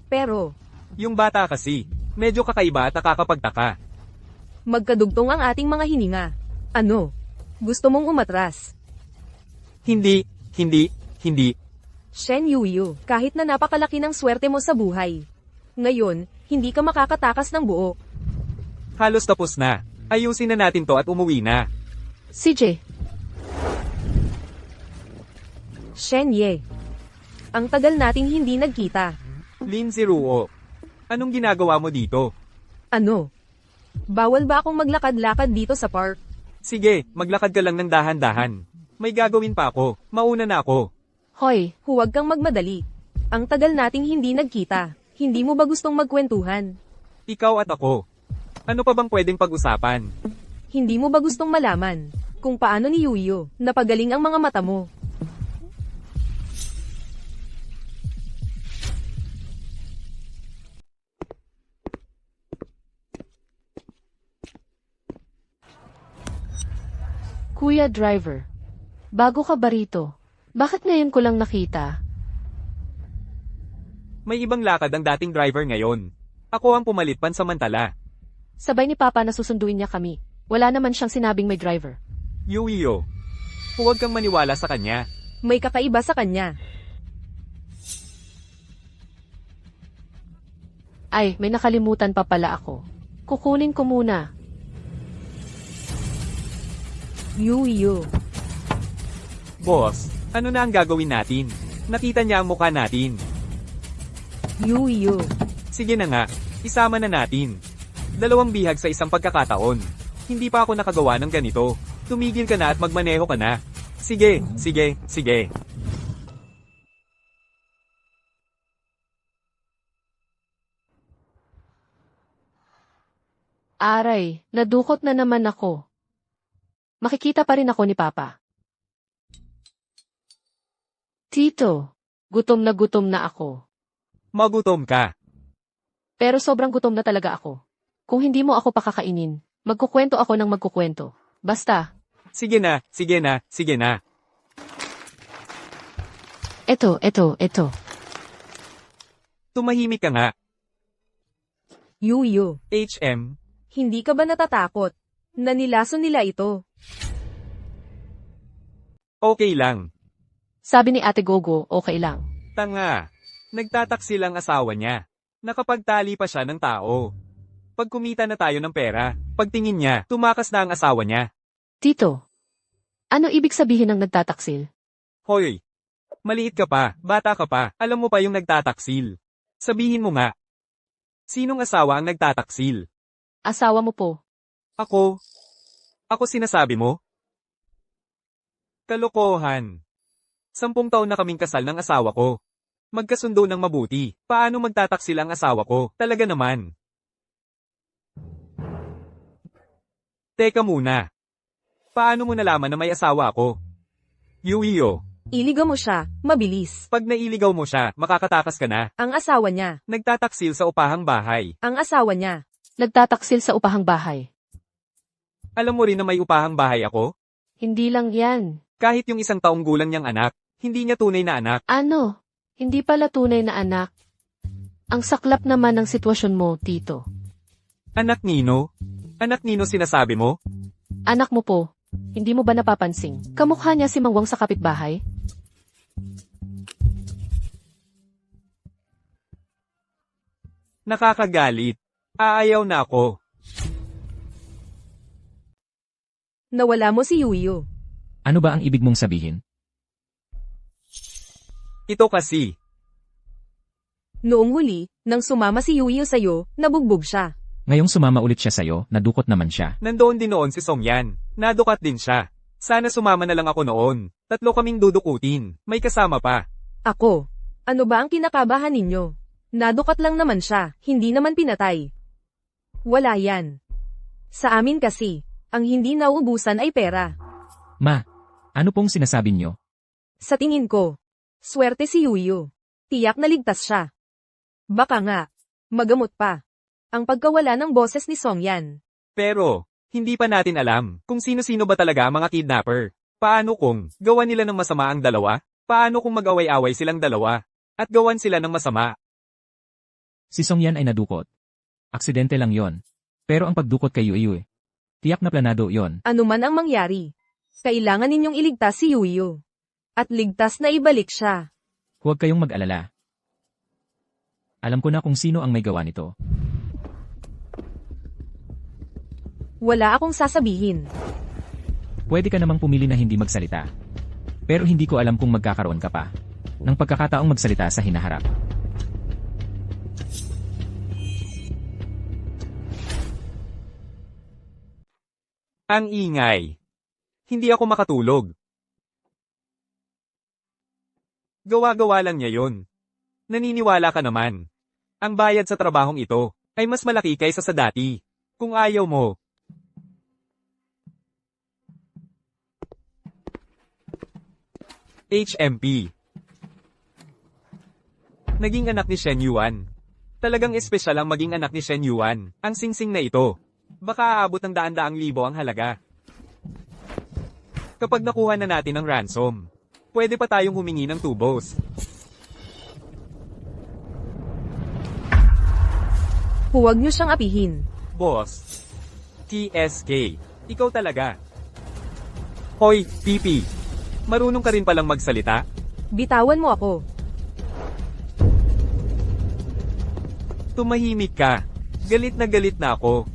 Pero, Yung bata kasi, medyo kakaiba at nakakapagtaka. magkadugtong ang ating mga hininga. Ano? Gusto mong umatras? Hindi. Shen Yuyu, kahit na napakalaki ng swerte mo sa buhay. Ngayon, hindi ka makakatakas ng buo. Halos tapos na. Ayusin na natin to at umuwi na. CJ, Shen Ye. Ang tagal nating hindi nagkita. Lin Ziruo. Anong ginagawa mo dito? Ano? Bawal ba akong maglakad-lakad dito sa park? Sige, maglakad ka lang ng dahan-dahan. May gagawin pa ako. Mauna na ako. hoy, Huwag kang magmadali. Ang tagal nating hindi nagkita. Hindi mo ba gustong magkwentuhan? Ikaw at ako. Ano pa bang pwedeng pag-usapan? Hindi mo ba gustong malaman kung paano ni Yuyo napagaling ang mga mata mo? Kuya Driver. Bago ka ba rito? Bakit ngayon ko lang nakita? May ibang lakad ang dating driver ngayon. Ako ang pumalit pansamantala. Sabay ni Papa na susunduin niya kami. Wala naman siyang sinabing may driver. Yuyo. Huwag kang maniwala sa kanya. May kakaiba sa kanya. Ay, may nakalimutan pa pala ako. Kukunin ko muna. Yuyo. Boss, ano na ang gagawin natin? Nakita niya ang mukha natin. Yuyo. Sige na nga, isama na natin. 2 bihag sa isang pagkakataon. Hindi pa ako nakagawa ng ganito. Tumigil ka na at magmaneho ka na. Sige. Aray, nadukot na naman ako. Makikita pa rin ako ni Papa. Tito, gutom na ako. Magutom ka. Pero sobrang gutom na talaga ako. Kung hindi mo ako pakakainin, magkukwento ako ng magkukwento. Basta, Sige na. eto. Tumahimik ka nga. Yuyo. HM. Hindi ka ba natatakot? Nanilason nila ito. Okay lang. Sabi ni Ate Gogo, okay lang. Tanga. Nagtataksil ang asawa niya. Nakapagtali pa siya ng tao. Pag kumita na tayo ng pera, pagtingin niya, tumakas na ang asawa niya. Tito, ano ibig sabihin ng nagtataksil? Hoy. Maliit ka pa, bata ka pa, alam mo pa yung nagtataksil. Sabihin mo nga. Sinong asawa ang nagtataksil? Asawa mo po. Ako? Ako sinasabi mo? Kalokohan. 10 taon na kaming kasal ng asawa ko. Magkasundo ng mabuti. Paano magtataksil ang asawa ko? Talaga naman. Teka muna. Paano mo nalaman na may asawa ako? Yuyo. Iligaw mo siya, mabilis. Pag nailigaw mo siya, makakatakas ka na. Ang asawa niya. Nagtataksil sa upahang bahay. Ang asawa niya. Nagtataksil sa upahang bahay. Alam mo rin na may upahang bahay ako? Hindi lang yan. Kahit yung 1 taong gulang niyang anak, hindi niya tunay na anak. Ano? Hindi pala tunay na anak. Ang saklap naman ng sitwasyon mo, Tito. Anak Nino? Anak Nino sinasabi mo? Anak mo po. Hindi mo ba napapansin? Kamukha niya si Mangwang sa kapitbahay? Nakakagalit. Aayaw na ako. Nawala mo si Yuyo. Ano ba ang ibig mong sabihin? Ito kasi. Noong huli, nang sumama si Yuyo sa'yo, nabugbog siya. Ngayong sumama ulit siya sa'yo, nadukot naman siya. Nandoon din noon si Songyan. Nadukat din siya. Sana sumama na lang ako noon. 3 kaming dudukutin. May kasama pa. Ako. Ano ba ang kinakabahan ninyo? Nadukat lang naman siya, hindi naman pinatay. Wala yan. Sa amin kasi, ang hindi nauubusan ay pera. Ma, ano pong sinasabi niyo? Sa tingin ko, swerte si Yuyo. Tiyak na ligtas siya. Baka nga, magamot pa. Ang pagkawala ng boses ni Songyan. Pero, hindi pa natin alam kung sino-sino ba talaga ang mga kidnapper. Paano kung gawan nila ng masama ang dalawa? Paano kung mag-away-away silang dalawa? At gawan sila ng masama? Si Songyan ay nadukot. Aksidente lang yon. Pero ang pagdukot kay Yuyo, tiyak na planado yon. Ano man ang mangyari, kailangan ninyong iligtas si Yuyo. At ligtas na ibalik siya. Huwag kayong mag-alala. Alam ko na kung sino ang may gawa nito. Wala akong sasabihin. Pwede ka namang pumili na hindi magsalita. Pero hindi ko alam kung magkakaroon ka pa ng pagkakataong magsalita sa hinaharap. Ang ingay. Hindi ako makatulog. Gawa-gawa lang niya yon. Naniniwala ka naman. Ang bayad sa trabahong ito ay mas malaki kaysa sa dati. Kung ayaw mo. HMP. Naging anak ni Shen Yuan. Talagang espesyal ang maging anak ni Shen Yuan, ang singsing na ito. Baka aabot ng daan-daang libo ang halaga. Kapag nakuha na natin ang ransom, pwede pa tayong humingi ng tubos. Huwag niyo siyang apihin. Boss. TSK. Ikaw talaga. Hoy, Pipi. Marunong ka rin palang magsalita? Bitawan mo ako. Tumahimik ka. Galit na ako.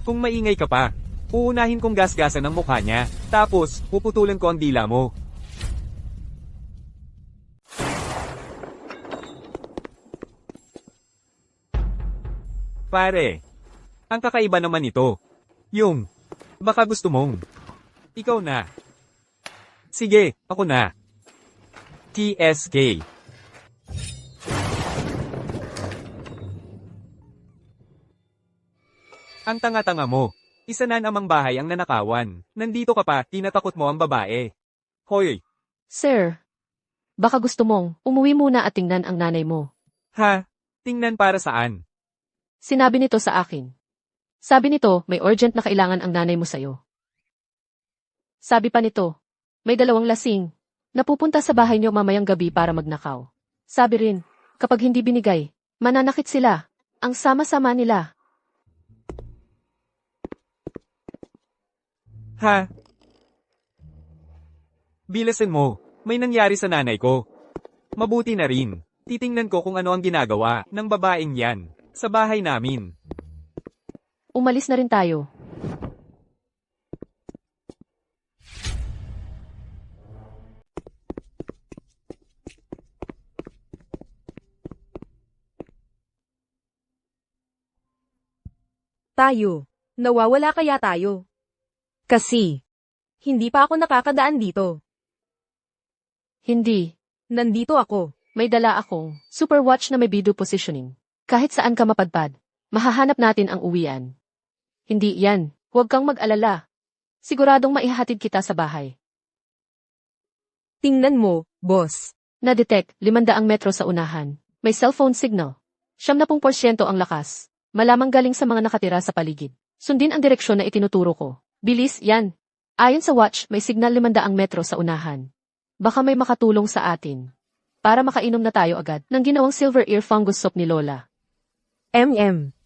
Kung maingay ka pa, uunahin kong gasgasan ang mukha niya, tapos puputulan ko ang dila mo. Pare, ang kakaiba naman ito. Yung, baka gusto mong. Ikaw na. Sige, ako na. TSK. Ang tanga-tanga mo. Isa na namang bahay ang nanakawan. Nandito ka pa, tinatakot mo ang babae. Hoy, Sir, baka gusto mong umuwi muna at tingnan ang nanay mo. ha? Tingnan para saan? Sinabi nito sa akin. Sabi nito, may urgent na kailangan ang nanay mo sa'yo. Sabi pa nito, may 2 lasing. Napupunta sa bahay niyo mamayang gabi para magnakaw. Sabi rin, kapag hindi binigay, mananakit sila. Ang sama-sama nila. Ha? Bilasin mo, may nangyari sa nanay ko. Mabuti na rin. Titingnan ko kung ano ang ginagawa ng babaeng yan sa bahay namin. Umalis na rin tayo. Tayo. Nawawala kaya tayo? Kasi, hindi pa ako nakakadaan dito. Hindi. Nandito ako. May dala akong super watch na may video positioning. Kahit saan ka mapadpad, mahahanap natin ang uwian. Hindi yan. Huwag kang mag-alala. Siguradong maihahatid kita sa bahay. Tingnan mo, boss. Na-detect, 500 metro sa unahan. May cellphone signal. 70% ang lakas. Malamang galing sa mga nakatira sa paligid. Sundin ang direksyon na itinuturo ko. Bilis, yan. Ayon sa watch, may signal 500 metro sa unahan. Baka may makatulong sa atin. Para makainom na tayo agad ng ginawang silver ear fungus soup ni Lola. MM.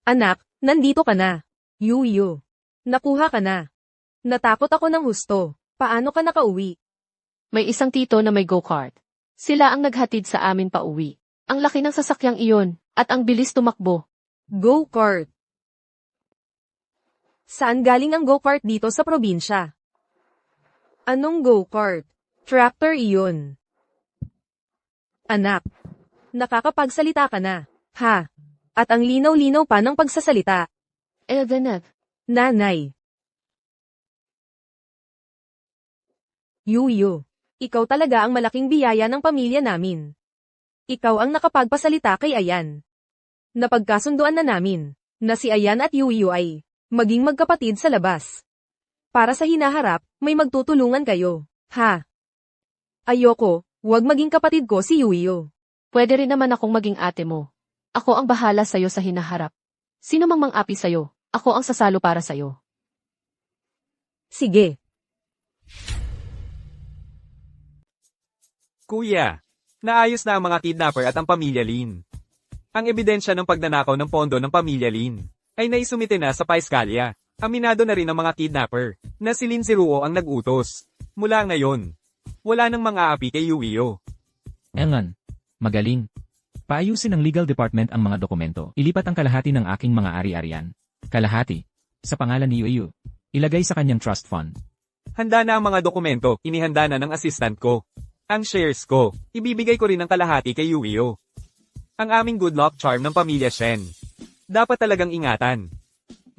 Anak, nandito ka na. Yuyo. Nakuha ka na. Natakot ako ng husto. Paano ka nakauwi? May isang tito na may go-kart. Sila ang naghatid sa amin pa uwi. Ang laki ng sasakyang iyon, at ang bilis tumakbo. Go-kart. Saan galing ang go-kart dito sa probinsya? Anong go-kart? Tractor iyon. Anak, nakakapagsalita ka na. Ha? At ang linaw-linaw pa ng pagsasalita. Evenet. Nanay. Yuyo. Ikaw talaga ang malaking biyaya ng pamilya namin. Ikaw ang nakapagpasalita kay Ayan. Napagkasunduan na namin, na si Ayan at Yuyo ay maging magkapatid sa labas. Para sa hinaharap, may magtutulungan kayo. Ha? Ayoko, wag maging kapatid ko si Yuyo. Pwede rin naman akong maging ate mo. Ako ang bahala sa'yo sa hinaharap. Sino mang mang-api sa'yo, ako ang sasalo para sa'yo. Sige. Kuya, naayos na ang mga kidnapper at ang pamilya Lin. Ang ebidensya ng pagnanakaw ng pondo ng pamilya Lin ay naisumite na sa Paiskalya. Aminado na rin ang mga kidnapper na si Lin Ziruo ang nag-utos. Mula ngayon, wala nang mga api kay Yuio. Engan. Magaling. Paayusin ng legal department ang mga dokumento. Ilipat ang kalahati ng aking mga ari-arian. Kalahati. Sa pangalan ni Yuyu. Ilagay sa kanyang trust fund. Handa na ang mga dokumento, inihanda na ng assistant ko. Ang shares ko, ibibigay ko rin ng kalahati kay Yuio. Ang aming good luck charm ng pamilya Shen. Dapat talagang ingatan.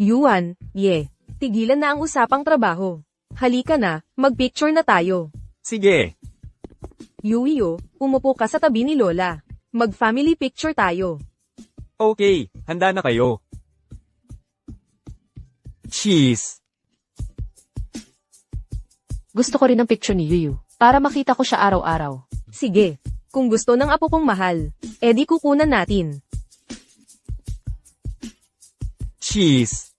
Yuan, tigilan na ang usapang trabaho. Halika na, magpicture na tayo. Sige, Yuyo, umupo ka sa tabi ni Lola. Mag-family picture tayo. okay, handa na kayo. Cheese! Gusto ko rin ng picture ni Yuyu, para makita ko siya araw-araw. Sige, kung gusto ng apo kong mahal, edi kukunan natin. Cheese!